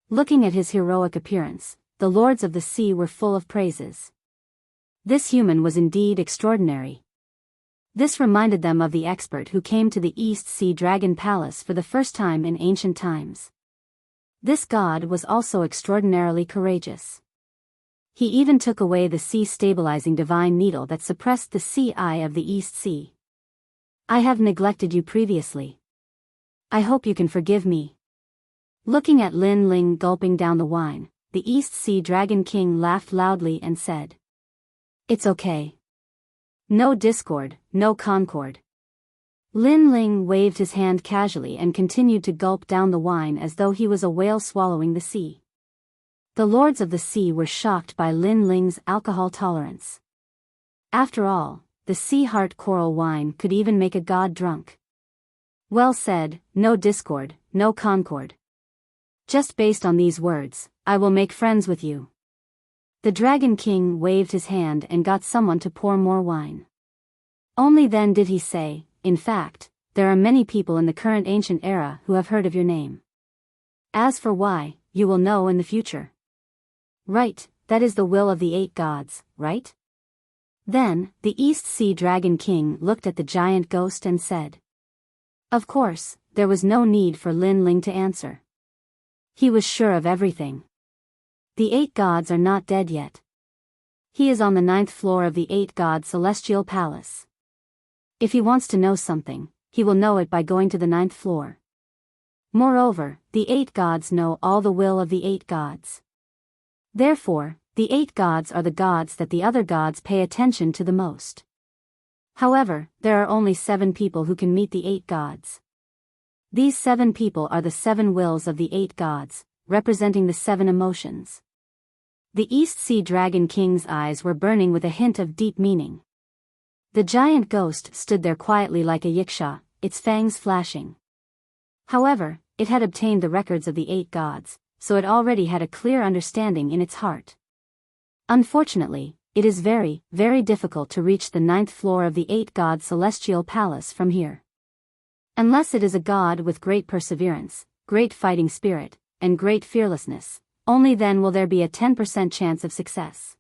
Looking at his heroic appearance, the lords of the sea were full of praises. This human was indeed extraordinary. This reminded them of the expert who came to the East Sea Dragon Palace for the first time in ancient times. This god was also extraordinarily courageous. He even took away the sea-stabilizing divine needle that suppressed the sea eye of the East Sea. I have neglected you previously. I hope you can forgive me. Looking at Lin Ling gulping down the wine, the East Sea Dragon King laughed loudly and said. It's okay. No discord, no concord. Lin Ling waved his hand casually and continued to gulp down the wine as though he was a whale swallowing the sea. The lords of the sea were shocked by Lin Ling's alcohol tolerance. After all, the sea heart coral wine could even make a god drunk. Well said, no discord, no concord. Just based on these words, I will make friends with you. The Dragon King waved his hand and got someone to pour more wine. Only then did he say, in fact, there are many people in the current ancient era who have heard of your name. As for why, you will know in the future. Right, that is the will of the 8 gods, right? Then, the East Sea Dragon King looked at the giant ghost and said. Of course, there was no need for Lin Ling to answer. He was sure of everything. The 8 gods are not dead yet. He is on the 9th floor of the 8 gods' celestial palace. If he wants to know something, he will know it by going to the 9th floor. Moreover, the 8 gods know all the will of the 8 gods. Therefore, the 8 gods are the gods that the other gods pay attention to the most. However, there are only 7 people who can meet the 8 gods. These 7 people are the 7 wills of the 8 gods, representing the 7 emotions. The East Sea Dragon King's eyes were burning with a hint of deep meaning. The giant ghost stood there quietly like a yiksha, its fangs flashing. However, it had obtained the records of the 8 gods, so it already had a clear understanding in its heart. Unfortunately, it is very, very difficult to reach the 9th floor of the 8 gods' celestial palace from here. Unless it is a god with great perseverance, great fighting spirit, and great fearlessness, only then will there be a 10% chance of success.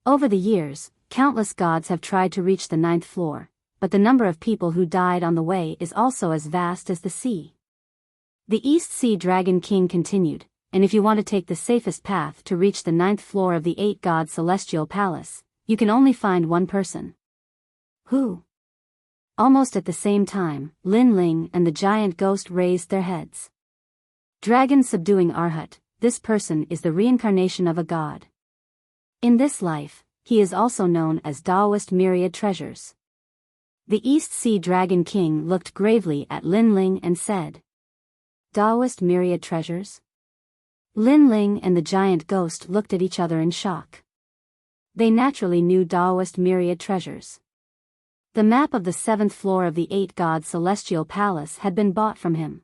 Over the years, countless gods have tried to reach the 9th floor, but the number of people who died on the way is also as vast as the sea. The East Sea Dragon King continued, and if you want to take the safest path to reach the 9th floor of the 8-god celestial palace, you can only find one person. Who? Almost at the same time, Lin Ling and the giant ghost raised their heads. Dragon subduing Arhat, this person is the reincarnation of a god. In this life, he is also known as Taoist Myriad Treasures. The East Sea Dragon King looked gravely at Lin Ling and said, Taoist Myriad Treasures? Lin Ling and the giant ghost looked at each other in shock. They naturally knew Taoist Myriad Treasures. The map of the 7th floor of the 8-god celestial palace had been bought from him.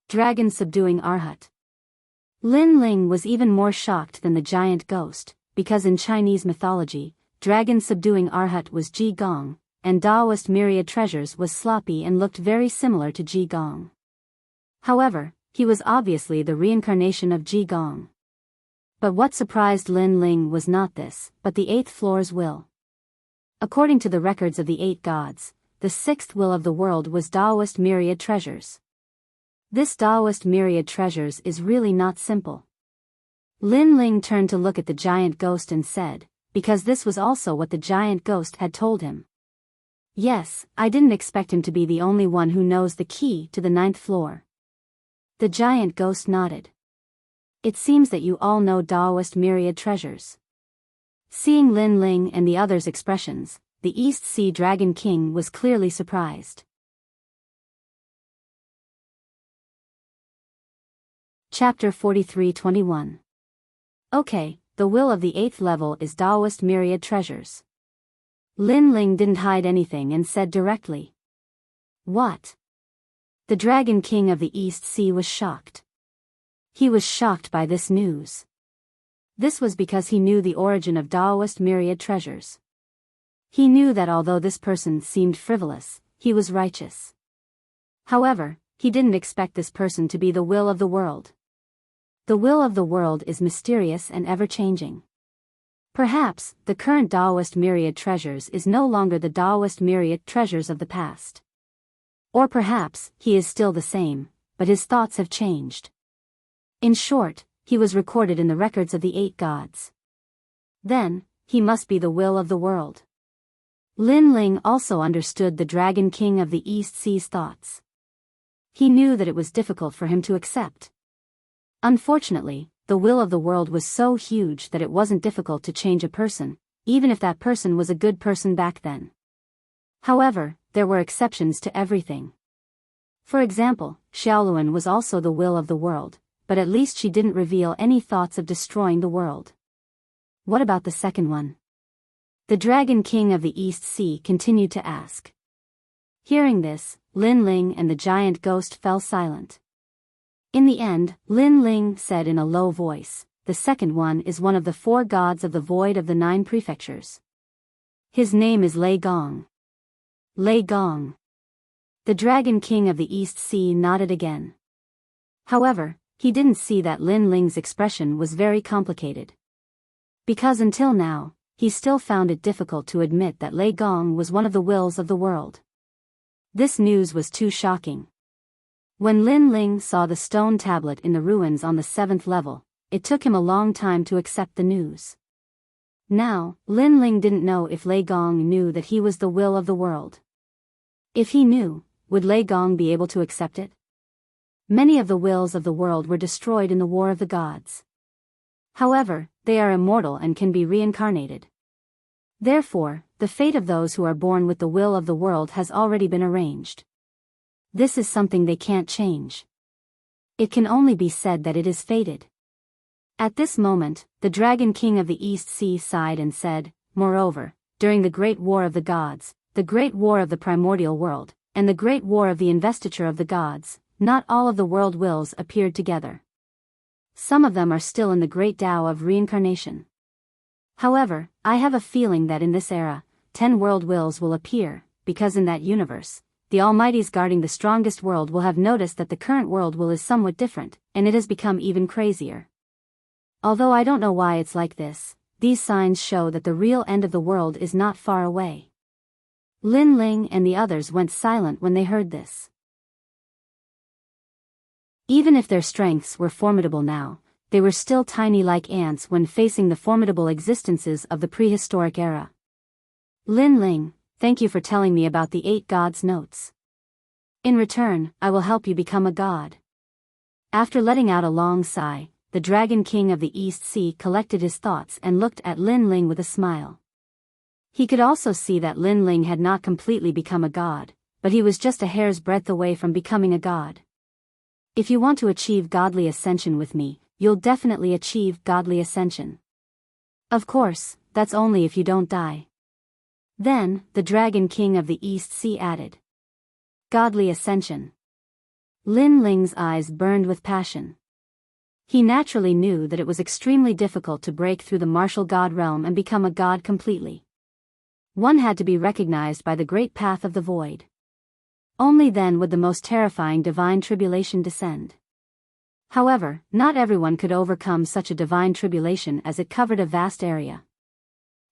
Dragon subduing Arhat. Lin Ling was even more shocked than the giant ghost, because in Chinese mythology, dragon subduing Arhat was Ji Gong, and Taoist Myriad Treasures was sloppy and looked very similar to Ji Gong. However, he was obviously the reincarnation of Ji Gong. But what surprised Lin Ling was not this, but the 8th floor's will. According to the records of the 8 gods, the 6th will of the world was Taoist Myriad Treasures. This Taoist Myriad Treasures is really not simple. Lin Ling turned to look at the giant ghost and said, because this was also what the giant ghost had told him. Yes, I didn't expect him to be the only one who knows the key to the 9th floor. The giant ghost nodded. It seems that you all know Taoist Myriad Treasures. Seeing Lin Ling and the others' expressions, the East Sea Dragon King was clearly surprised. Chapter 43:21. Okay, the will of the 8th level is Taoist Myriad Treasures. Lin Ling didn't hide anything and said directly. What? The Dragon King of the East Sea was shocked. He was shocked by this news. This was because he knew the origin of Taoist Myriad Treasures. He knew that although this person seemed frivolous, he was righteous. However, he didn't expect this person to be the will of the world. The will of the world is mysterious and ever-changing. Perhaps, the current Taoist Myriad Treasures is no longer the Taoist Myriad Treasures of the past. Or perhaps, he is still the same, but his thoughts have changed. In short, he was recorded in the records of the 8 gods. Then, he must be the will of the world. Lin Ling also understood the Dragon King of the East Sea's thoughts. He knew that it was difficult for him to accept. Unfortunately, the will of the world was so huge that it wasn't difficult to change a person, even if that person was a good person back then. However, there were exceptions to everything. For example, Xiaoluan was also the will of the world, but at least she didn't reveal any thoughts of destroying the world. What about the second one? The Dragon King of the East Sea continued to ask. Hearing this, Lin Ling and the giant ghost fell silent. In the end, Lin Ling said in a low voice, the second one is one of the 4 gods of the void of the 9 prefectures. His name is Lei Gong. Lei Gong. The Dragon King of the East Sea nodded again. However, he didn't see that Lin Ling's expression was very complicated. Because until now, he still found it difficult to admit that Lei Gong was one of the wills of the world. This news was too shocking. When Lin Ling saw the stone tablet in the ruins on the 7th level, it took him a long time to accept the news. Now, Lin Ling didn't know if Lei Gong knew that he was the will of the world. If he knew, would Lei Gong be able to accept it? Many of the wills of the world were destroyed in the War of the Gods. However, they are immortal and can be reincarnated. Therefore, the fate of those who are born with the will of the world has already been arranged. This is something they can't change. It can only be said that it is fated. At this moment, the Dragon King of the East Sea sighed and said, moreover, during the Great War of the Gods, the Great War of the Primordial World, and the Great War of the Investiture of the Gods, not all of the world wills appeared together. Some of them are still in the Great Tao of Reincarnation. However, I have a feeling that in this era, 10 world wills will appear, because in that universe, the Almighties guarding the strongest world will have noticed that the current world will is somewhat different, and it has become even crazier. Although I don't know why it's like this, these signs show that the real end of the world is not far away. Lin Ling and the others went silent when they heard this. Even if their strengths were formidable now, they were still tiny like ants when facing the formidable existences of the prehistoric era. Lin Ling, thank you for telling me about the 8 gods' notes. In return, I will help you become a god. After letting out a long sigh, the Dragon King of the East Sea collected his thoughts and looked at Lin Ling with a smile. He could also see that Lin Ling had not completely become a god, but he was just a hair's breadth away from becoming a god. If you want to achieve godly ascension with me, you'll definitely achieve godly ascension. Of course, that's only if you don't die. Then, the Dragon King of the East Sea added. Godly ascension. Lin Ling's eyes burned with passion. He naturally knew that it was extremely difficult to break through the martial god realm and become a god completely. One had to be recognized by the great path of the void. Only then would the most terrifying divine tribulation descend. However, not everyone could overcome such a divine tribulation as it covered a vast area.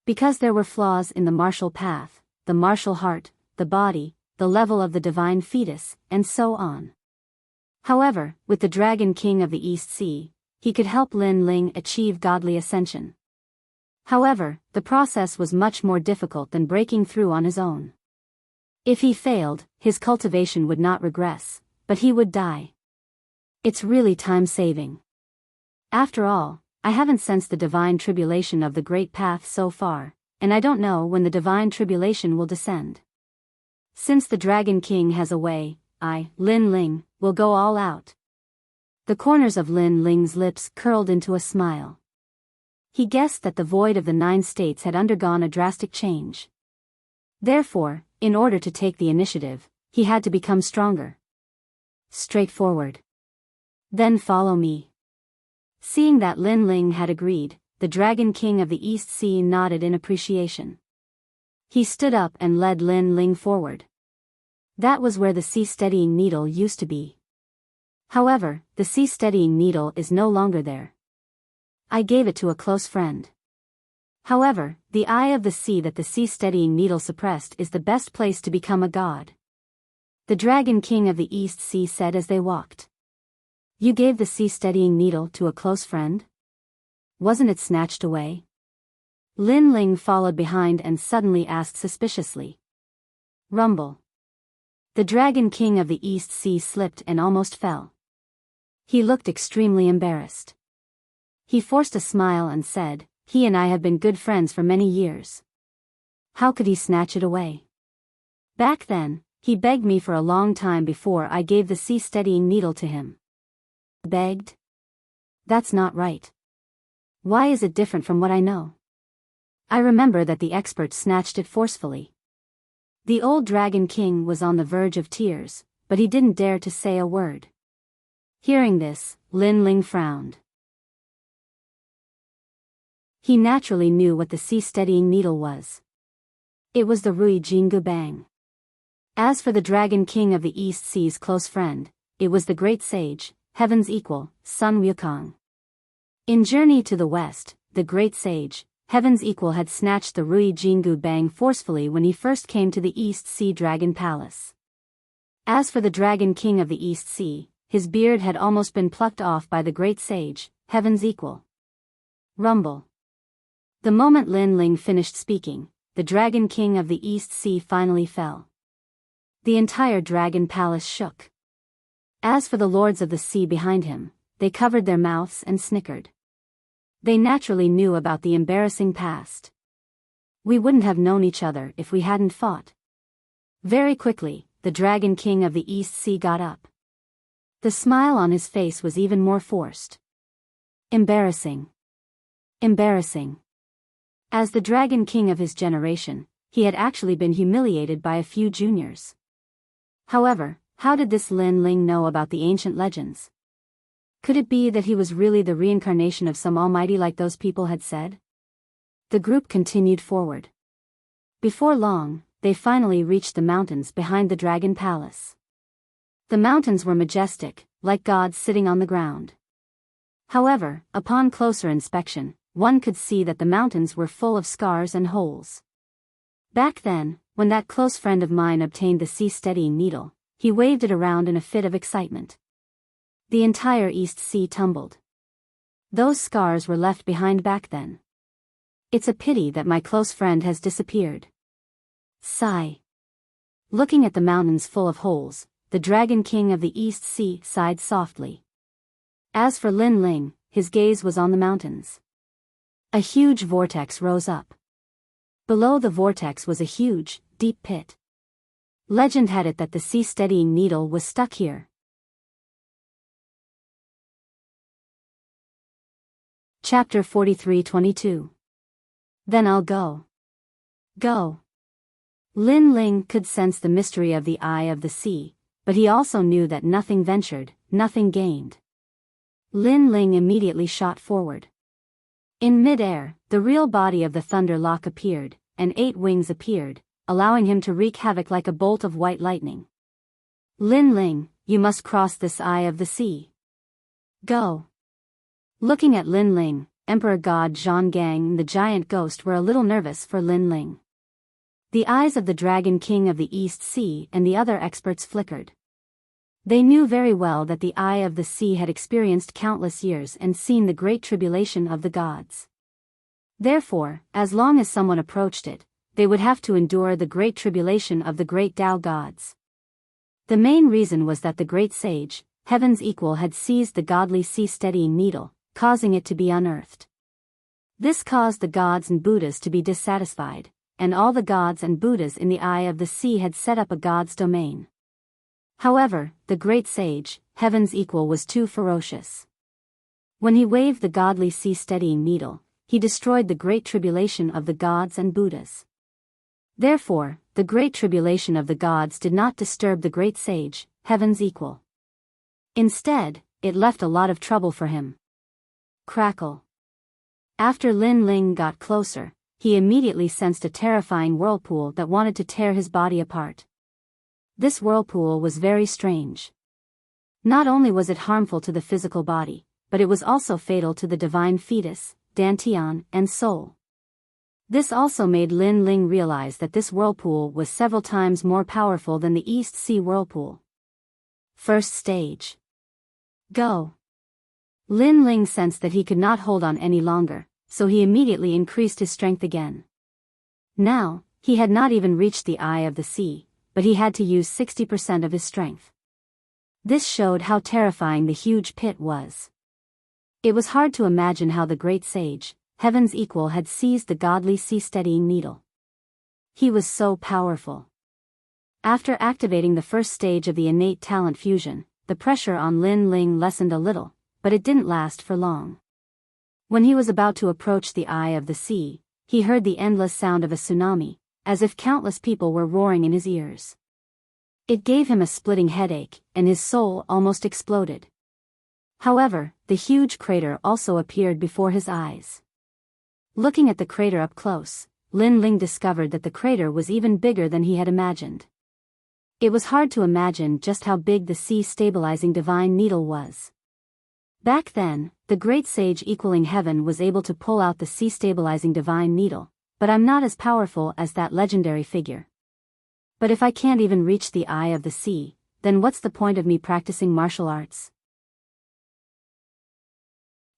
Because there were flaws in the martial path, the martial heart, the body, the level of the divine fetus, and so on. However, with the Dragon King of the East Sea, he could help Lin Ling achieve godly ascension. However, the process was much more difficult than breaking through on his own. If he failed, his cultivation would not regress, but he would die. It's really time-saving. After all, I haven't sensed the divine tribulation of the great path so far, and I don't know when the divine tribulation will descend. Since the Dragon King has a way, I, Lin Ling, will go all out. The corners of Lin Ling's lips curled into a smile. He guessed that the void of the 9 states had undergone a drastic change. Therefore, in order to take the initiative, he had to become stronger. Straightforward. Then follow me. Seeing that Lin Ling had agreed, the Dragon King of the East Sea nodded in appreciation. He stood up and led Lin Ling forward. That was where the sea-steadying needle used to be. However, the sea-steadying needle is no longer there. I gave it to a close friend. However, the eye of the sea that the sea-steadying needle suppressed is the best place to become a god. The Dragon King of the East Sea said as they walked. You gave the sea-steadying needle to a close friend? Wasn't it snatched away? Lin Ling followed behind and suddenly asked suspiciously. Rumble. The Dragon King of the East Sea slipped and almost fell. He looked extremely embarrassed. He forced a smile and said, he and I have been good friends for many years. How could he snatch it away? Back then, he begged me for a long time before I gave the sea-steadying needle to him. Begged? That's not right. Why is it different from what I know? I remember that the expert snatched it forcefully. The old Dragon King was on the verge of tears, but he didn't dare to say a word. Hearing this, Lin Ling frowned. He naturally knew what the sea-steadying needle was. It was the Rui Jingu Bang. As for the Dragon King of the East Sea's close friend, it was the great sage, Heaven's equal, Sun Wukong. In Journey to the West, the great sage, Heaven's equal had snatched the Rui Jingu Bang forcefully when he first came to the East Sea Dragon Palace. As for the Dragon King of the East Sea, his beard had almost been plucked off by the great sage, Heaven's equal. Rumble. The moment Lin Ling finished speaking, the Dragon King of the East Sea finally fell. The entire Dragon Palace shook. As for the lords of the sea behind him, they covered their mouths and snickered. They naturally knew about the embarrassing past. We wouldn't have known each other if we hadn't fought. Very quickly, the Dragon King of the East Sea got up. The smile on his face was even more forced. Embarrassing. Embarrassing. As the Dragon King of his generation, he had actually been humiliated by a few juniors. However, how did this Lin Ling know about the ancient legends? Could it be that he was really the reincarnation of some almighty like those people had said? The group continued forward. Before long, they finally reached the mountains behind the Dragon Palace. The mountains were majestic, like gods sitting on the ground. However, upon closer inspection, one could see that the mountains were full of scars and holes. Back then, when that close friend of mine obtained the sea-steadying needle, he waved it around in a fit of excitement. The entire East Sea tumbled. Those scars were left behind back then. It's a pity that my close friend has disappeared. Sigh. Looking at the mountains full of holes, the Dragon King of the East Sea sighed softly. As for Lin Ling, his gaze was on the mountains. A huge vortex rose up. Below the vortex was a huge, deep pit. Legend had it that the sea-steadying needle was stuck here. Chapter 43-22. Then I'll go. Go. Lin Ling could sense the mystery of the eye of the sea, but he also knew that nothing ventured, nothing gained. Lin Ling immediately shot forward. In mid-air, the real body of the Thunder Lock appeared, and 8 wings appeared, allowing him to wreak havoc like a bolt of white lightning. Lin Ling, you must cross this eye of the sea. Go. Looking at Lin Ling, Emperor God Zhang Gang and the giant ghost were a little nervous for Lin Ling. The eyes of the Dragon King of the East Sea and the other experts flickered. They knew very well that the eye of the sea had experienced countless years and seen the great tribulation of the gods. Therefore, as long as someone approached it, they would have to endure the great tribulation of the great Tao gods. The main reason was that the great sage, Heaven's Equal, had seized the godly sea-steadying needle, causing it to be unearthed. This caused the gods and Buddhas to be dissatisfied, and all the gods and Buddhas in the eye of the sea had set up a god's domain. However, the great sage, Heaven's Equal, was too ferocious. When he waved the godly sea-steadying needle, he destroyed the great tribulation of the gods and Buddhas. Therefore, the great tribulation of the gods did not disturb the great sage, Heaven's Equal. Instead, it left a lot of trouble for him. Crackle. After Lin Ling got closer, he immediately sensed a terrifying whirlpool that wanted to tear his body apart. This whirlpool was very strange. Not only was it harmful to the physical body, but it was also fatal to the divine fetus, dantian, and soul. This also made Lin Ling realize that this whirlpool was several times more powerful than the East Sea whirlpool. First stage. Go. Lin Ling sensed that he could not hold on any longer, so he immediately increased his strength again. Now, he had not even reached the eye of the sea, but he had to use 60% of his strength. This showed how terrifying the huge pit was. It was hard to imagine how the great sage, Heaven's Equal, had seized the godly sea-steadying needle. He was so powerful. After activating the first stage of the innate talent fusion, the pressure on Lin Ling lessened a little, but it didn't last for long. When he was about to approach the eye of the sea, he heard the endless sound of a tsunami, as if countless people were roaring in his ears. It gave him a splitting headache, and his soul almost exploded. However, the huge crater also appeared before his eyes. Looking at the crater up close, Lin Ling discovered that the crater was even bigger than he had imagined. It was hard to imagine just how big the sea-stabilizing divine needle was. Back then, the great sage equaling heaven was able to pull out the sea-stabilizing divine needle, but I'm not as powerful as that legendary figure. But if I can't even reach the eye of the sea, then what's the point of me practicing martial arts?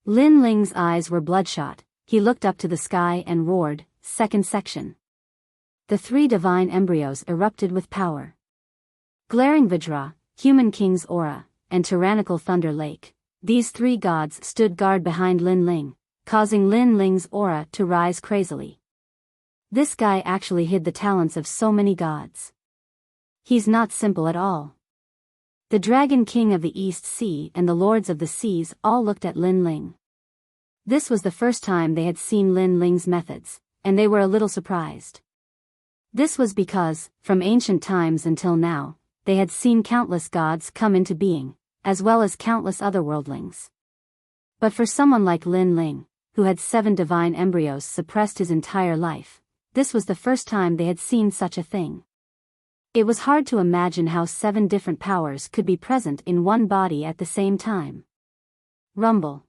Lin Ling's eyes were bloodshot. He looked up to the sky and roared, "Second section." The 3 divine embryos erupted with power. Glaring Vajra, Human King's aura, and tyrannical Thunder Lake, these 3 gods stood guard behind Lin Ling, causing Lin Ling's aura to rise crazily. This guy actually hid the talents of so many gods. He's not simple at all. The Dragon King of the East Sea and the Lords of the Seas all looked at Lin Ling. This was the first time they had seen Lin Ling's methods, and they were a little surprised. This was because, from ancient times until now, they had seen countless gods come into being, as well as countless otherworldlings. But for someone like Lin Ling, who had 7 divine embryos suppressed his entire life, this was the first time they had seen such a thing. It was hard to imagine how 7 different powers could be present in one body at the same time. Rumble.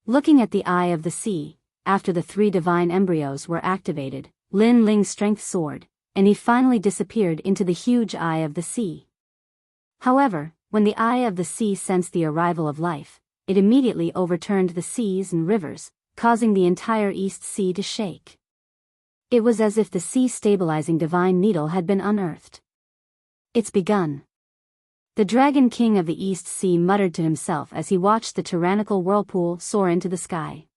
Looking at the eye of the sea, after the 3 divine embryos were activated, Lin Ling's strength soared, and he finally disappeared into the huge eye of the sea. However, When the eye of the sea sensed the arrival of life, it immediately overturned the seas and rivers, causing the entire East Sea to shake. It was as if the sea-stabilizing divine needle had been unearthed. It's begun. The Dragon King of the East Sea muttered to himself as he watched the tyrannical whirlpool soar into the sky.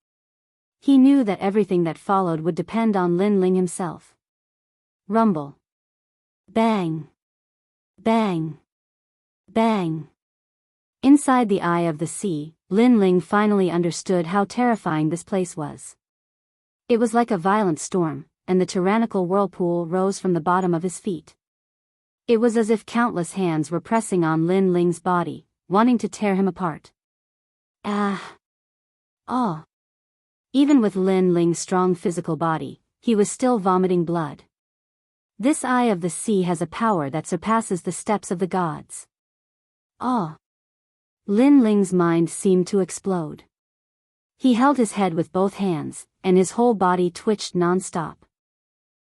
He knew that everything that followed would depend on Lin Ling himself. Rumble. Bang. Bang. Bang. Inside the eye of the sea, Lin Ling finally understood how terrifying this place was. It was like a violent storm, and the tyrannical whirlpool rose from the bottom of his feet. It was as if countless hands were pressing on Lin Ling's body, wanting to tear him apart. Ah. Oh. Even with Lin Ling's strong physical body, he was still vomiting blood. This eye of the sea has a power that surpasses the steps of the gods. Oh. Lin Ling's mind seemed to explode. He held his head with both hands, and his whole body twitched non-stop.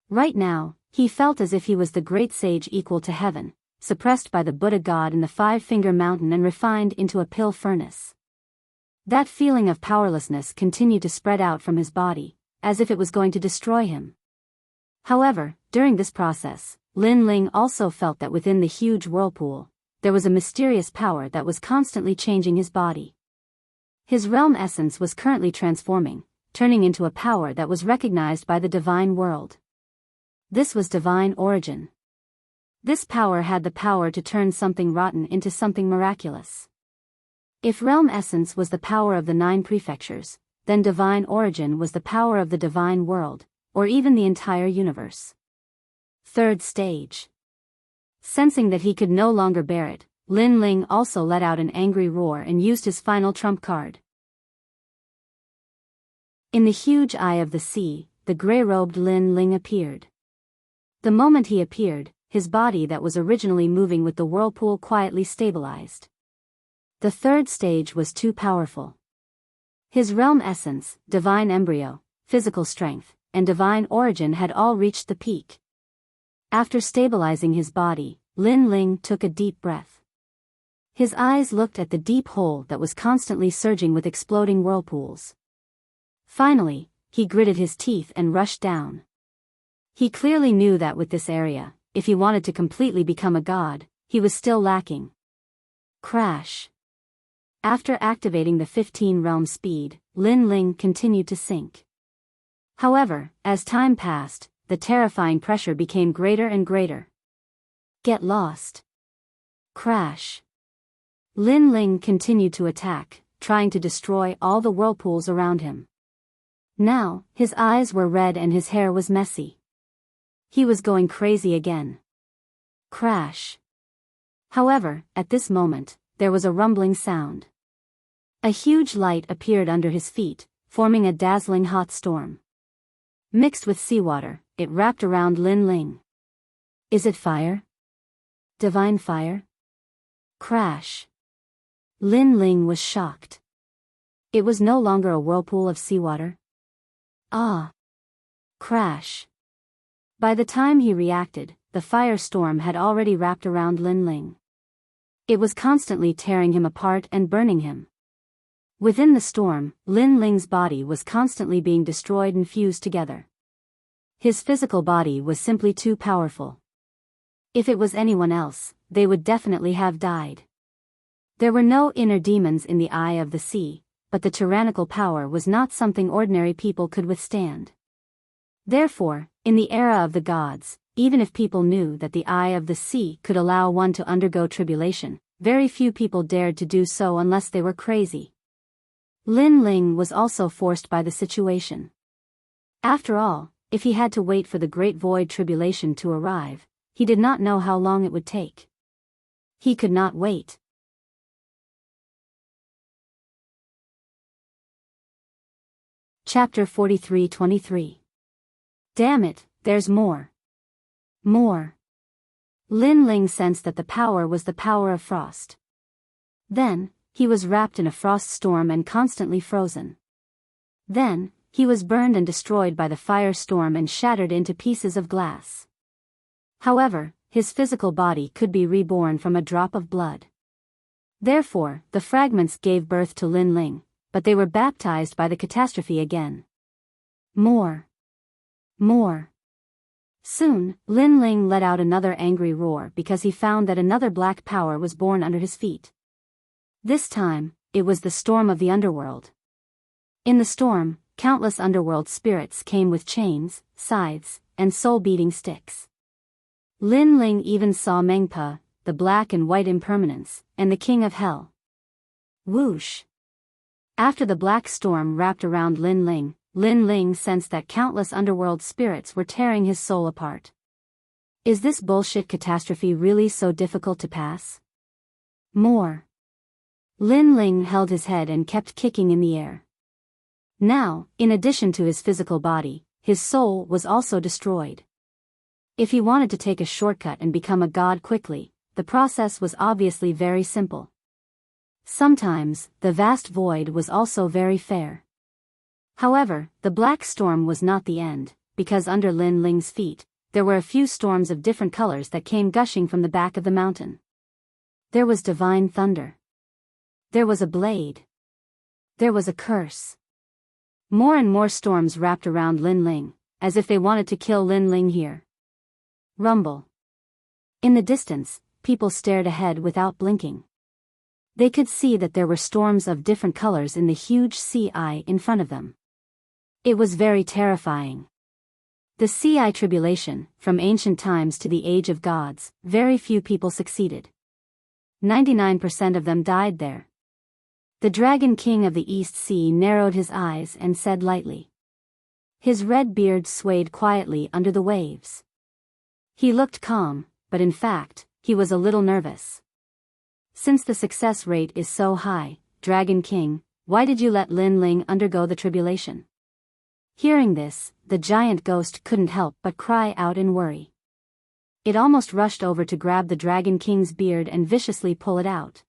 Right now, he felt as if he was the great sage equal to heaven, suppressed by the Buddha god in the Five-Finger Mountain and refined into a pill furnace. That feeling of powerlessness continued to spread out from his body, as if it was going to destroy him. However, during this process, Lin Ling also felt that within the huge whirlpool, there was a mysterious power that was constantly changing his body. His realm essence was currently transforming, turning into a power that was recognized by the divine world. This was divine origin. This power had the power to turn something rotten into something miraculous. If realm essence was the power of the 9 prefectures, then divine origin was the power of the divine world, or even the entire universe. Third stage. Sensing that he could no longer bear it, Lin Ling also let out an angry roar and used his final trump card. In the huge eye of the sea, the grey-robed Lin Ling appeared. The moment he appeared, his body that was originally moving with the whirlpool quietly stabilized. The third stage was too powerful. His realm essence, divine embryo, physical strength, and divine origin had all reached the peak. After stabilizing his body, Lin Ling took a deep breath. His eyes looked at the deep hole that was constantly surging with exploding whirlpools. Finally, he gritted his teeth and rushed down. He clearly knew that with this area, if he wanted to completely become a god, he was still lacking. Crash. After activating the 15 realm speed, Lin Ling continued to sink. However, as time passed, the terrifying pressure became greater and greater. Get lost. Crash. Lin Ling continued to attack, trying to destroy all the whirlpools around him. Now, his eyes were red and his hair was messy. He was going crazy again. Crash. However, at this moment, there was a rumbling sound. A huge light appeared under his feet, forming a dazzling hot storm. Mixed with seawater, it wrapped around Lin Ling. Is it fire? Divine fire? Crash. Lin Ling was shocked. It was no longer a whirlpool of seawater. Ah. Crash. By the time he reacted, the firestorm had already wrapped around Lin Ling. It was constantly tearing him apart and burning him. Within the storm, Lin Ling's body was constantly being destroyed and fused together. His physical body was simply too powerful. If it was anyone else, they would definitely have died. There were no inner demons in the eye of the sea, but the tyrannical power was not something ordinary people could withstand. Therefore, in the era of the gods, even if people knew that the eye of the sea could allow one to undergo tribulation, very few people dared to do so unless they were crazy. Lin Ling was also forced by the situation. After all, if he had to wait for the Great Void Tribulation to arrive, he did not know how long it would take. He could not wait. Chapter 43-23. Damn it, there's more. More. Lin Ling sensed that the power was the power of frost. Then, he was wrapped in a frost storm and constantly frozen. Then, he was burned and destroyed by the firestorm and shattered into pieces of glass. However, his physical body could be reborn from a drop of blood. Therefore, the fragments gave birth to Lin Ling, but they were baptized by the catastrophe again. More. More. Soon, Lin Ling let out another angry roar because he found that another black power was born under his feet. This time, it was the storm of the underworld. In the storm, countless underworld spirits came with chains, scythes, and soul-beating sticks. Lin Ling even saw Mengpa, the black and white impermanence, and the king of hell. Whoosh! After the black storm wrapped around Lin Ling sensed that countless underworld spirits were tearing his soul apart. Is this bullshit catastrophe really so difficult to pass? More. Lin Ling held his head and kept kicking in the air. Now, in addition to his physical body, his soul was also destroyed. If he wanted to take a shortcut and become a god quickly, the process was obviously very simple. Sometimes, the vast void was also very fair. However, the black storm was not the end, because under Lin Ling's feet, there were a few storms of different colors that came gushing from the back of the mountain. There was divine thunder. There was a blade. There was a curse. More and more storms wrapped around Lin Ling, as if they wanted to kill Lin Ling here. Rumble. In the distance, people stared ahead without blinking. They could see that there were storms of different colors in the huge sea eye in front of them. It was very terrifying. The sea eye tribulation, from ancient times to the age of gods, very few people succeeded. 99% of them died there. The Dragon King of the East Sea narrowed his eyes and said lightly. His red beard swayed quietly under the waves. He looked calm, but in fact, he was a little nervous. Since the success rate is so high, Dragon King, why did you let Lin Ling undergo the tribulation? Hearing this, the giant ghost couldn't help but cry out in worry. It almost rushed over to grab the Dragon King's beard and viciously pull it out.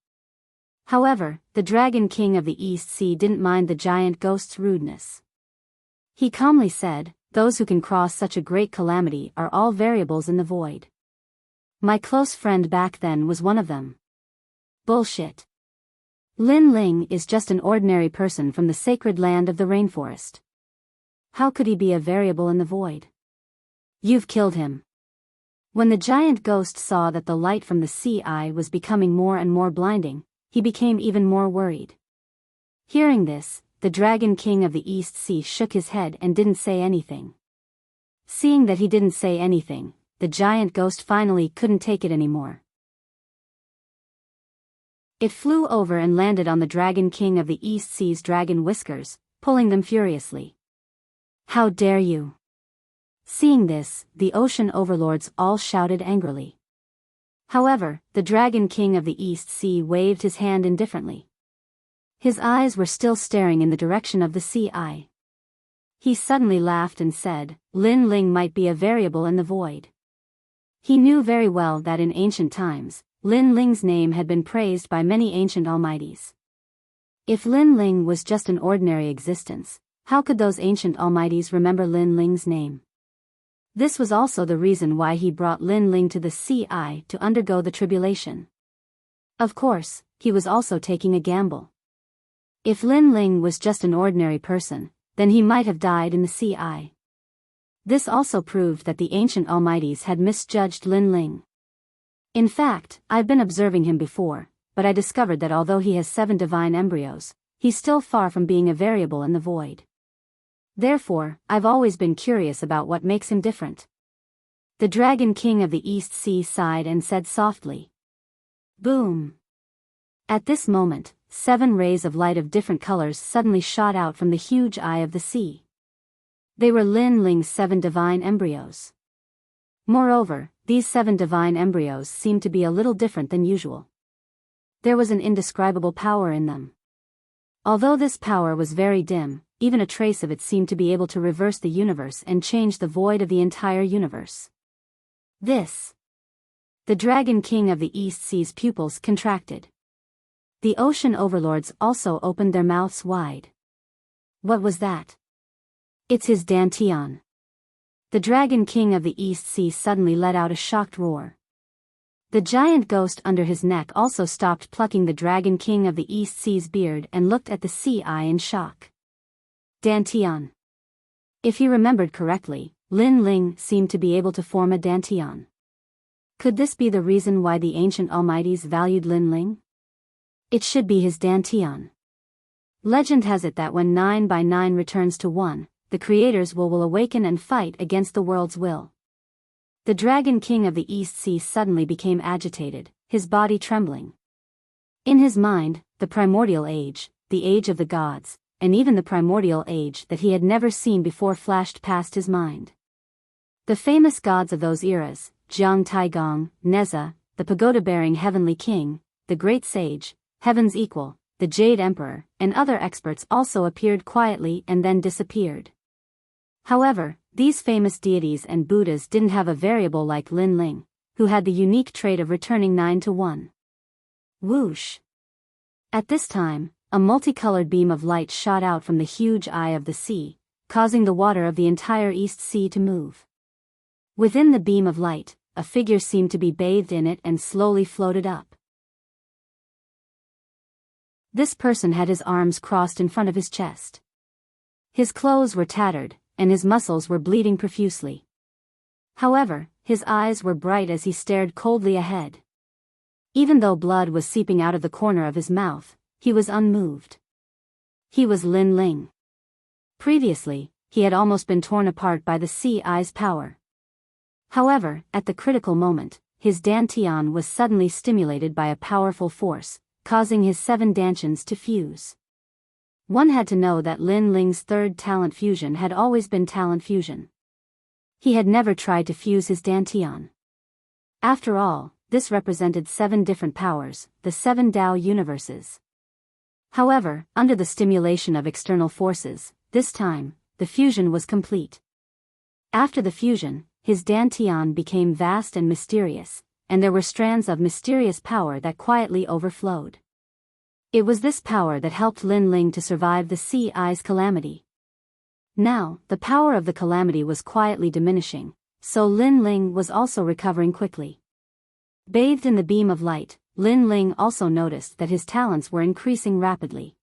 However, the Dragon King of the East Sea didn't mind the giant ghost's rudeness. He calmly said, "Those who can cross such a great calamity are all variables in the void. My close friend back then was one of them." Bullshit. Lin Ling is just an ordinary person from the sacred land of the rainforest. How could he be a variable in the void? You've killed him. When the giant ghost saw that the light from the sea eye was becoming more and more blinding, he became even more worried. Hearing this, the Dragon King of the East Sea shook his head and didn't say anything. Seeing that he didn't say anything, the giant ghost finally couldn't take it anymore. It flew over and landed on the Dragon King of the East Sea's dragon whiskers, pulling them furiously. How dare you! Seeing this, the ocean overlords all shouted angrily. However, the Dragon King of the East Sea waved his hand indifferently. His eyes were still staring in the direction of the sea eye. He suddenly laughed and said, Lin Ling might be a variable in the void. He knew very well that in ancient times, Lin Ling's name had been praised by many ancient almighties. If Lin Ling was just an ordinary existence, how could those ancient almighties remember Lin Ling's name? This was also the reason why he brought Lin Ling to the sea eye to undergo the tribulation. Of course, he was also taking a gamble. If Lin Ling was just an ordinary person, then he might have died in the sea eye. This also proved that the ancient almighties had misjudged Lin Ling. In fact, I've been observing him before, but I discovered that although he has 7 divine embryos, he's still far from being a variable in the void. Therefore, I've always been curious about what makes him different. The Dragon King of the East Sea sighed and said softly. Boom! At this moment, 7 rays of light of different colors suddenly shot out from the huge eye of the sea. They were Lin Ling's 7 divine embryos. Moreover, these 7 divine embryos seemed to be a little different than usual. There was an indescribable power in them. Although this power was very dim, even a trace of it seemed to be able to reverse the universe and change the void of the entire universe. This. The Dragon King of the East Sea's pupils contracted. The ocean overlords also opened their mouths wide. What was that? It's his Dantian. The Dragon King of the East Sea suddenly let out a shocked roar. The giant ghost under his neck also stopped plucking the Dragon King of the East Sea's beard and looked at the sea eye in shock. Dantian. If he remembered correctly, Lin Ling seemed to be able to form a Dantian. Could this be the reason why the ancient almighties valued Lin Ling? It should be his Dantian. Legend has it that when 9 by 9 returns to 1, the creator's will awaken and fight against the world's will. The Dragon King of the East Sea suddenly became agitated, his body trembling. In his mind, the primordial age, the age of the gods, and even the primordial age that he had never seen before flashed past his mind. The famous gods of those eras, Jiang Taigong, Neza, the pagoda-bearing heavenly king, the great sage, heaven's equal, the Jade Emperor, and other experts also appeared quietly and then disappeared. However, these famous deities and Buddhas didn't have a variable like Lin Ling, who had the unique trait of returning 9 to 1. Whoosh! At this time, a multicolored beam of light shot out from the huge eye of the sea, causing the water of the entire East Sea to move. Within the beam of light, a figure seemed to be bathed in it and slowly floated up. This person had his arms crossed in front of his chest. His clothes were tattered, and his muscles were bleeding profusely. However, his eyes were bright as he stared coldly ahead. Even though blood was seeping out of the corner of his mouth, he was unmoved. He was Lin Ling. Previously, he had almost been torn apart by the sea eye's power. However, at the critical moment, his Dantian was suddenly stimulated by a powerful force, causing his 7 Dantians to fuse. One had to know that Lin Ling's third talent fusion had always been talent fusion. He had never tried to fuse his Dantian. After all, this represented 7 different powers, the 7 Tao universes. However, under the stimulation of external forces, this time, the fusion was complete. After the fusion, his Dantian became vast and mysterious, and there were strands of mysterious power that quietly overflowed. It was this power that helped Lin Ling to survive the sea eye's calamity. Now, the power of the calamity was quietly diminishing, so Lin Ling was also recovering quickly. Bathed in the beam of light, Lin Ling also noticed that his talents were increasing rapidly.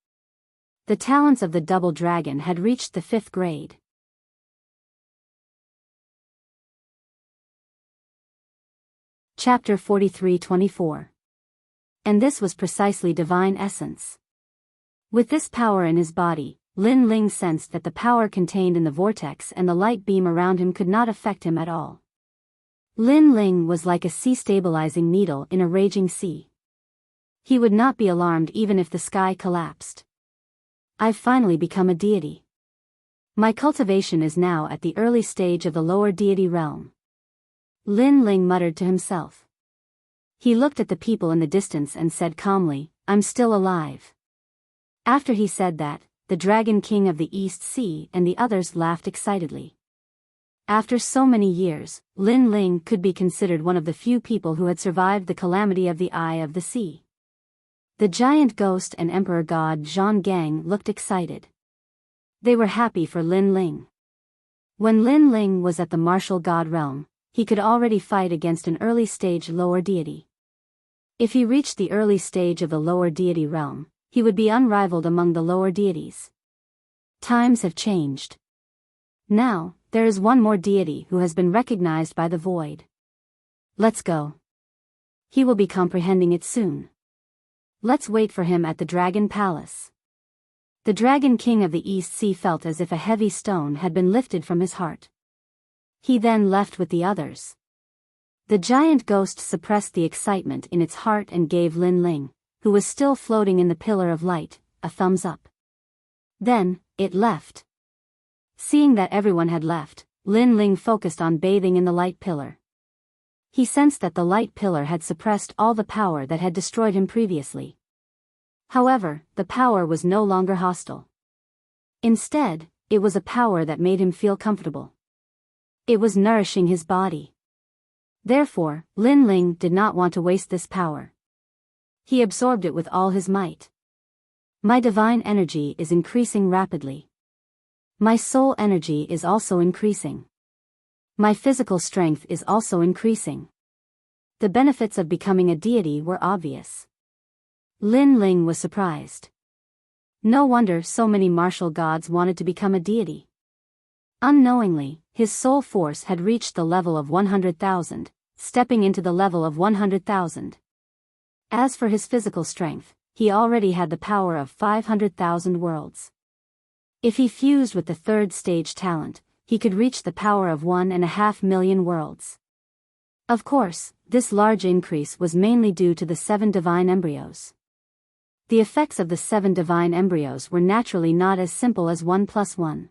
The talents of the double dragon had reached the 5th grade. Chapter 43-24. And this was precisely divine essence. With this power in his body, Lin Ling sensed that the power contained in the vortex and the light beam around him could not affect him at all. Lin Ling was like a sea-stabilizing needle in a raging sea. He would not be alarmed even if the sky collapsed. I've finally become a deity. My cultivation is now at the early stage of the lower deity realm. Lin Ling muttered to himself. He looked at the people in the distance and said calmly, "I'm still alive." After he said that, the Dragon King of the East Sea and the others laughed excitedly. After so many years, Lin Ling could be considered one of the few people who had survived the calamity of the Eye of the Sea. The giant ghost and Emperor God Zhang Gang looked excited. They were happy for Lin Ling. When Lin Ling was at the martial god realm, he could already fight against an early stage lower deity. If he reached the early stage of the lower deity realm, he would be unrivaled among the lower deities. Times have changed. Now, there is one more deity who has been recognized by the void. Let's go. He will be comprehending it soon. Let's wait for him at the Dragon Palace. The Dragon King of the East Sea felt as if a heavy stone had been lifted from his heart. He then left with the others. The giant ghost suppressed the excitement in its heart and gave Lin Ling, who was still floating in the pillar of light, a thumbs up. Then, it left. Seeing that everyone had left, Lin Ling focused on bathing in the light pillar. He sensed that the light pillar had suppressed all the power that had destroyed him previously. However, the power was no longer hostile. Instead, it was a power that made him feel comfortable. It was nourishing his body. Therefore, Lin Ling did not want to waste this power. He absorbed it with all his might. My divine energy is increasing rapidly. My soul energy is also increasing. My physical strength is also increasing. The benefits of becoming a deity were obvious. Lin Ling was surprised. No wonder so many martial gods wanted to become a deity. Unknowingly, his soul force had reached the level of 100,000, stepping into the level of 100,000. As for his physical strength, he already had the power of 500,000 worlds. If he fused with the third stage talent, he could reach the power of 1.5 million worlds. Of course, this large increase was mainly due to the 7 divine embryos. The effects of the 7 divine embryos were naturally not as simple as 1 plus 1.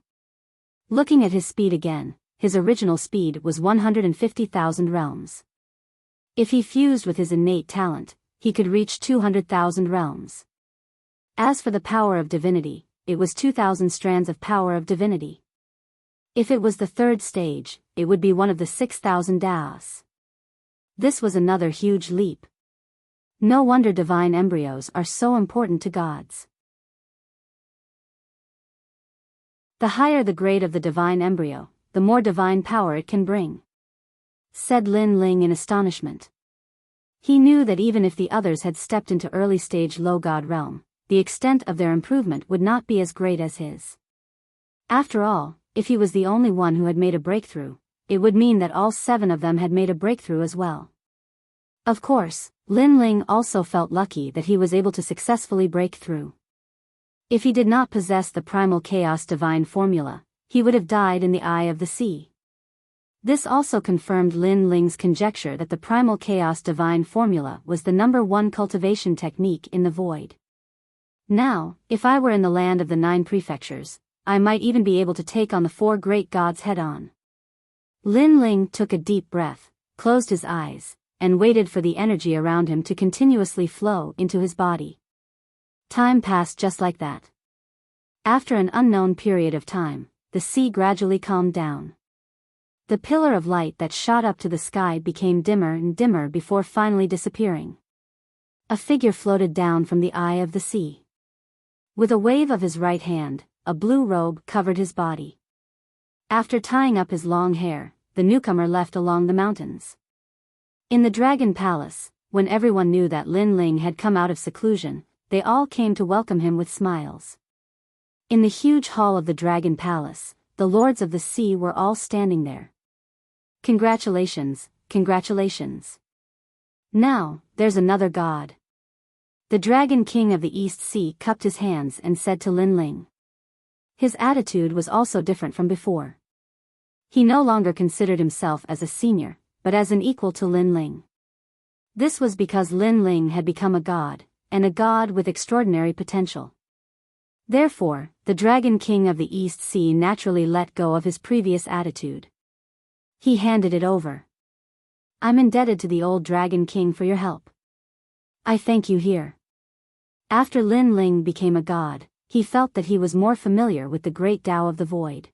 Looking at his speed again, his original speed was 150,000 realms. If he fused with his innate talent, he could reach 200,000 realms. As for the power of divinity, it was 2,000 strands of power of divinity. If it was the third stage, it would be one of the 6,000 daos. This was another huge leap. No wonder divine embryos are so important to gods. The higher the grade of the divine embryo, the more divine power it can bring, said Lin Ling in astonishment. He knew that even if the others had stepped into early-stage low-god realm, the extent of their improvement would not be as great as his. After all, if he was the only one who had made a breakthrough, it would mean that all 7 of them had made a breakthrough as well. Of course, Lin Ling also felt lucky that he was able to successfully break through. If he did not possess the primal chaos divine formula, he would have died in the eye of the sea. This also confirmed Lin Ling's conjecture that the primal chaos divine formula was the #1 cultivation technique in the void. Now, if I were in the land of the 9 prefectures, I might even be able to take on the 4 great gods head-on. Lin Ling took a deep breath, closed his eyes, and waited for the energy around him to continuously flow into his body. Time passed just like that. After an unknown period of time, the sea gradually calmed down. The pillar of light that shot up to the sky became dimmer and dimmer before finally disappearing. A figure floated down from the eye of the sea. With a wave of his right hand, a blue robe covered his body. After tying up his long hair, the newcomer left along the mountains. In the Dragon Palace, when everyone knew that Lin Ling had come out of seclusion, they all came to welcome him with smiles. In the huge hall of the Dragon Palace, the lords of the sea were all standing there. Congratulations, congratulations. Now, there's another god. The Dragon King of the East Sea cupped his hands and said to Lin Ling. His attitude was also different from before. He no longer considered himself as a senior, but as an equal to Lin Ling. This was because Lin Ling had become a god, and a god with extraordinary potential. Therefore, the Dragon King of the East Sea naturally let go of his previous attitude. He handed it over. I'm indebted to the old Dragon King for your help. I thank you here. After Lin Ling became a god, he felt that he was more familiar with the great Tao of the void.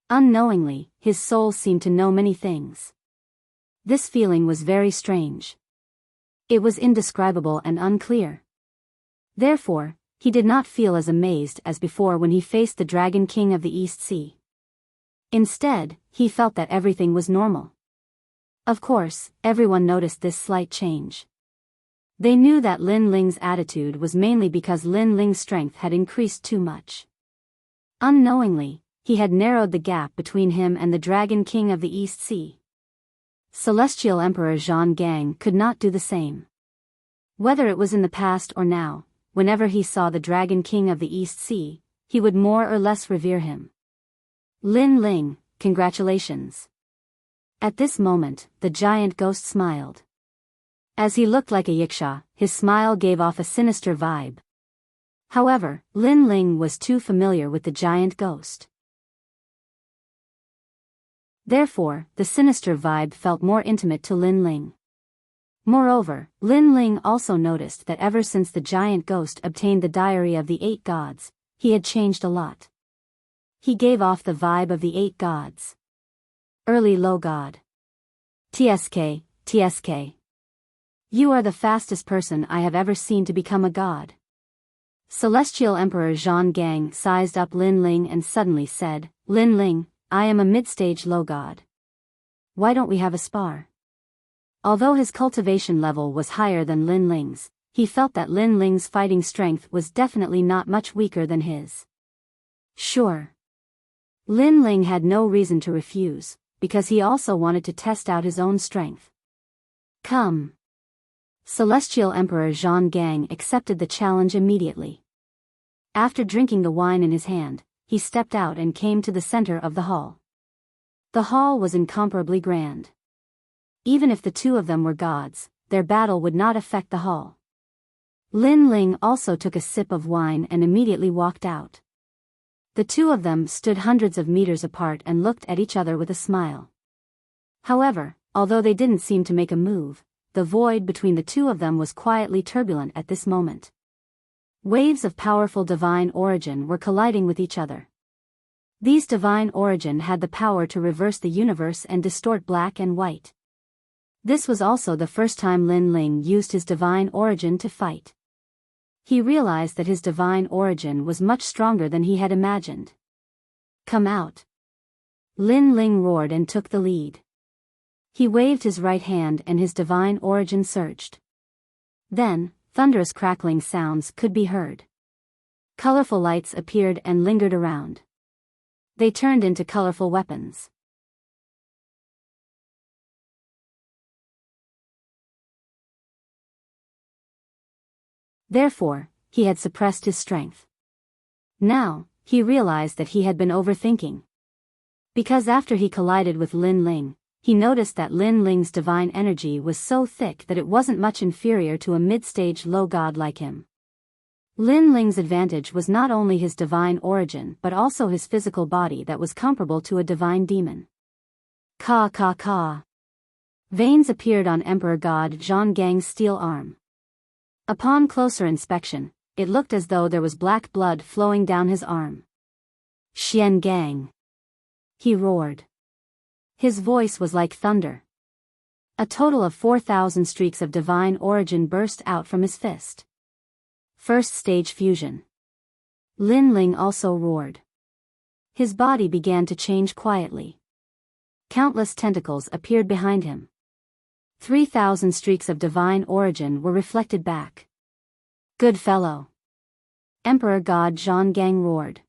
Unknowingly, his soul seemed to know many things. This feeling was very strange. It was indescribable and unclear. Therefore, he did not feel as amazed as before when he faced the Dragon King of the East Sea. Instead, he felt that everything was normal. Of course, everyone noticed this slight change. They knew that Lin Ling's attitude was mainly because Lin Ling's strength had increased too much. Unknowingly, he had narrowed the gap between him and the Dragon King of the East Sea. Celestial Emperor Zhang Gang could not do the same. Whether it was in the past or now, whenever he saw the Dragon King of the East Sea, he would more or less revere him. Lin Ling, congratulations. At this moment, the giant ghost smiled. As he looked like a yiksha, his smile gave off a sinister vibe. However, Lin Ling was too familiar with the giant ghost. Therefore, the sinister vibe felt more intimate to Lin Ling. Moreover, Lin Ling also noticed that ever since the giant ghost obtained the diary of the 8 gods, he had changed a lot. He gave off the vibe of the 8 gods. Early low god. TSK, TSK. You are the fastest person I have ever seen to become a god. Celestial Emperor Zhang Gang sized up Lin Ling and suddenly said, Lin Ling, I am a mid-stage low god. Why don't we have a spar? Although his cultivation level was higher than Lin Ling's, he felt that Lin Ling's fighting strength was definitely not much weaker than his. Sure. Lin Ling had no reason to refuse, because he also wanted to test out his own strength. Come. Celestial Emperor Zhang Gang accepted the challenge immediately. After drinking the wine in his hand, he stepped out and came to the center of the hall. The hall was incomparably grand. Even if the two of them were gods, their battle would not affect the hall. Lin Ling also took a sip of wine and immediately walked out. The two of them stood hundreds of meters apart and looked at each other with a smile. However, although they didn't seem to make a move, the void between the two of them was quietly turbulent at this moment. Waves of powerful divine origin were colliding with each other. These divine origin had the power to reverse the universe and distort black and white. This was also the first time Lin Ling used his divine origin to fight. He realized that his divine origin was much stronger than he had imagined. Come out. Lin Ling roared and took the lead. He waved his right hand and his divine origin surged. Then, thunderous crackling sounds could be heard. Colorful lights appeared and lingered around. They turned into colorful weapons. Therefore, he had suppressed his strength. Now, he realized that he had been overthinking. Because after he collided with Lin Ling, he noticed that Lin Ling's divine energy was so thick that it wasn't much inferior to a mid-stage low god like him. Lin Ling's advantage was not only his divine origin but also his physical body that was comparable to a divine demon. Ka ka ka. Veins appeared on Emperor God Zhang Gang's steel arm. Upon closer inspection, it looked as though there was black blood flowing down his arm. Xian Gang. He roared. His voice was like thunder. A total of 4,000 streaks of divine origin burst out from his fist. First stage fusion. Lin Ling also roared. His body began to change quietly. Countless tentacles appeared behind him. 3,000 streaks of divine origin were reflected back. Good fellow. Emperor God Zhang Gang roared.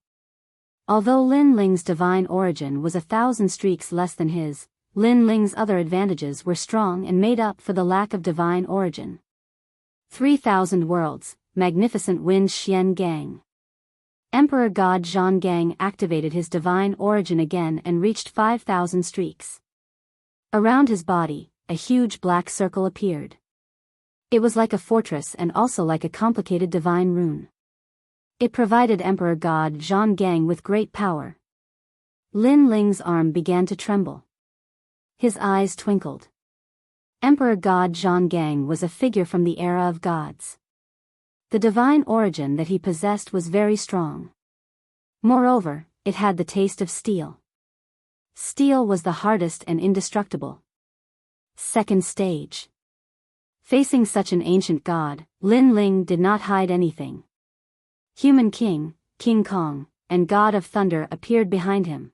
Although Lin Ling's divine origin was 1,000 streaks less than his, Lin Ling's other advantages were strong and made up for the lack of divine origin. 3,000 worlds, magnificent wind Xian Gang. Emperor God Zhang Gang activated his divine origin again and reached 5,000 streaks. Around his body, a huge black circle appeared. It was like a fortress and also like a complicated divine rune. It provided Emperor God Zhang Gang with great power. Lin Ling's arm began to tremble. His eyes twinkled. Emperor God Zhang Gang was a figure from the era of gods. The divine origin that he possessed was very strong. Moreover, it had the taste of steel. Steel was the hardest and indestructible. Second stage. Facing such an ancient god, Lin Ling did not hide anything. Human King, King Kong, and God of Thunder appeared behind him.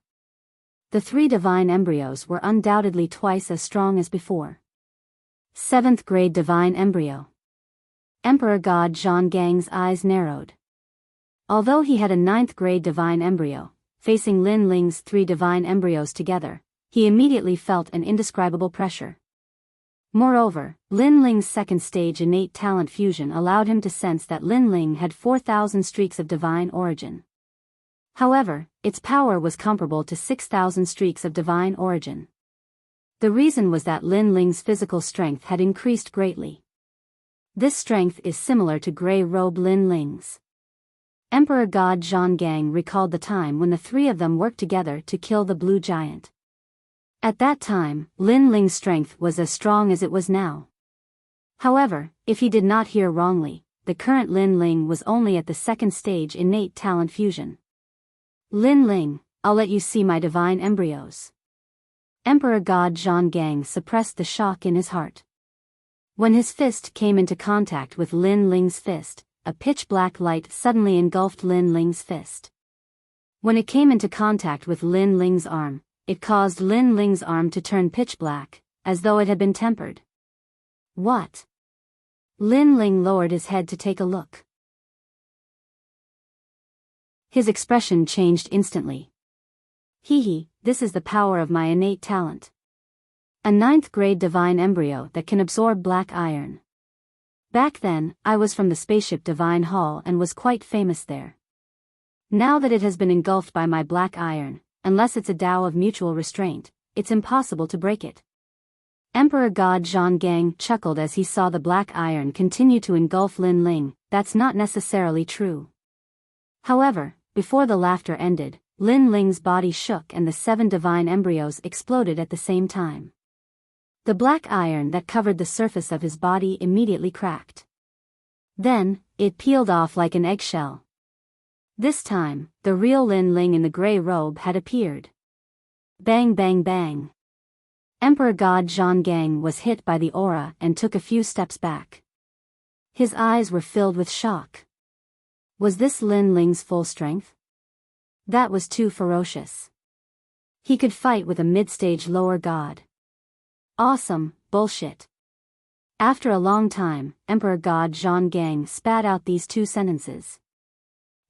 The three divine embryos were undoubtedly twice as strong as before. 7th grade divine embryo. Emperor God Zhang Gang's eyes narrowed. Although he had a 9th grade divine embryo, facing Lin Ling's 3 divine embryos together, he immediately felt an indescribable pressure. Moreover, Lin Ling's 2nd stage innate talent fusion allowed him to sense that Lin Ling had 4,000 streaks of divine origin. However, its power was comparable to 6,000 streaks of divine origin. The reason was that Lin Ling's physical strength had increased greatly. This strength is similar to Grey Robe Lin Ling's. Emperor God Zhang Gang recalled the time when the three of them worked together to kill the blue giant. At that time, Lin Ling's strength was as strong as it was now. However, if he did not hear wrongly, the current Lin Ling was only at the 2nd stage innate talent fusion. Lin Ling, I'll let you see my divine embryos. Emperor God Zhang Gang suppressed the shock in his heart. When his fist came into contact with Lin Ling's fist, a pitch-black light suddenly engulfed Lin Ling's fist. When it came into contact with Lin Ling's arm, it caused Lin Ling's arm to turn pitch black, as though it had been tempered. What? Lin Ling lowered his head to take a look. His expression changed instantly. Hee, this is the power of my innate talent. A 9th-grade divine embryo that can absorb black iron. Back then, I was from the spaceship Divine Hall and was quite famous there. Now that it has been engulfed by my black iron, unless it's a Tao of mutual restraint, it's impossible to break it. Emperor God Zhonggang chuckled as he saw the black iron continue to engulf Lin Ling. That's not necessarily true. However, before the laughter ended, Lin Ling's body shook and the 7 divine embryos exploded at the same time. The black iron that covered the surface of his body immediately cracked. Then, it peeled off like an eggshell. This time, the real Lin Ling in the gray robe had appeared. Bang bang bang. Emperor God Zhonggang was hit by the aura and took a few steps back. His eyes were filled with shock. Was this Lin Ling's full strength? That was too ferocious. He could fight with a mid-stage lower god. Awesome, bullshit. After a long time, Emperor God Zhonggang spat out these 2 sentences.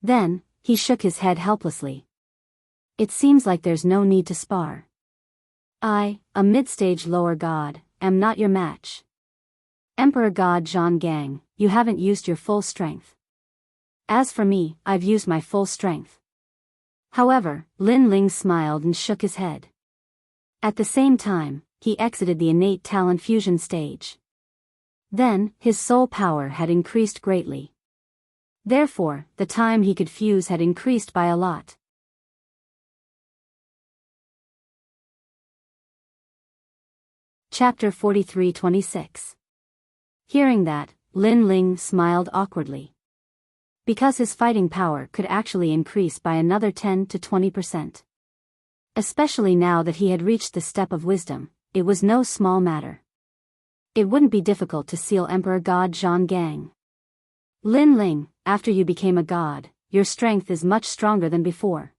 Then, he shook his head helplessly. It seems like there's no need to spar. I, a mid-stage lower god, am not your match. Emperor God Zhonggang, you haven't used your full strength. As for me, I've used my full strength. However, Lin Ling smiled and shook his head. At the same time, he exited the innate talent fusion stage. Then, his soul power had increased greatly. Therefore, the time he could fuse had increased by a lot. Chapter 43-26. Hearing that, Lin Ling smiled awkwardly. Because his fighting power could actually increase by another 10 to 20%. Especially now that he had reached the step of wisdom, it was no small matter. It wouldn't be difficult to seal Emperor God Zhonggang. Lin Ling, after you became a god, your strength is much stronger than before.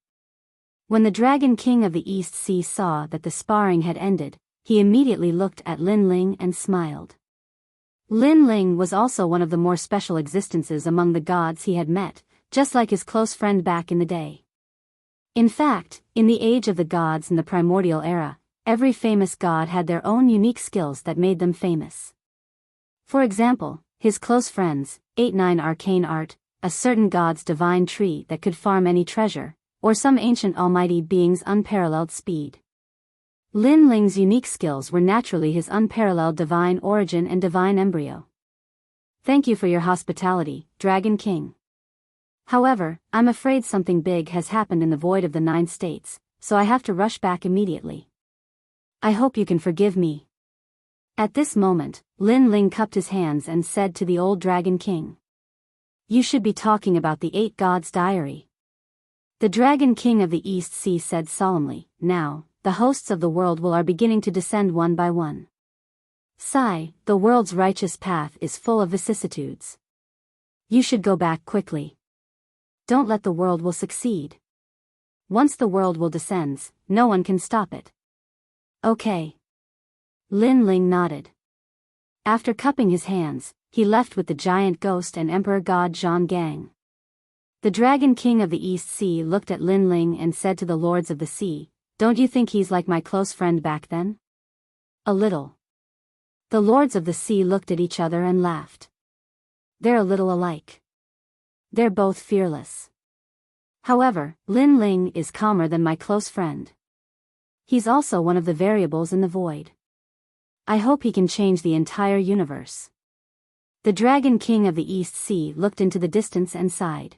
When the Dragon King of the East Sea saw that the sparring had ended, he immediately looked at Lin Ling and smiled. Lin Ling was also one of the more special existences among the gods he had met, just like his close friend back in the day. In fact, in the age of the gods in the primordial era, every famous god had their own unique skills that made them famous. For example, his close friends, 8-9 arcane art, a certain god's divine tree that could farm any treasure, or some ancient almighty being's unparalleled speed. Lin Ling's unique skills were naturally his unparalleled divine origin and divine embryo. Thank you for your hospitality, Dragon King. However, I'm afraid something big has happened in the void of the 9 states, so I have to rush back immediately. I hope you can forgive me. At this moment, Lin Ling cupped his hands and said to the old Dragon King. You should be talking about the 8 gods' diary. The Dragon King of the East Sea said solemnly, now, the hosts of the world are beginning to descend one by one. Sigh, the world's righteous path is full of vicissitudes. You should go back quickly. Don't let the world will succeed. Once the world will descends, no one can stop it. Okay. Lin Ling nodded. After cupping his hands, he left with the giant ghost and Emperor God Zhonggang. The Dragon King of the East Sea looked at Lin Ling and said to the Lords of the Sea, don't you think he's like my close friend back then? A little. The Lords of the Sea looked at each other and laughed. They're a little alike. They're both fearless. However, Lin Ling is calmer than my close friend. He's also one of the variables in the void. I hope he can change the entire universe. The Dragon King of the East Sea looked into the distance and sighed.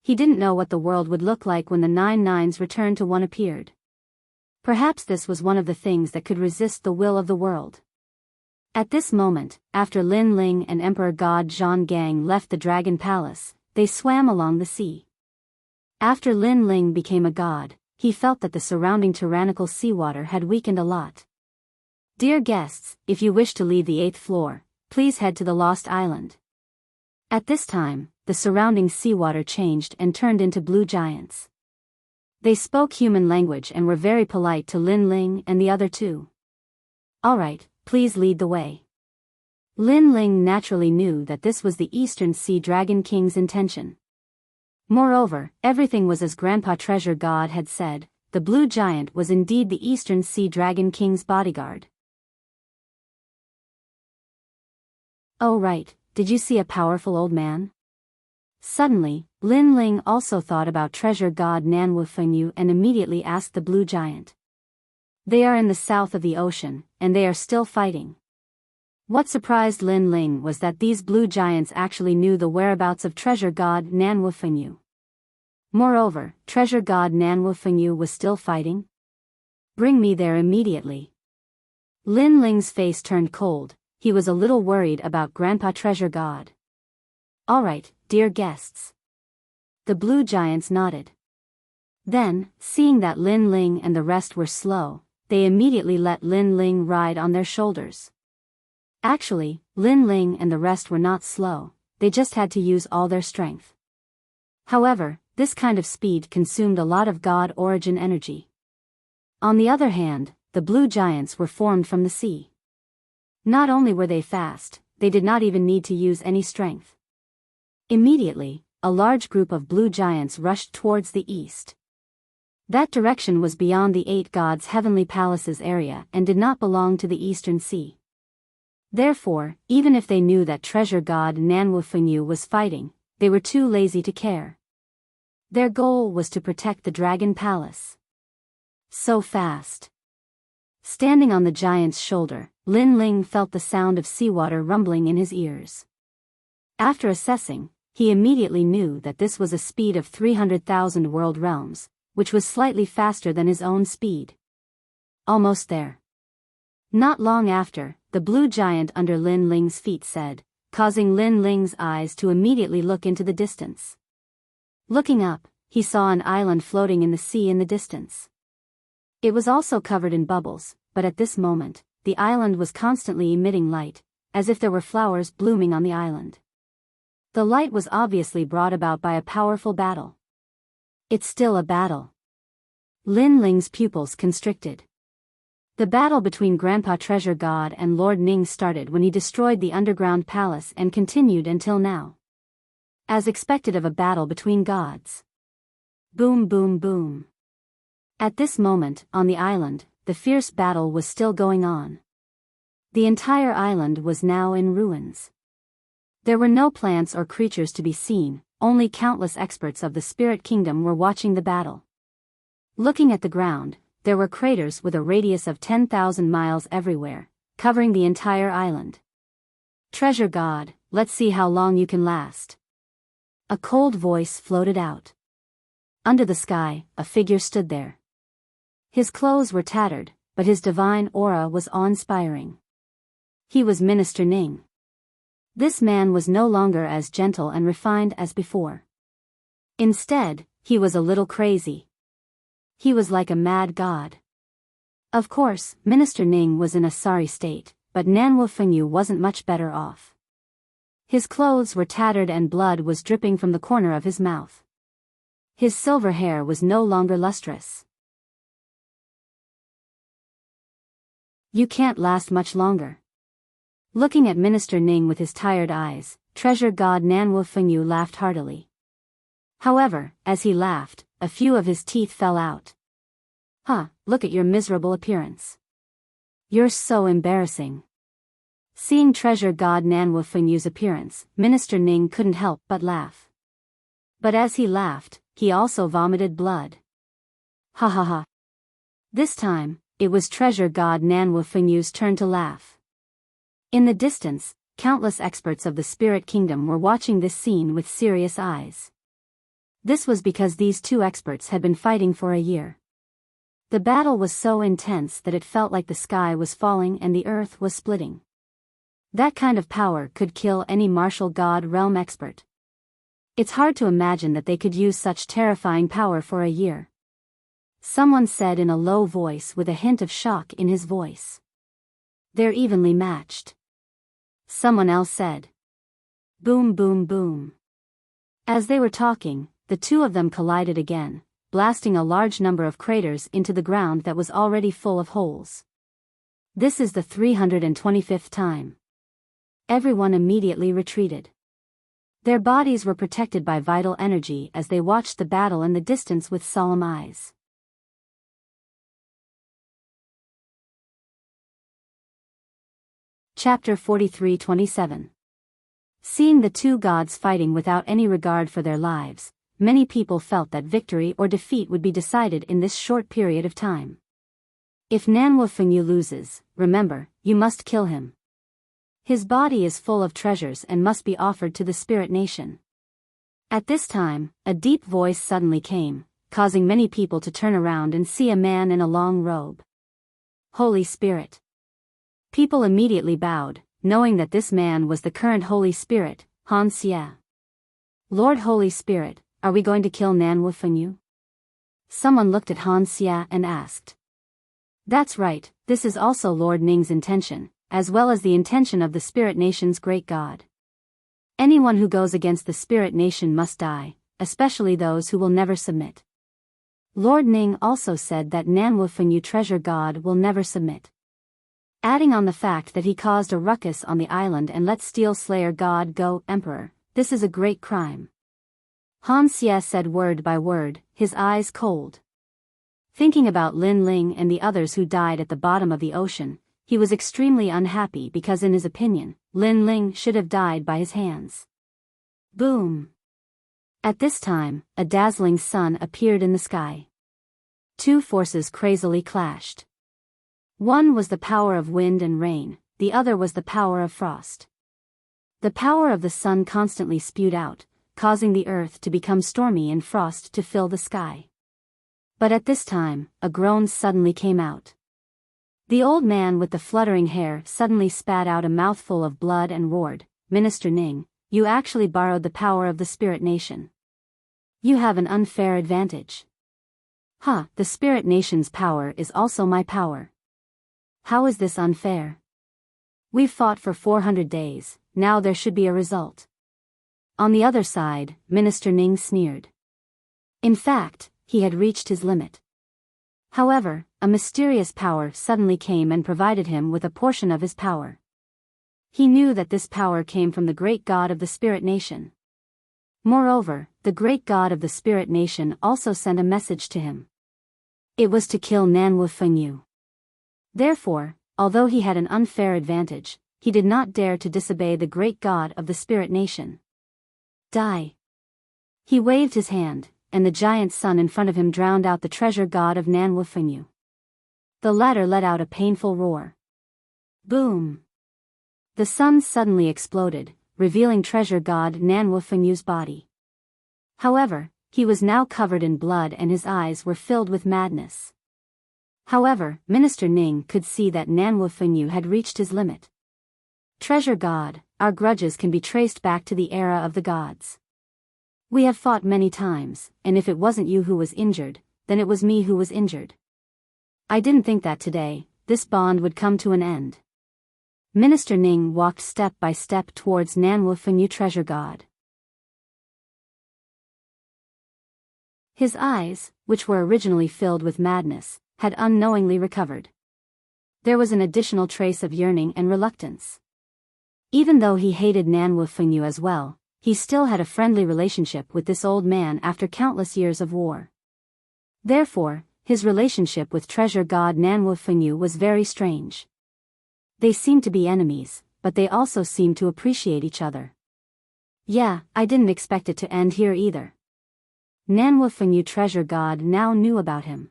He didn't know what the world would look like when the 9 nines returned to 1 appeared. Perhaps this was one of the things that could resist the will of the world. At this moment, after Lin Ling and Emperor God Zhonggang left the Dragon Palace, they swam along the sea. After Lin Ling became a god, he felt that the surrounding tyrannical seawater had weakened a lot. Dear guests, if you wish to leave the 8th floor, please head to the Lost Island. At this time, the surrounding seawater changed and turned into blue giants. They spoke human language and were very polite to Lin Ling and the other 2. Alright, please lead the way. Lin Ling naturally knew that this was the Eastern Sea Dragon King's intention. Moreover, everything was as Grandpa Treasure God had said. The blue giant was indeed the Eastern Sea Dragon King's bodyguard. Oh right, did you see a powerful old man? Suddenly, Lin Ling also thought about Treasure God Nanwu Fengyu and immediately asked the blue giant. They are in the south of the ocean, and they are still fighting. What surprised Lin Ling was that these blue giants actually knew the whereabouts of Treasure God Nanwu Fengyu. Moreover, Treasure God Nanwu Fengyu was still fighting? Bring me there immediately. Lin Ling's face turned cold. He was a little worried about Grandpa Treasure God. All right, dear guests. The blue giants nodded. Then, seeing that Lin Ling and the rest were slow, they immediately let Lin Ling ride on their shoulders. Actually, Lin Ling and the rest were not slow, they just had to use all their strength. However, this kind of speed consumed a lot of god origin energy. On the other hand, the blue giants were formed from the sea. Not only were they fast, they did not even need to use any strength. Immediately, a large group of blue giants rushed towards the east. That direction was beyond the 8 gods' heavenly palaces area and did not belong to the Eastern Sea. Therefore, even if they knew that Treasure God Nanwu Fengyu was fighting, they were too lazy to care. Their goal was to protect the Dragon Palace. So fast. Standing on the giant's shoulder, Lin Ling felt the sound of seawater rumbling in his ears. After assessing, he immediately knew that this was a speed of 300,000 world realms, which was slightly faster than his own speed. Almost there. Not long after, the blue giant under Lin Ling's feet said, causing Lin Ling's eyes to immediately look into the distance. Looking up, he saw an island floating in the sea in the distance. It was also covered in bubbles, but at this moment, the island was constantly emitting light, as if there were flowers blooming on the island. The light was obviously brought about by a powerful battle. It's still a battle. Lin Ling's pupils constricted. The battle between Grandpa Treasure God and Lord Ning started when he destroyed the underground palace and continued until now. As expected of a battle between gods. Boom boom boom. At this moment, on the island, the fierce battle was still going on. The entire island was now in ruins. There were no plants or creatures to be seen, only countless experts of the spirit kingdom were watching the battle. Looking at the ground, there were craters with a radius of 10,000 miles everywhere, covering the entire island. Treasure God, let's see how long you can last. A cold voice floated out. Under the sky, a figure stood there. His clothes were tattered, but his divine aura was awe-inspiring. He was Minister Ning. This man was no longer as gentle and refined as before. Instead, he was a little crazy. He was like a mad god. Of course, Minister Ning was in a sorry state, but Nanwu Fengyu wasn't much better off. His clothes were tattered and blood was dripping from the corner of his mouth. His silver hair was no longer lustrous. You can't last much longer. Looking at Minister Ning with his tired eyes, Treasure God Nanwu Fengyu laughed heartily. However, as he laughed, a few of his teeth fell out. Look at your miserable appearance. You're so embarrassing. Seeing Treasure God Nanwu Fengyu's appearance, Minister Ning couldn't help but laugh. But as he laughed, he also vomited blood. Ha ha ha. This time, it was Treasure God Nanwu Fengyu's turn to laugh. In the distance, countless experts of the spirit kingdom were watching this scene with serious eyes. This was because these two experts had been fighting for a year. The battle was so intense that it felt like the sky was falling and the earth was splitting. That kind of power could kill any martial god realm expert. It's hard to imagine that they could use such terrifying power for a year. Someone said in a low voice with a hint of shock in his voice. They're evenly matched. Someone else said. Boom boom boom. As they were talking, the two of them collided again, blasting a large number of craters into the ground that was already full of holes. This is the 325th time. everyone immediately retreated. Their bodies were protected by vital energy as they watched the battle in the distance with solemn eyes. Chapter 43-27. Seeing the two gods fighting without any regard for their lives, many people felt that victory or defeat would be decided in this short period of time. If Nanwu Fengyu loses, remember, you must kill him. His body is full of treasures and must be offered to the spirit nation. At this time, a deep voice suddenly came, causing many people to turn around and see a man in a long robe. Holy Spirit. People immediately bowed, knowing that this man was the current Holy Spirit, Han Xie. Lord Holy Spirit, are we going to kill Nanwu Fengyu? Someone looked at Han Xie and asked. That's right, this is also Lord Ning's intention, as well as the intention of the Spirit Nation's great god. Anyone who goes against the Spirit Nation must die, especially those who will never submit. Lord Ning also said that Nanwu Fengyu treasure god will never submit. Adding on the fact that he caused a ruckus on the island and let Steel Slayer god go emperor, this is a great crime. Han Xie said word by word, his eyes cold. Thinking about Lin Ling and the others who died at the bottom of the ocean, he was extremely unhappy because in his opinion, Lin Ling should have died by his hands. Boom! At this time, a dazzling sun appeared in the sky. Two forces crazily clashed. One was the power of wind and rain, the other was the power of frost. The power of the sun constantly spewed out, causing the earth to become stormy and frost to fill the sky. But at this time, a groan suddenly came out. The old man with the fluttering hair suddenly spat out a mouthful of blood and roared, Minister Ning, you actually borrowed the power of the Spirit Nation. You have an unfair advantage. The Spirit Nation's power is also my power. How is this unfair? We've fought for 400 days, now there should be a result. On the other side, Minister Ning sneered. In fact, he had reached his limit. However, a mysterious power suddenly came and provided him with a portion of his power. He knew that this power came from the great god of the Spirit Nation. Moreover, the great god of the Spirit Nation also sent a message to him. It was to kill Nanwu Fengyu. Therefore, although he had an unfair advantage, he did not dare to disobey the great god of the Spirit Nation. Die! He waved his hand, and the giant sun in front of him drowned out the treasure god of Nanwu Fengyu. The latter let out a painful roar. Boom! The sun suddenly exploded, revealing treasure god Nanwu Fengyu's body. However, he was now covered in blood and his eyes were filled with madness. However, Minister Ning could see that Nanwu Fengyu had reached his limit. Treasure god, our grudges can be traced back to the era of the gods. We have fought many times, and if it wasn't you who was injured, then it was me who was injured. I didn't think that today, this bond would come to an end. Minister Ning walked step by step towards Nanwu Fengyu treasure god. His eyes, which were originally filled with madness, had unknowingly recovered. There was an additional trace of yearning and reluctance. Even though he hated Nanwu Fengyu as well, he still had a friendly relationship with this old man after countless years of war. Therefore, his relationship with treasure god Nanwu Fengyu was very strange. They seemed to be enemies, but they also seemed to appreciate each other. Yeah, I didn't expect it to end here either. Nanwu Fengyu treasure god now knew about him.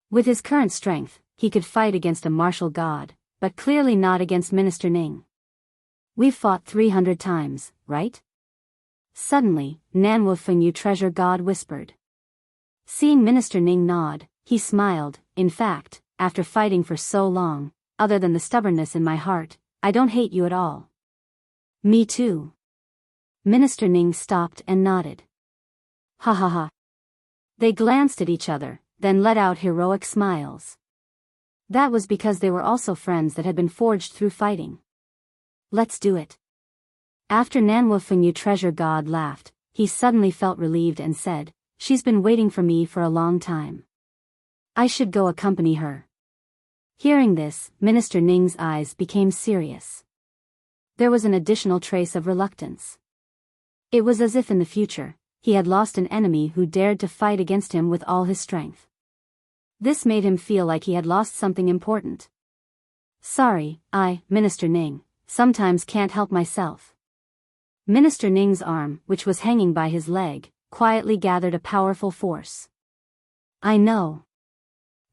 With his current strength, he could fight against a martial god, but clearly not against Minister Ning. We've fought 300 times, right? Suddenly, Nanwu Fengyu treasure god whispered. Seeing Minister Ning nod, he smiled. In fact, after fighting for so long, other than the stubbornness in my heart, I don't hate you at all. Me too. Minister Ning stopped and nodded. Ha ha ha. They glanced at each other, then let out heroic smiles. That was because they were also friends that had been forged through fighting. Let's do it. After Nanwu Fengyu treasure god laughed, he suddenly felt relieved and said, she's been waiting for me for a long time. I should go accompany her. Hearing this, Minister Ning's eyes became serious. there was an additional trace of reluctance. It was as if in the future, he had lost an enemy who dared to fight against him with all his strength. This made him feel like he had lost something important. Sorry, Minister Ning, sometimes can't help myself. Minister Ning's arm, which was hanging by his leg, quietly gathered a powerful force. I know.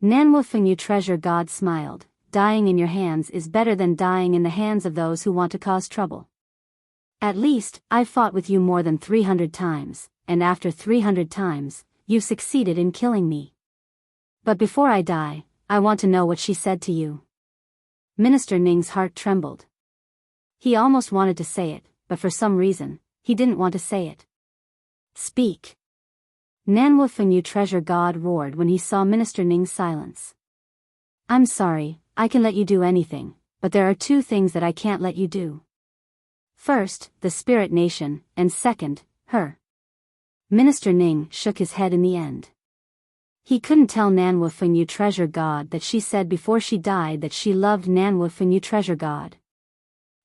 Nanwu Fengyu Treasure God smiled, dying in your hands is better than dying in the hands of those who want to cause trouble. At least, I've fought with you more than 300 times, and after 300 times, you've succeeded in killing me. But before I die, I want to know what she said to you. Minister Ning's heart trembled. He almost wanted to say it, but for some reason, he didn't want to say it. Speak. Nanwu Fengyu Treasure God roared when he saw Minister Ning's silence. I'm sorry, I can let you do anything, but there are two things that I can't let you do. First, the Spirit Nation, and second, her. Minister Ning shook his head in the end. He couldn't tell Nanwu Fengyu Treasure God that she said before she died that she loved Nanwu Fengyu Treasure God.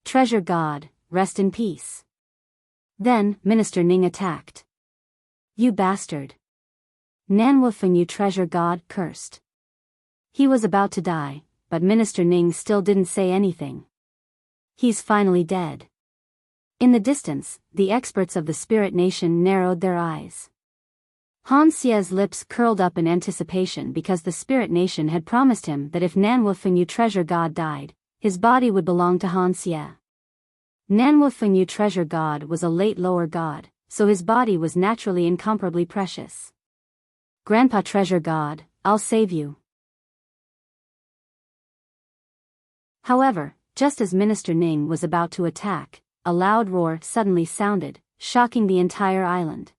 Treasure God, rest in peace. Then, Minister Ning attacked. You bastard. Nanwu Fengyu Treasure God cursed. He was about to die, but Minister Ning still didn't say anything. He's finally dead. In the distance, the experts of the Spirit Nation narrowed their eyes. Han Xie's lips curled up in anticipation because the Spirit Nation had promised him that if Nanwu Fengyu Treasure God died, his body would belong to Han Xie. Nanwu Fengyu Treasure God was a late lower god, so his body was naturally incomparably precious. Grandpa Treasure God, I'll save you. However, just as Minister Ning was about to attack, a loud roar suddenly sounded, shocking the entire island.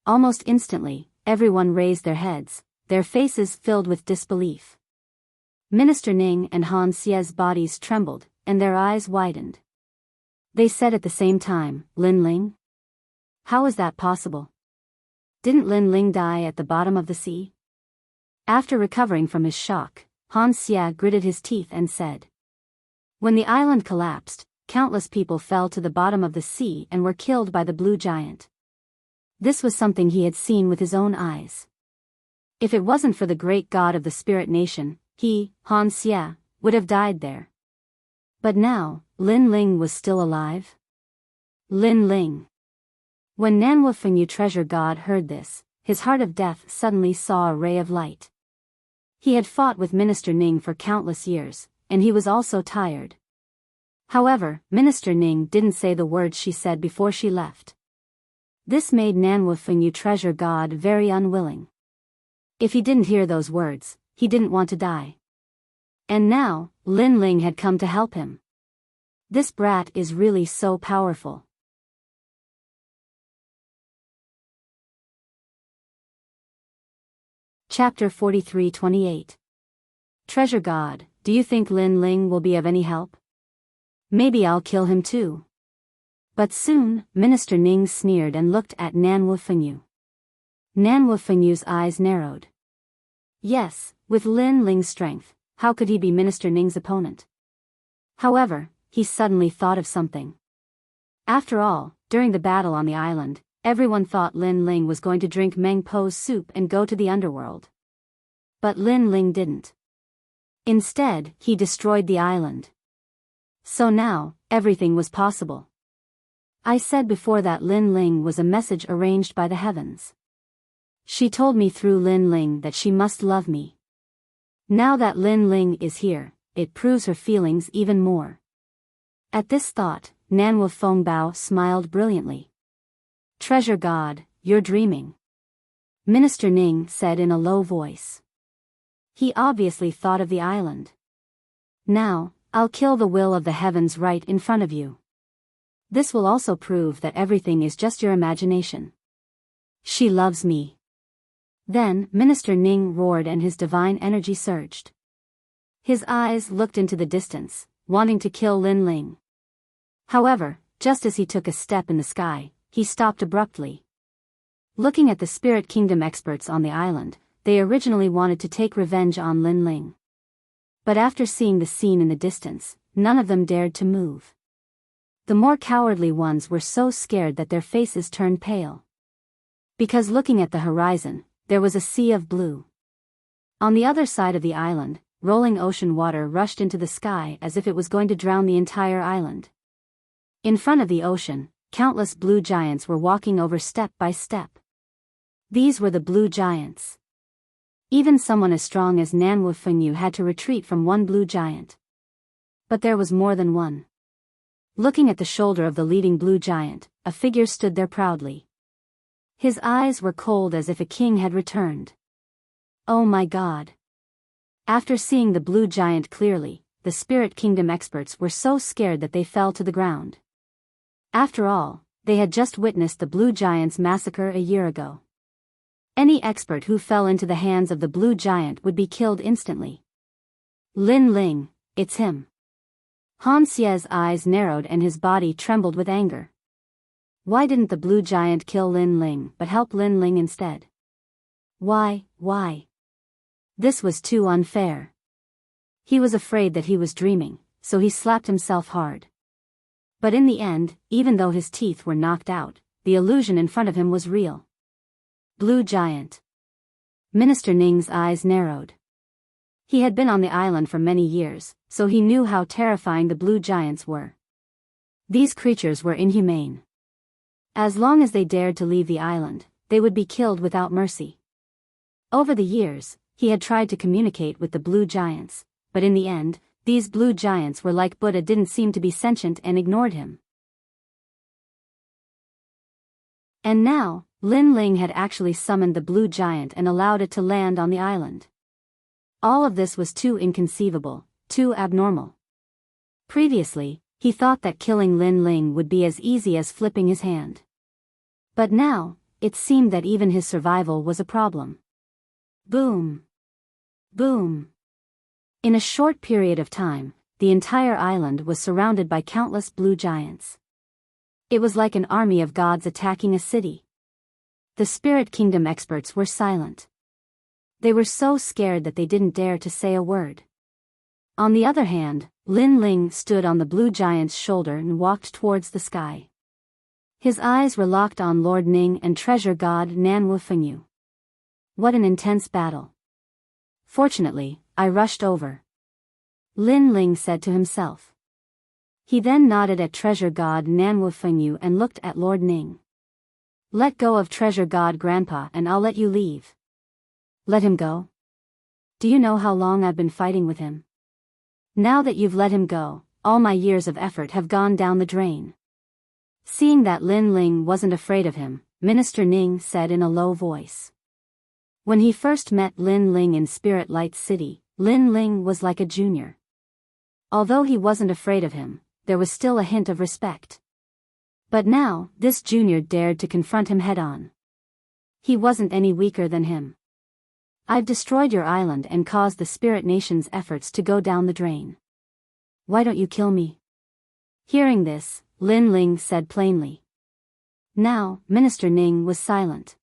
Almost instantly, everyone raised their heads, their faces filled with disbelief. Minister Ning and Han Xie's bodies trembled, and their eyes widened. They said at the same time, Lin Ling? How is that possible? Didn't Lin Ling die at the bottom of the sea? After recovering from his shock, Han Xie gritted his teeth and said. When the island collapsed, countless people fell to the bottom of the sea and were killed by the blue giant. This was something he had seen with his own eyes. If it wasn't for the great god of the Spirit Nation, he, Han Xie, would have died there. But now, Lin Ling was still alive? Lin Ling. When Nanwu Fengyu Treasure God heard this, his heart of death suddenly saw a ray of light. He had fought with Minister Ning for countless years, and he was also tired. However, Minister Ning didn't say the words she said before she left. This made Nanwu Fengyu Treasure God very unwilling. If he didn't hear those words, he didn't want to die. And now, Lin Ling had come to help him. This brat is really so powerful. Chapter 43-28. Treasure God, do you think Lin Ling will be of any help? Maybe I'll kill him too. But soon, Minister Ning sneered and looked at Nanwu Fengyu. Nanwu Fengyu's eyes narrowed. Yes, with Lin Ling's strength, how could he be Minister Ning's opponent? However, he suddenly thought of something. After all, during the battle on the island, everyone thought Lin Ling was going to drink Meng Po's soup and go to the underworld. But Lin Ling didn't. Instead, he destroyed the island. So now, everything was possible. I said before that Lin Ling was a message arranged by the heavens. She told me through Lin Ling that she must love me. Now that Lin Ling is here, it proves her feelings even more. At this thought, Nanwu Fengbao smiled brilliantly. Treasure God, you're dreaming. Minister Ning said in a low voice. He obviously thought of the island. Now, I'll kill the will of the heavens right in front of you. This will also prove that everything is just your imagination. She loves me. Then, Minister Ning roared and his divine energy surged. His eyes looked into the distance, wanting to kill Lin Ling. However, just as he took a step in the sky, he stopped abruptly. Looking at the Spirit Kingdom experts on the island, they originally wanted to take revenge on Lin Ling. But after seeing the scene in the distance, none of them dared to move. The more cowardly ones were so scared that their faces turned pale. Because looking at the horizon, there was a sea of blue. On the other side of the island, rolling ocean water rushed into the sky as if it was going to drown the entire island. In front of the ocean, countless blue giants were walking over step by step. These were the blue giants. Even someone as strong as Nan Wufengyu had to retreat from one blue giant. But there was more than one. Looking at the shoulder of the leading blue giant, a figure stood there proudly. His eyes were cold as if a king had returned. Oh my God! After seeing the blue giant clearly, the Spirit Kingdom experts were so scared that they fell to the ground. After all, they had just witnessed the blue giant's massacre a year ago. Any expert who fell into the hands of the blue giant would be killed instantly. Lin Ling, it's him. Han Xie's eyes narrowed and his body trembled with anger. Why didn't the blue giant kill Lin Ling but help Lin Ling instead? Why? This was too unfair. He was afraid that he was dreaming, so he slapped himself hard. But in the end, even though his teeth were knocked out, the illusion in front of him was real. Blue giant. Minister Ning's eyes narrowed. He had been on the island for many years, so he knew how terrifying the blue giants were. These creatures were inhumane. As long as they dared to leave the island, they would be killed without mercy. Over the years, he had tried to communicate with the blue giants, but in the end, these blue giants were like Buddha, didn't seem to be sentient and ignored him. And now, Lin Ling had actually summoned the blue giant and allowed it to land on the island. All of this was too inconceivable, too abnormal. Previously, he thought that killing Lin Ling would be as easy as flipping his hand. But now, it seemed that even his survival was a problem. Boom! Boom! In a short period of time, the entire island was surrounded by countless blue giants. It was like an army of gods attacking a city. The Spirit Kingdom experts were silent. They were so scared that they didn't dare to say a word. On the other hand, Lin Ling stood on the blue giant's shoulder and walked towards the sky. His eyes were locked on Lord Ning and treasure god Nan Wufengyu. What an intense battle. Fortunately, I rushed over. Lin Ling said to himself. He then nodded at treasure god Nan Wufengyu and looked at Lord Ning. Let go of treasure god Grandpa and I'll let you leave. Let him go? Do you know how long I've been fighting with him? Now that you've let him go, all my years of effort have gone down the drain. Seeing that Lin Ling wasn't afraid of him, Minister Ning said in a low voice. When he first met Lin Ling in Spirit Light City, Lin Ling was like a junior. Although he wasn't afraid of him, there was still a hint of respect. But now, this junior dared to confront him head-on. He wasn't any weaker than him. I've destroyed your island and caused the Spirit Nation's efforts to go down the drain. Why don't you kill me? Hearing this, Lin Ling said plainly. Now, Minister Ning was silent.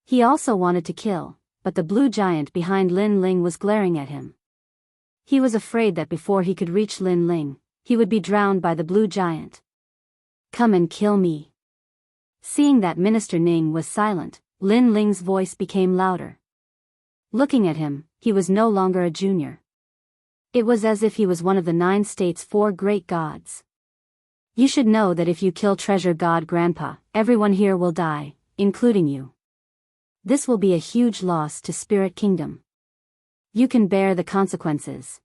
He also wanted to kill, but the blue giant behind Lin Ling was glaring at him. He was afraid that before he could reach Lin Ling, he would be drowned by the blue giant. Come and kill me. Seeing that Minister Ning was silent, Lin Ling's voice became louder. Looking at him, he was no longer a junior. It was as if he was one of the 9 states' 4 great gods. You should know that if you kill treasure god Grandpa, everyone here will die, including you. This will be a huge loss to Spirit Kingdom. You can bear the consequences.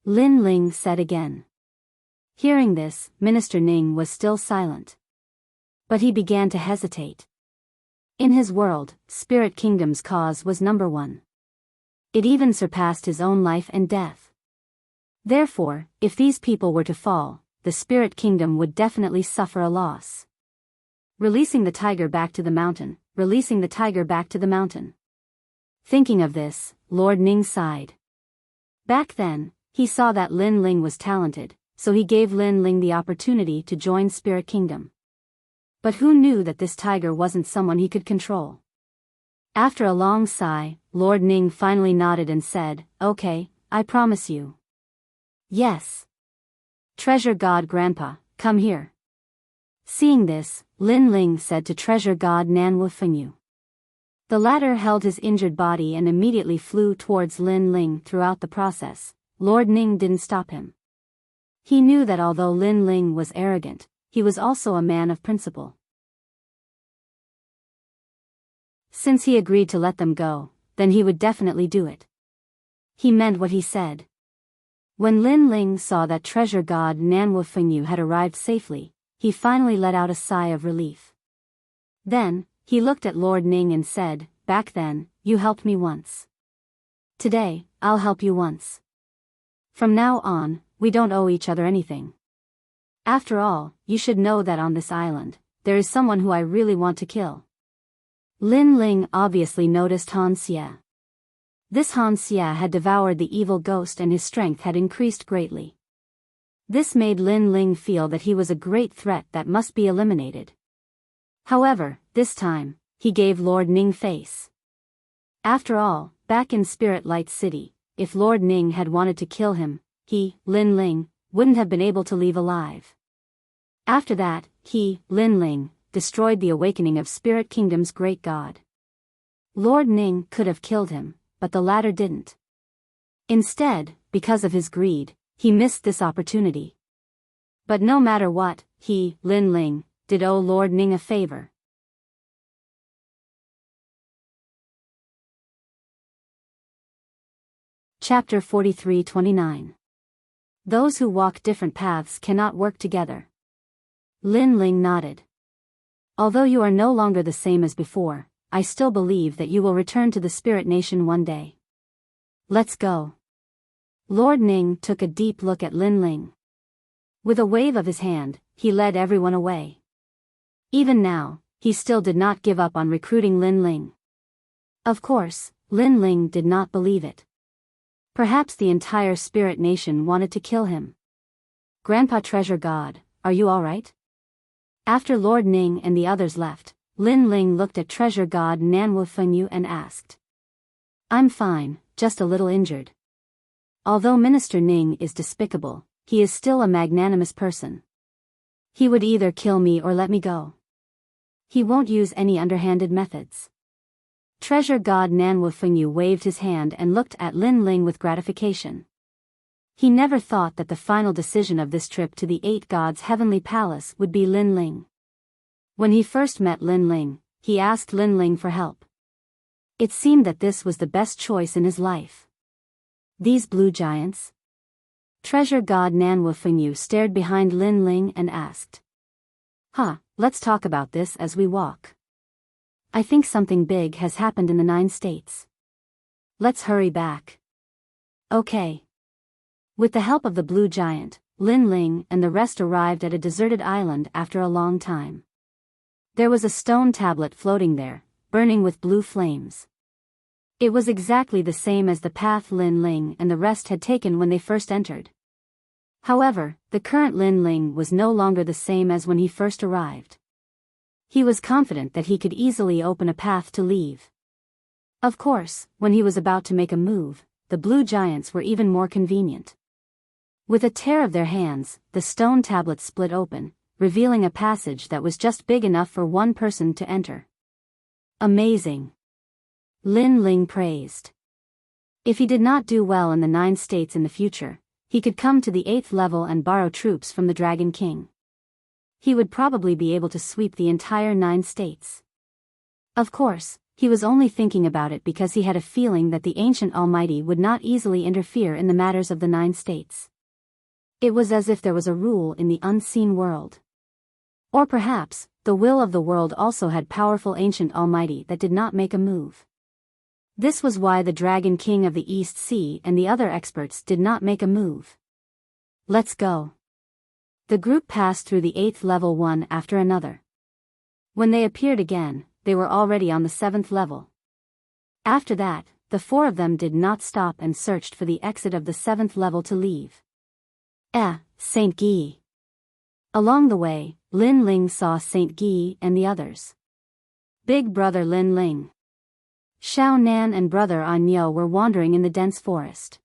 Lin Ling said again. Hearing this, Minister Ning was still silent. But he began to hesitate. In his world, Spirit Kingdom's cause was number 1. It even surpassed his own life and death. Therefore, if these people were to fall, the Spirit Kingdom would definitely suffer a loss. Releasing the tiger back to the mountain, releasing the tiger back to the mountain. Thinking of this, Lord Ning sighed. Back then, he saw that Lin Ling was talented, so he gave Lin Ling the opportunity to join Spirit Kingdom. But who knew that this tiger wasn't someone he could control? After a long sigh, Lord Ning finally nodded and said, "Okay, I promise you." Yes. Treasure God Grandpa, come here. Seeing this, Lin Ling said to treasure god Nan Wufengyu. The latter held his injured body and immediately flew towards Lin Ling. Throughout the process, Lord Ning didn't stop him. He knew that although Lin Ling was arrogant, he was also a man of principle. Since he agreed to let them go, then he would definitely do it. He meant what he said. When Lin Ling saw that treasure god Nan Wufengyu had arrived safely, he finally let out a sigh of relief. Then, he looked at Lord Ning and said, "Back then, you helped me once. Today, I'll help you once. From now on, we don't owe each other anything. After all, you should know that on this island, there is someone who I really want to kill." Lin Ling obviously noticed Han Xie. This Han Xie had devoured the evil ghost and his strength had increased greatly. This made Lin Ling feel that he was a great threat that must be eliminated. However, this time, he gave Lord Ning face. After all, back in Spirit Light City, if Lord Ning had wanted to kill him, he, Lin Ling, wouldn't have been able to leave alive. After that, he, Lin Ling, destroyed the awakening of Spirit Kingdom's great god. Lord Ning could have killed him, but the latter didn't. Instead, because of his greed, he missed this opportunity. But no matter what, he, Lin Ling, did owe Lord Ning a favor. Chapter 43-29. Those who walk different paths cannot work together. Lin Ling nodded. Although you are no longer the same as before, I still believe that you will return to the Spirit Nation one day. Let's go. Lord Ning took a deep look at Lin Ling. With a wave of his hand, he led everyone away. Even now, he still did not give up on recruiting Lin Ling. Of course, Lin Ling did not believe it. Perhaps the entire Spirit Nation wanted to kill him. Grandpa Treasure God, are you alright? After Lord Ning and the others left, Lin Ling looked at Treasure God Nan Wufengyu and asked. I'm fine, just a little injured. Although Minister Ning is despicable, he is still a magnanimous person. He would either kill me or let me go. He won't use any underhanded methods. Treasure God Nan Wufengyu waved his hand and looked at Lin Ling with gratification. He never thought that the final decision of this trip to the Eight Gods' Heavenly Palace would be Lin Ling. When he first met Lin Ling, he asked Lin Ling for help. It seemed that this was the best choice in his life. These blue giants? Treasure God Nan Wufengyu stared behind Lin Ling and asked. Let's talk about this as we walk. I think something big has happened in the 9 states. Let's hurry back. Okay. With the help of the blue giant, Lin Ling and the rest arrived at a deserted island after a long time. There was a stone tablet floating there, burning with blue flames. It was exactly the same as the path Lin Ling and the rest had taken when they first entered. However, the current Lin Ling was no longer the same as when he first arrived. He was confident that he could easily open a path to leave. Of course, when he was about to make a move, the blue giants were even more convenient. With a tear of their hands, the stone tablet split open, revealing a passage that was just big enough for one person to enter. Amazing! Lin Ling praised. If he did not do well in the 9 states in the future, he could come to the 8th level and borrow troops from the Dragon King. He would probably be able to sweep the entire 9 states. Of course, he was only thinking about it because he had a feeling that the Ancient Almighty would not easily interfere in the matters of the 9 states. It was as if there was a rule in the unseen world. Or perhaps, the will of the world also had powerful Ancient Almighty that did not make a move. This was why the Dragon King of the East Sea and the other experts did not make a move. Let's go. The group passed through the 8th level one after another. When they appeared again, they were already on the 7th level. After that, the 4 of them did not stop and searched for the exit of the 7th level to leave. Saint Guy. Along the way, Lin Ling saw Saint Guy and the others. Big brother Lin Ling, Xiao Nan and brother An Yo were wandering in the dense forest.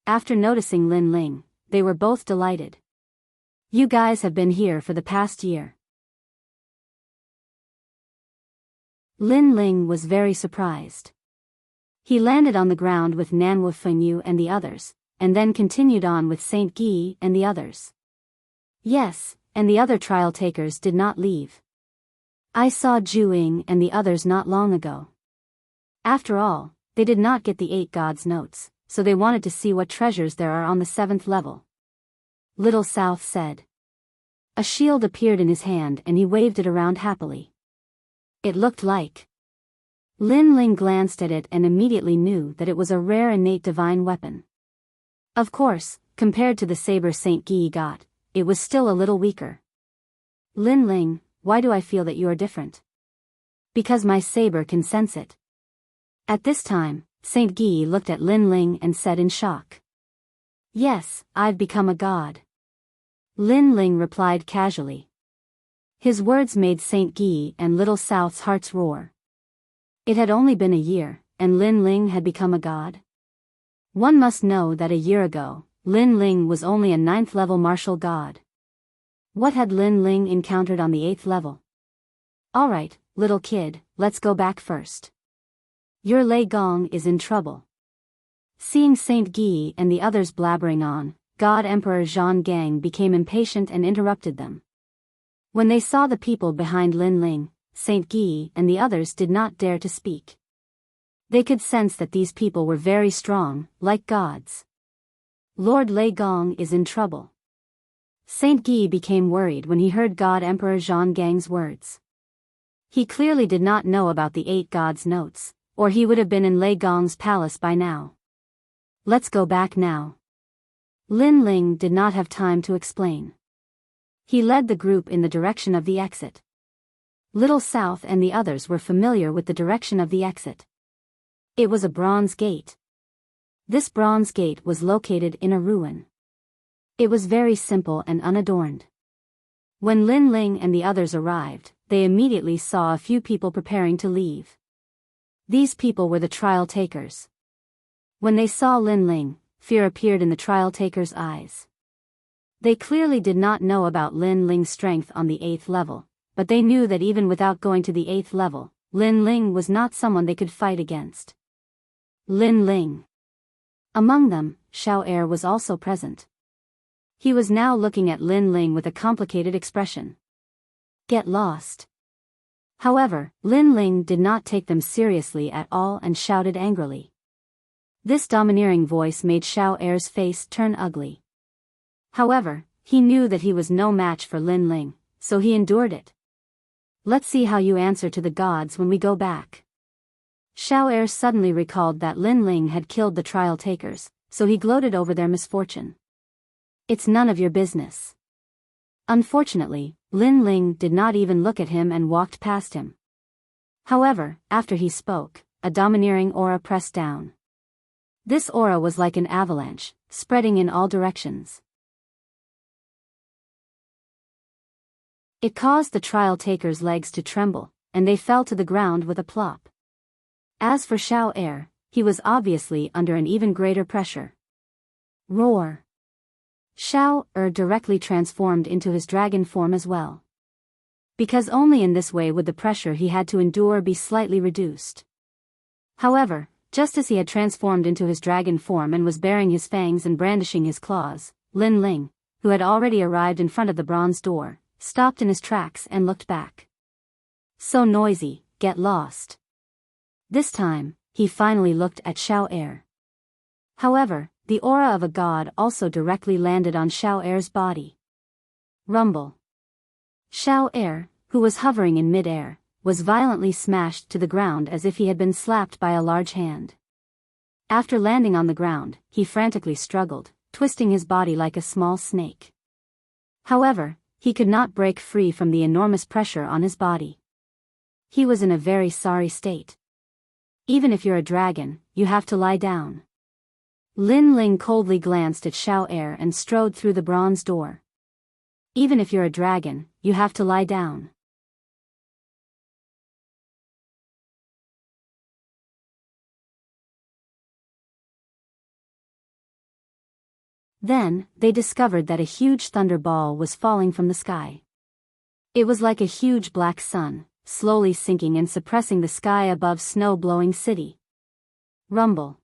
After noticing Lin Ling, they were both delighted. You guys have been here for the past year. Lin Ling was very surprised. He landed on the ground with Nanwu Fengyu and the others, and then continued on with Saint Guy and the others. Yes, and the other trial takers did not leave. I saw Juing and the others not long ago. After all, they did not get the 8 gods' notes, so they wanted to see what treasures there are on the 7th level. Little South said. A shield appeared in his hand and he waved it around happily. It looked like. Lin Ling glanced at it and immediately knew that it was a rare innate divine weapon. Of course, compared to the saber Saint Guy got, it was still a little weaker. Lin Ling, why do I feel that you are different? Because my saber can sense it. At this time, Saint Guy looked at Lin Ling and said in shock. Yes, I've become a god. Lin Ling replied casually. His words made Saint Guy and Little South's hearts roar. It had only been a year, and Lin Ling had become a god? One must know that a year ago, Lin Ling was only a 9th level martial god. What had Lin Ling encountered on the 8th level? Alright, little kid, let's go back first. Your Lei Gong is in trouble. Seeing Saint Guy and the others blabbering on, God Emperor Zhang Gang became impatient and interrupted them. When they saw the people behind Lin Ling, Saint Guy and the others did not dare to speak. They could sense that these people were very strong, like gods. Lord Lei Gong is in trouble. Saint Guy became worried when he heard God Emperor Zhang Gang's words. He clearly did not know about the 8 gods' notes, or he would have been in Lei Gong's palace by now. Let's go back now. Lin Ling did not have time to explain. He led the group in the direction of the exit. Little South and the others were familiar with the direction of the exit. It was a bronze gate. This bronze gate was located in a ruin. It was very simple and unadorned. When Lin Ling and the others arrived, they immediately saw a few people preparing to leave. These people were the trial takers. When they saw Lin Ling, fear appeared in the trial takers' eyes. They clearly did not know about Lin Ling's strength on the 8th level, but they knew that even without going to the 8th level, Lin Ling was not someone they could fight against. Lin Ling. Among them, Xiao Er was also present. He was now looking at Lin Ling with a complicated expression. Get lost. However, Lin Ling did not take them seriously at all and shouted angrily. This domineering voice made Xiao Er's face turn ugly. However, he knew that he was no match for Lin Ling, so he endured it. Let's see how you answer to the gods when we go back. Xiao Er suddenly recalled that Lin Ling had killed the trial takers, so he gloated over their misfortune. It's none of your business. Unfortunately, Lin Ling did not even look at him and walked past him. However, after he spoke, a domineering aura pressed down. This aura was like an avalanche, spreading in all directions. It caused the trial takers' legs to tremble, and they fell to the ground with a plop. As for Xiao Er, he was obviously under an even greater pressure. Roar! Xiao Er directly transformed into his dragon form as well. Because only in this way would the pressure he had to endure be slightly reduced. However, just as he had transformed into his dragon form and was baring his fangs and brandishing his claws, Lin Ling, who had already arrived in front of the bronze door, stopped in his tracks and looked back. So noisy, get lost. This time, he finally looked at Xiao Er. However, the aura of a god also directly landed on Xiao Er's body. Rumble. Xiao Er, who was hovering in mid-air, was violently smashed to the ground as if he had been slapped by a large hand. After landing on the ground, he frantically struggled, twisting his body like a small snake. However, he could not break free from the enormous pressure on his body. He was in a very sorry state. Even if you're a dragon, you have to lie down. Lin Ling coldly glanced at Xiao Er and strode through the bronze door. Even if you're a dragon, you have to lie down. Then, they discovered that a huge thunderball was falling from the sky. It was like a huge black sun, slowly sinking and suppressing the sky above snow-blowing city. Rumble.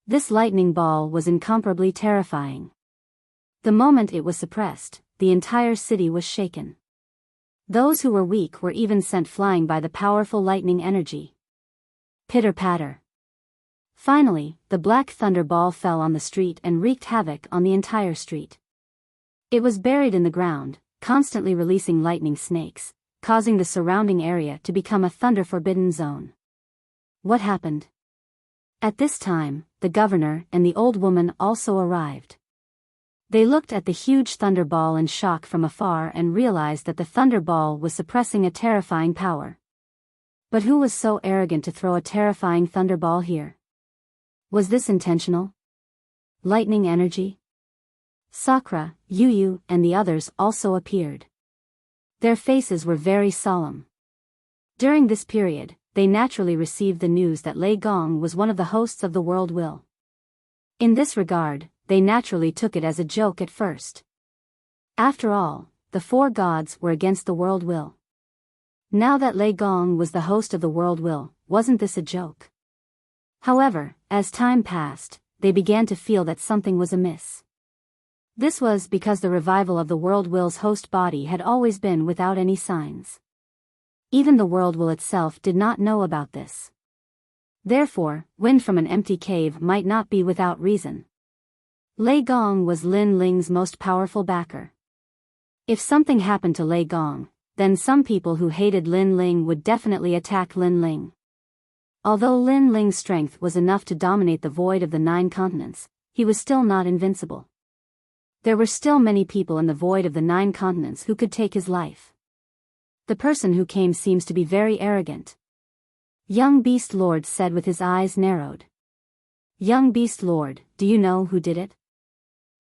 This lightning ball was incomparably terrifying. The moment it was suppressed, the entire city was shaken. Those who were weak were even sent flying by the powerful lightning energy. Pitter-patter. Finally, the black thunder ball fell on the street and wreaked havoc on the entire street. It was buried in the ground, constantly releasing lightning snakes, causing the surrounding area to become a thunder-forbidden zone. What happened? At this time, the governor and the old woman also arrived. They looked at the huge thunderball in shock from afar and realized that the thunderball was suppressing a terrifying power. But who was so arrogant to throw a terrifying thunderball here? Was this intentional? Lightning energy? Sakura, Yu, and the others also appeared. Their faces were very solemn. During this period, they naturally received the news that Lei Gong was one of the hosts of the World Will. In this regard, they naturally took it as a joke at first. After all, the four gods were against the World Will. Now that Lei Gong was the host of the World Will, wasn't this a joke? However, as time passed, they began to feel that something was amiss. This was because the revival of the World Will's host body had always been without any signs. Even the World Will itself did not know about this. Therefore, wind from an empty cave might not be without reason. Lei Gong was Lin Ling's most powerful backer. If something happened to Lei Gong, then some people who hated Lin Ling would definitely attack Lin Ling. Although Lin Ling's strength was enough to dominate the void of the 9 continents, he was still not invincible. There were still many people in the void of the 9 continents who could take his life. The person who came seems to be very arrogant. Young Beast Lord said with his eyes narrowed. Young Beast Lord, do you know who did it?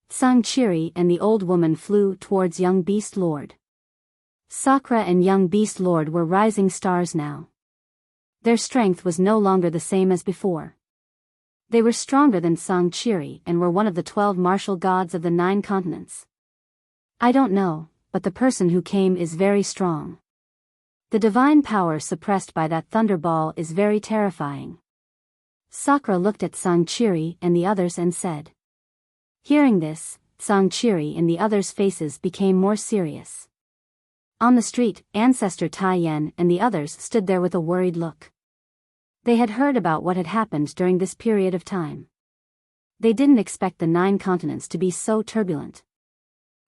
Sangchiri and the old woman flew towards Young Beast Lord. Sakura and Young Beast Lord were rising stars now. Their strength was no longer the same as before. They were stronger than Sangchiri and were one of the 12 martial gods of the 9 continents. I don't know, but the person who came is very strong. The divine power suppressed by that thunderball is very terrifying. Sakura looked at Sangchiri and the others and said. Hearing this, Sangchiri and the others' faces became more serious. On the street, Ancestor Taiyan and the others stood there with a worried look. They had heard about what had happened during this period of time. They didn't expect the 9 continents to be so turbulent.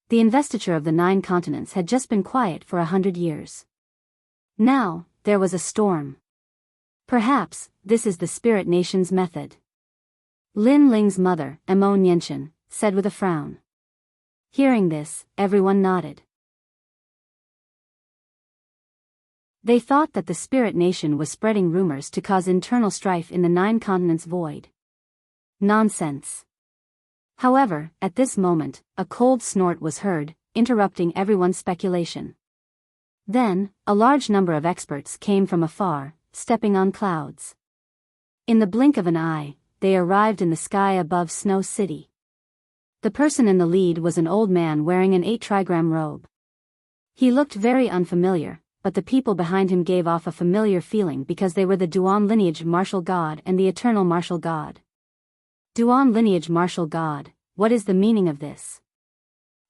The investiture of the 9 continents had just been quiet for 100 years. Now, there was a storm. Perhaps, this is the Spirit Nation's method. Lin Ling's mother, Mo Nianchen, said with a frown. Hearing this, everyone nodded. They thought that the Spirit Nation was spreading rumors to cause internal strife in the 9 continents void. Nonsense. However, at this moment, a cold snort was heard, interrupting everyone's speculation. Then, a large number of experts came from afar, stepping on clouds. In the blink of an eye, they arrived in the sky above Snow City. The person in the lead was an old man wearing an 8-trigram robe. He looked very unfamiliar, but the people behind him gave off a familiar feeling because they were the Duan lineage martial god and the eternal martial god. Duan lineage martial god, what is the meaning of this?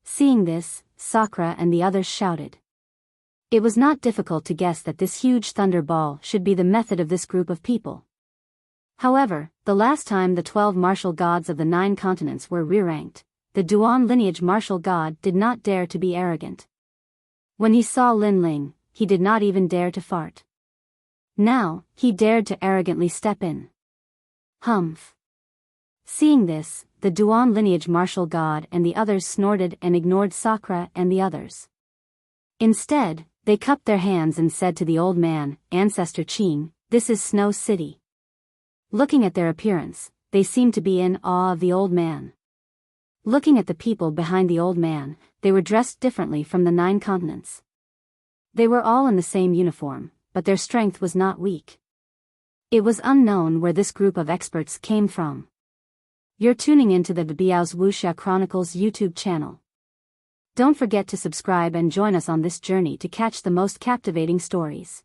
Seeing this, Sakura and the others shouted. It was not difficult to guess that this huge thunder ball should be the method of this group of people. However, the last time the 12 martial gods of the 9 continents were re-ranked, the Duan lineage martial god did not dare to be arrogant. When he saw Lin Ling, he did not even dare to fart. Now, he dared to arrogantly step in. Humph. Seeing this, the Duan lineage martial god and the others snorted and ignored Sakura and the others. Instead, they cupped their hands and said to the old man, Ancestor Qing, this is Snow City. Looking at their appearance, they seemed to be in awe of the old man. Looking at the people behind the old man, they were dressed differently from the 9 continents. They were all in the same uniform, but their strength was not weak. It was unknown where this group of experts came from. You're tuning into the Biyao's Wuxia Chronicles YouTube channel. Don't forget to subscribe and join us on this journey to catch the most captivating stories.